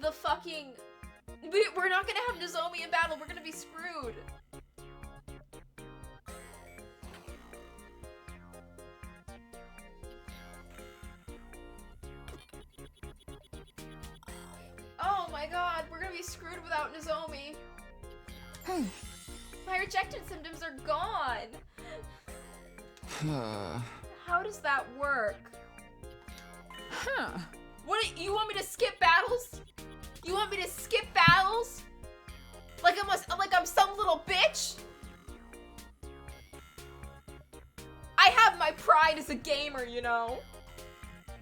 the fucking... We're not gonna have Nozomi in battle. We're gonna be screwed. Oh my god, we're gonna be screwed without Nozomi. My rejected symptoms are gone. How does that work? What, you want me to skip battles? You want me to skip battles? Like I'm some little bitch? I have my pride as a gamer, you know?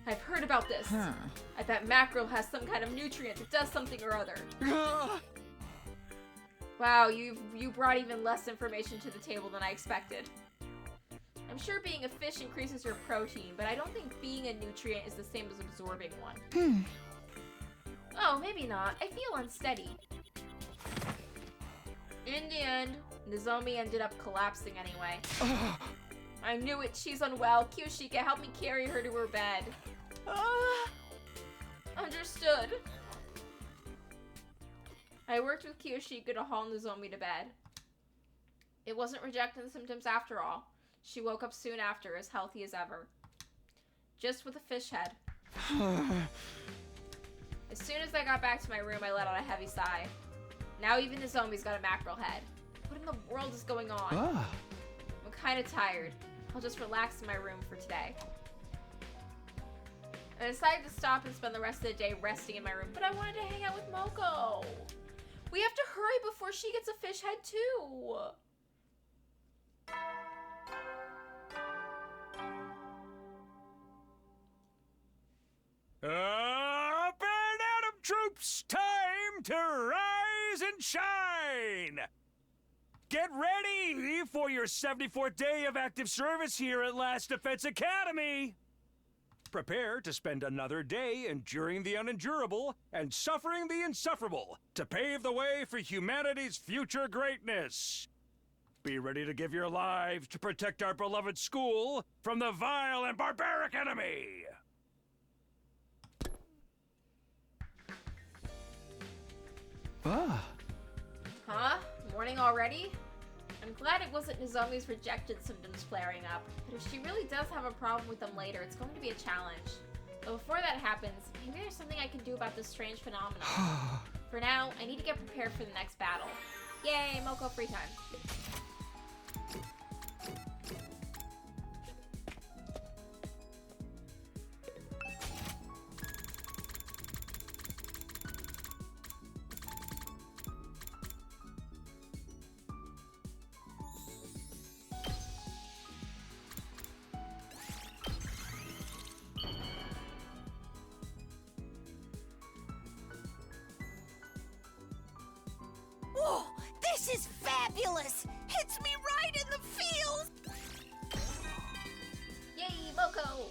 I've heard about this. I bet mackerel has some kind of nutrient that does something or other. Wow, you brought even less information to the table than I expected. I'm sure being a fish increases your protein, but I don't think being a nutrient is the same as absorbing one. Oh, maybe not. I feel unsteady. In the end, Nozomi ended up collapsing anyway. I knew it. She's unwell. Kiyoshika, help me carry her to her bed. Understood. I worked with Kiyoshika to haul Nozomi to bed. It wasn't rejecting the symptoms after all. She woke up soon after, as healthy as ever. Just with a fish head. As soon as I got back to my room, I let out a heavy sigh. Now even Nozomi's got a mackerel head. What in the world is going on? I'm kind of tired. I'll just relax in my room for today. I decided to stop and spend the rest of the day resting in my room, but I wanted to hang out with Moko. We have to hurry before she gets a fish head too.
Up and Atom troops, time to rise and shine! Get ready for your 74th day of active service here at Last Defense Academy! Prepare to spend another day enduring the unendurable and suffering the insufferable to pave the way for humanity's future greatness. Be ready to give your lives to protect our beloved school from the vile and barbaric enemy!
Huh? Morning already? I'm glad it wasn't Nozomi's rejected symptoms flaring up, but if she really does have a problem with them later, it's going to be a challenge. But before that happens, maybe there's something I can do about this strange phenomenon. For now, I need to get prepared for the next battle. Yay, Moko free time.
Whoa, this is fabulous! Hits me right in the feels!
Yay, Moko!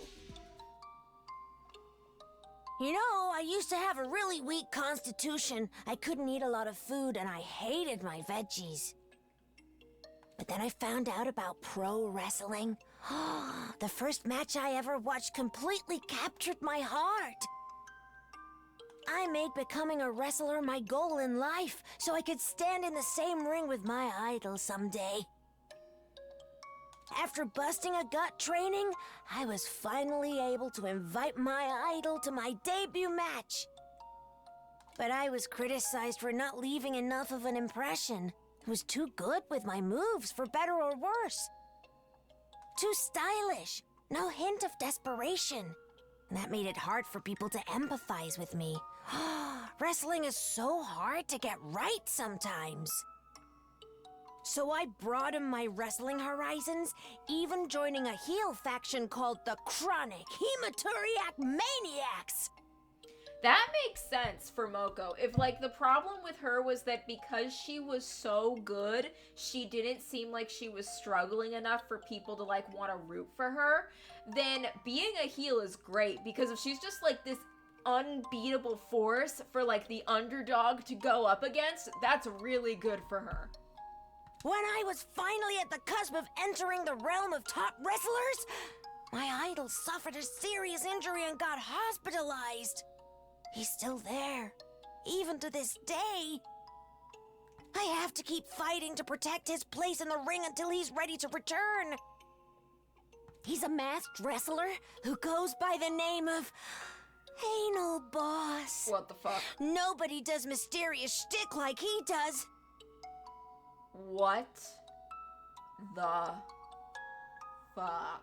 You know, I used to have a really weak constitution. I couldn't eat a lot of food, and I hated my veggies. But then I found out about pro wrestling. The first match I ever watched completely captured my heart. I made becoming a wrestler my goal in life, so I could stand in the same ring with my idol someday. After busting a gut training, I was finally able to invite my idol to my debut match. But I was criticized for not leaving enough of an impression. I was too good with my moves, for better or worse. Too stylish, no hint of desperation. And that made it hard for people to empathize with me. Wrestling is so hard to get right sometimes. So I broadened my wrestling horizons, even joining a heel faction called the Chronic Hematuriac Maniacs.
That makes sense for Moko. If, like, the problem with her was that because she was so good, she didn't seem like she was struggling enough for people to, like, want to root for her, then being a heel is great, because if she's just, like, this unbeatable force for, like, the underdog to go up against, that's really good for her.
When I was finally at the cusp of entering the realm of top wrestlers, my idol suffered a serious injury and got hospitalized. He's still there, even to this day. I have to keep fighting to protect his place in the ring until he's ready to return. He's a masked wrestler who goes by the name of Anal Boss.
What the fuck?
Nobody does mysterious shtick like he does.
What the fuck?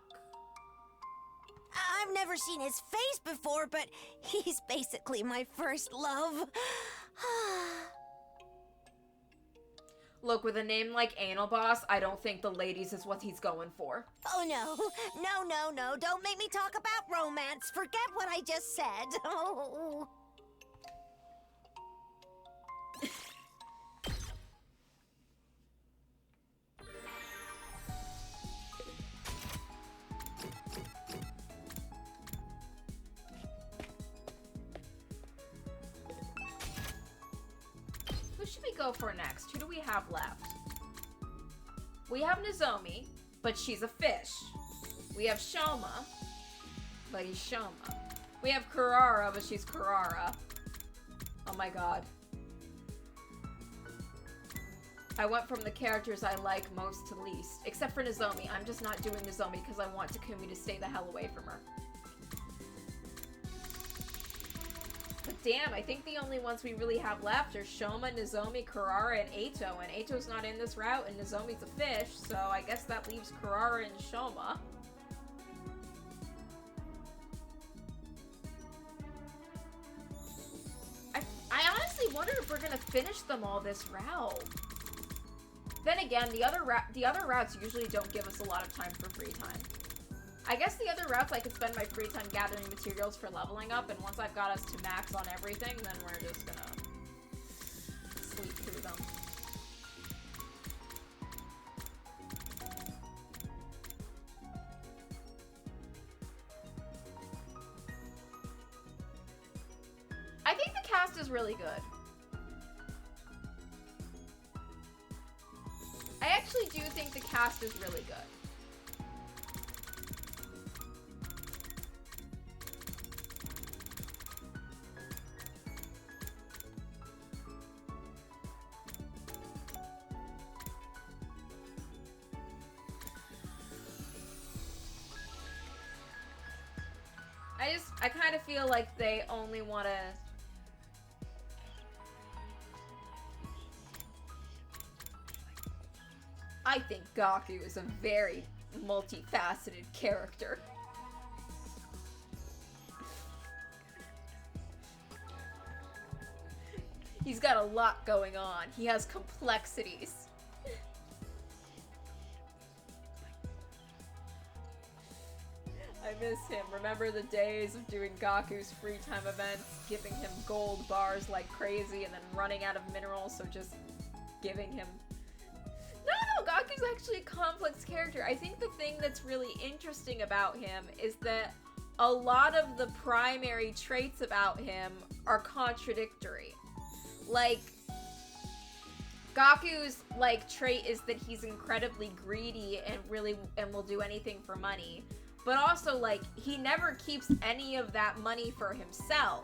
I've never seen his face before, but he's basically my first love.
Look, with a name like Anal Boss, I don't think the ladies is what he's going for.
Oh no, no, don't make me talk about romance. Forget what I just said. Oh.
Who should we go for next? Who do we have left? We have Nozomi, but she's a fish. We have Shoma, but he's Shoma. We have Kurara, but she's Kurara. Oh my god. I went from the characters I like most to least. Except for Nozomi. I'm just not doing Nozomi because I want Takumi to stay the hell away from her. But damn, I think the only ones we really have left are Shoma, Nozomi, Kurara, and Eito. And Eito's not in this route, and Nozomi's a fish, so I guess that leaves Kurara and Shoma. I honestly wonder if we're gonna finish them all this route. Then again, the other routes usually don't give us a lot of time for free time. I guess the other routes I could spend my free time gathering materials for leveling up, and once I've got us to max on everything, then we're just gonna sleep through them. I think the cast is really good. I actually do think the cast is really good. I kind of feel like they only want to... I think Gaku is a very multifaceted character. He's got a lot going on. He has complexities. I miss him. Remember the days of doing Gaku's free time events, giving him gold bars like crazy, and then running out of minerals, so just giving him... No, Gaku's actually a complex character. I think the thing that's really interesting about him is that a lot of the primary traits about him are contradictory. Like, Gaku's, like, trait is that he's incredibly greedy and will do anything for money. But also, like, he never keeps any of that money for himself,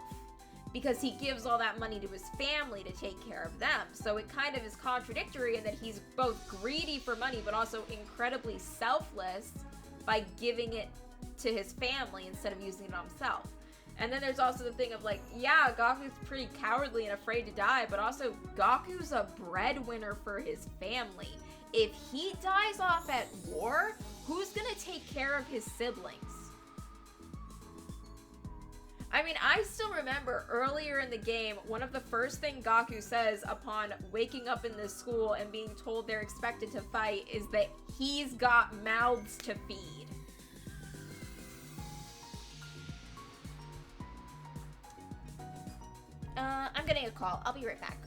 because he gives all that money to his family to take care of them. So it kind of is contradictory in that he's both greedy for money, but also incredibly selfless by giving it to his family instead of using it on himself. And then there's also the thing of, like, yeah, Gaku's pretty cowardly and afraid to die, but also Gaku's a breadwinner for his family. If he dies off at war, who's gonna take care of his siblings? I mean, I still remember earlier in the game, one of the first things Gaku says upon waking up in this school and being told they're expected to fight is that he's got mouths to feed.
I'm getting a call. I'll be right back.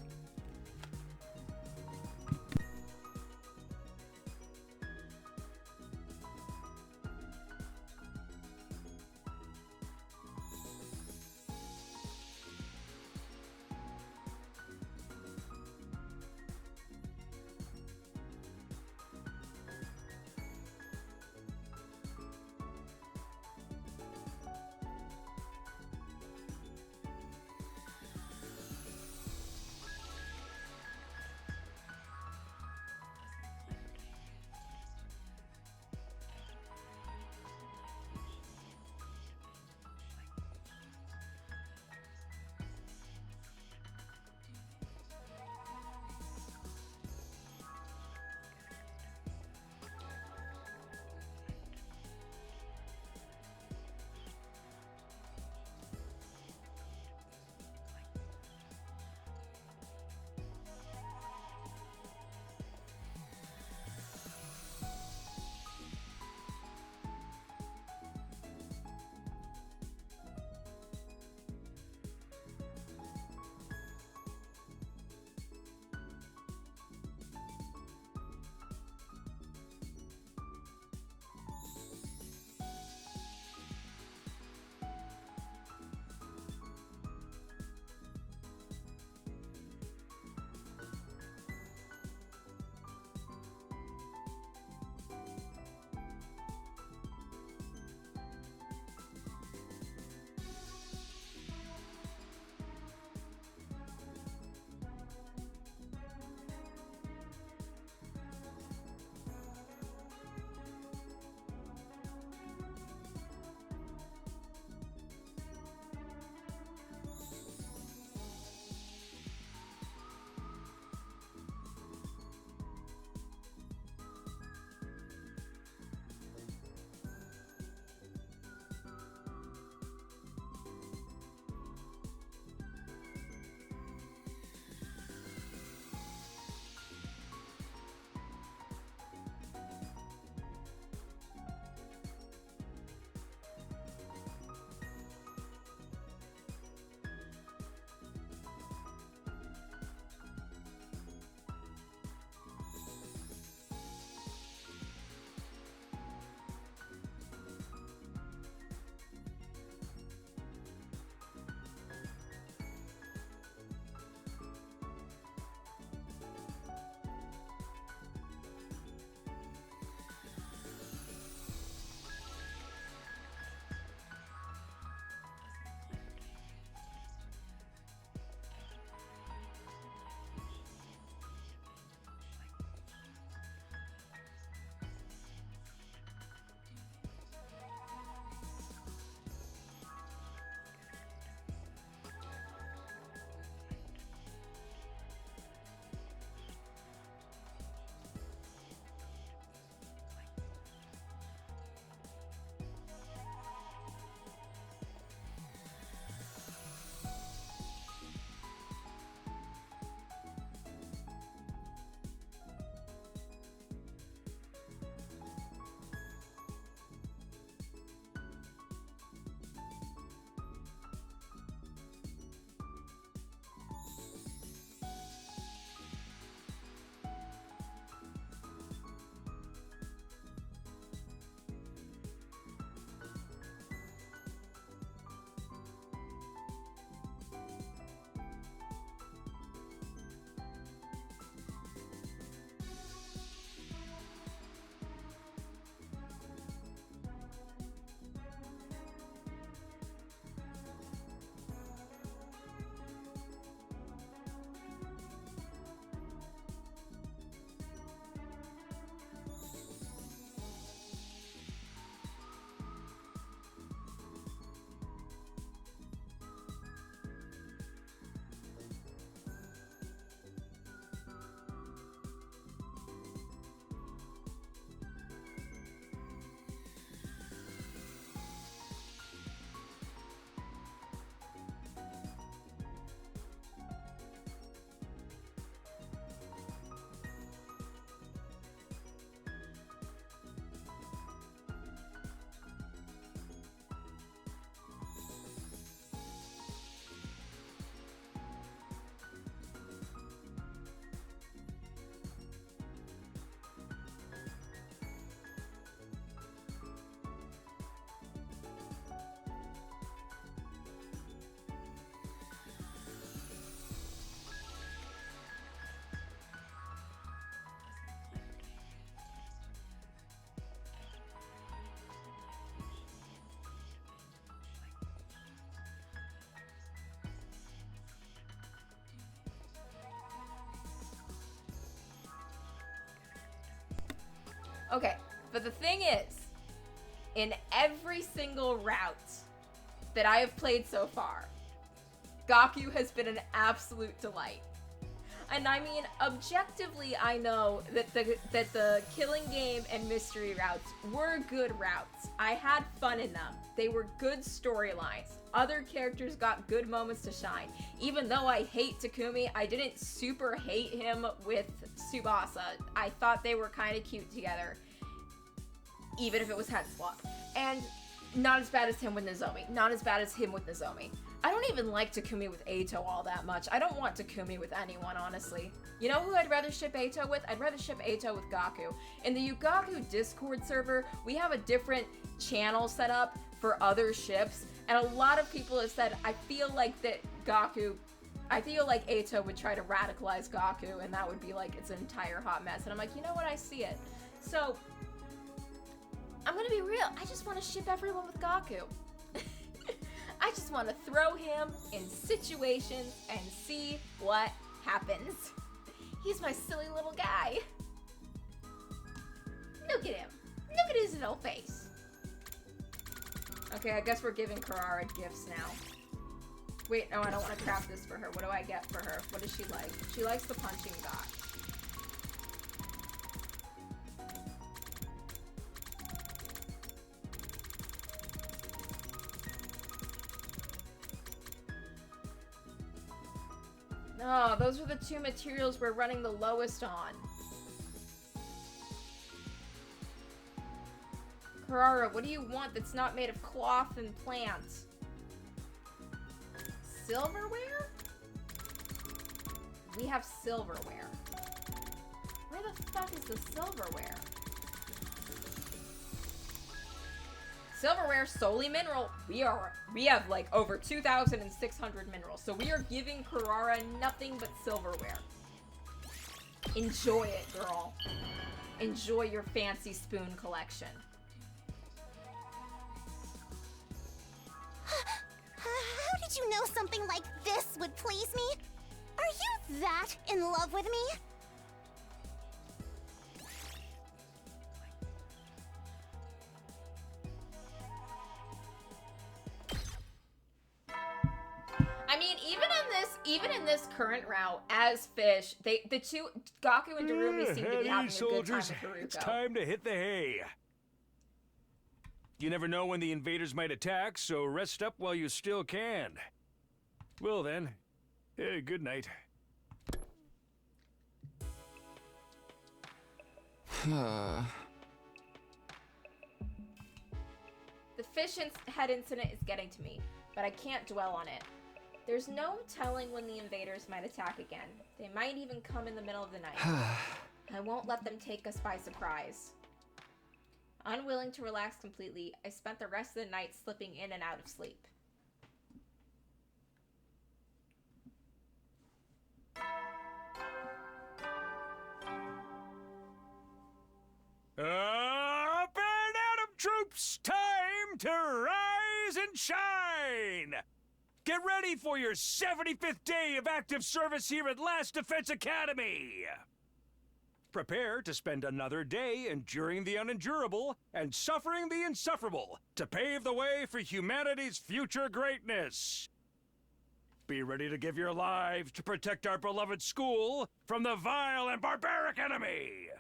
Okay, but the thing is, in every single route that I have played so far, Gaku has been an absolute delight. And I mean, objectively, I know that the killing game and mystery routes were good routes. I had fun in them. They were good storylines. Other characters got good moments to shine. Even though I hate Takumi, I didn't super hate him with Tsubasa. I thought they were kind of cute together, even if it was head swap. And not as bad as him with Nozomi. Not as bad as him with Nozomi. I don't even like Takumi with Eito all that much. I don't want Takumi with anyone, honestly. You know who I'd rather ship Eito with? I'd rather ship Eito with Gaku. In the Yugaku Discord server, we have a different channel set up for other ships, and a lot of people have said, I feel like Eito would try to radicalize Gaku, and that would be like its entire hot mess. And I'm like, you know what? I see it. So, I'm gonna be real. I just want to ship everyone with Gaku. I just want to throw him in situations and see what happens. He's my silly little guy. Look at him. Look at his little face. Okay, I guess we're giving Karara gifts now. Wait, no, I don't want to craft this for her. What do I get for her? What does she like? She likes the punching dot. Oh, those are the two materials we're running the lowest on. Karara, what do you want that's not made of cloth and plants? Silverware? We have silverware. Where the fuck is the silverware? Silverware, solely mineral. We have like over 2,600 minerals, so we are giving Karara nothing but silverware. Enjoy it, girl. Enjoy your fancy spoon collection.
How did you know something like this would please me? Are you that in love with me?
I mean, even in this current route, as Fish, the two, Gaku and Darumi seem to be having a good time with Haruko.
It's time to hit the hay. You never know when the invaders might attack, so rest up while you still can. Well then, good night.
The fish head incident is getting to me, but I can't dwell on it. There's no telling when the invaders might attack again. They might even come in the middle of the night. I won't let them take us by surprise. Unwilling to relax completely, I spent the rest of the night slipping in and out of sleep.
Up and Atom troops! Time to rise and shine! Get ready for your 75th day of active service here at Last Defense Academy! Prepare to spend another day enduring the unendurable and suffering the insufferable to pave the way for humanity's future greatness. Be ready to give your lives to protect our beloved school from the vile and barbaric enemy!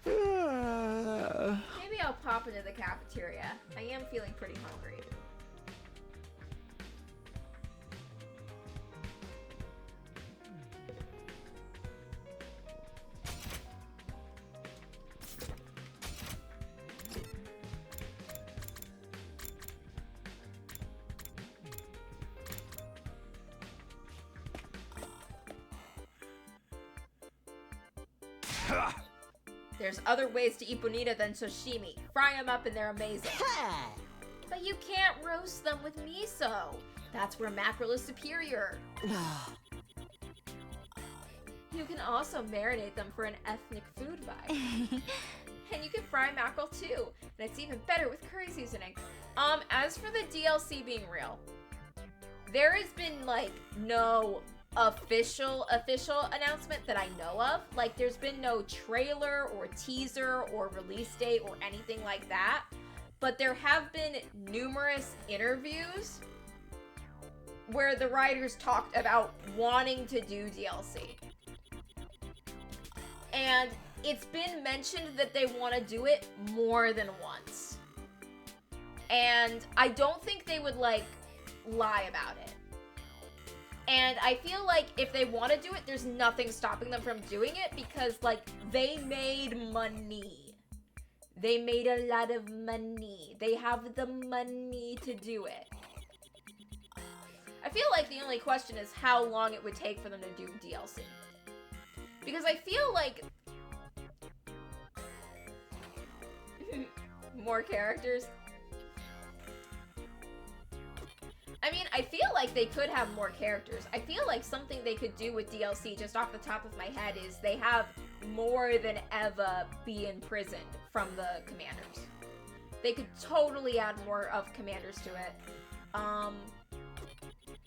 Maybe I'll pop into the cafeteria. I am feeling pretty hungry. There's other ways to eat bonita than sashimi. Fry them up and they're amazing. But you can't roast them with miso. That's where mackerel is superior. You can also marinate them for an ethnic food vibe. And you can fry mackerel too. And it's even better with curry seasoning. As for the DLC being real, there has been like no official announcement that I know of. Like, there's been no trailer or teaser or release date or anything like that. But there have been numerous interviews where the writers talked about wanting to do DLC. And it's been mentioned that they want to do it more than once. And I don't think they would, like, lie about it. And I feel like if they want to do it, there's nothing stopping them from doing it because, like, they made money. They made a lot of money. They have the money to do it. I feel like the only question is how long it would take for them to do DLC. Because I feel like more characters. I mean, I feel like they could have more characters. I feel like something they could do with DLC, just off the top of my head, is they have more than Eva be imprisoned from the commanders. They could totally add more of commanders to it.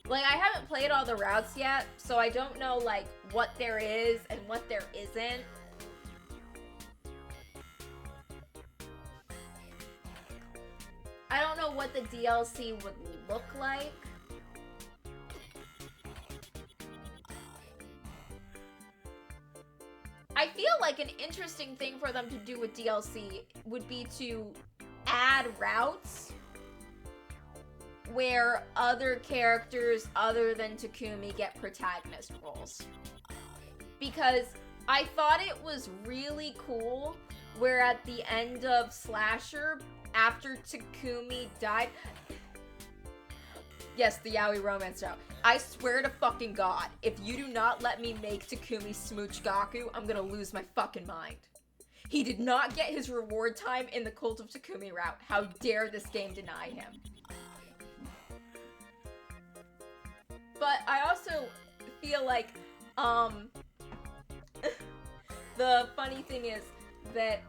Like, I haven't played all the routes yet, so I don't know, like, what there is and what there isn't. I don't know what the DLC would look like. I feel like an interesting thing for them to do with DLC would be to add routes where other characters other than Takumi get protagonist roles. Because I thought it was really cool where at the end of Slasher, after Takumi died... Yes, the yaoi romance now. I swear to fucking God, if you do not let me make Takumi smooch Gaku, I'm gonna lose my fucking mind. He did not get his reward time in the Cult of Takumi route. How dare this game deny him? But I also feel like, the funny thing is that,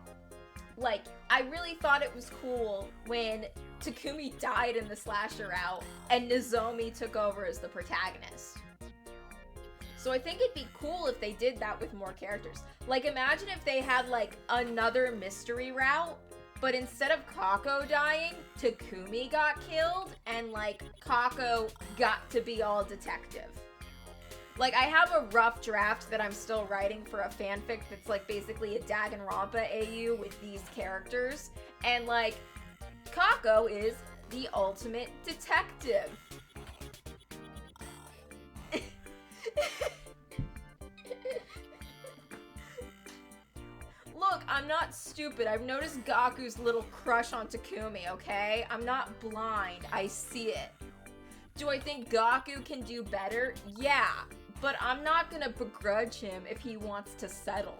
like, I really thought it was cool when Takumi died in the Slasher route and Nozomi took over as the protagonist. So I think it'd be cool if they did that with more characters. Like, imagine if they had, like, another mystery route, but instead of Kako dying, Takumi got killed, and, like, Kako got to be all detective. Like, I have a rough draft that I'm still writing for a fanfic that's, like, basically a Danganronpa AU with these characters, and, like, Kako is the ultimate detective. Look, I'm not stupid. I've noticed Gaku's little crush on Takumi, okay? I'm not blind. I see it. Do I think Gaku can do better? Yeah, but I'm not gonna begrudge him if he wants to settle.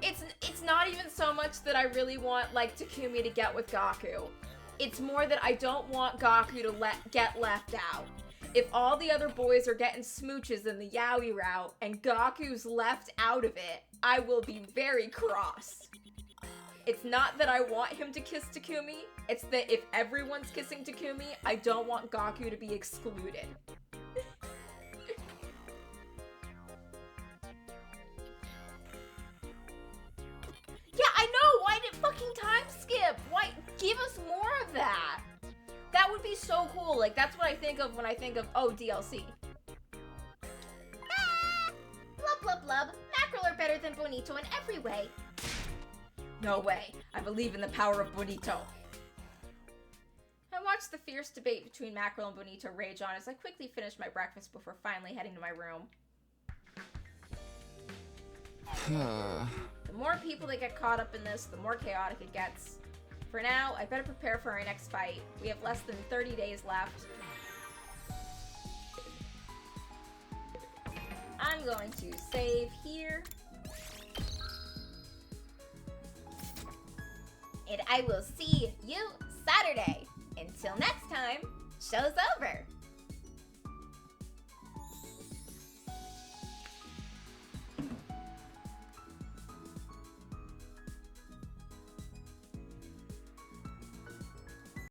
It's not even so much that I really want, like, Takumi to get with Gaku. It's more that I don't want Gaku to get left out. If all the other boys are getting smooches in the yaoi route and Gaku's left out of it, I will be very cross. It's not that I want him to kiss Takumi, it's that if everyone's kissing Takumi, I don't want Gaku to be excluded. Yeah, I know! Why did it fucking time skip? Why? Give us more of that! That would be so cool. Like, that's what I think of when I think of, oh, DLC.
Ah! Blub blub blub. Mackerel are better than Bonito in every way.
No way. I believe in the power of Bonito. I watched the fierce debate between Mackerel and Bonito rage on as I quickly finished my breakfast before finally heading to my room. The more people that get caught up in this, the more chaotic it gets. For now, I better prepare for our next fight. We have less than 30 days left. I'm going to save here.
And I will see you Saturday. Until next time, show's over.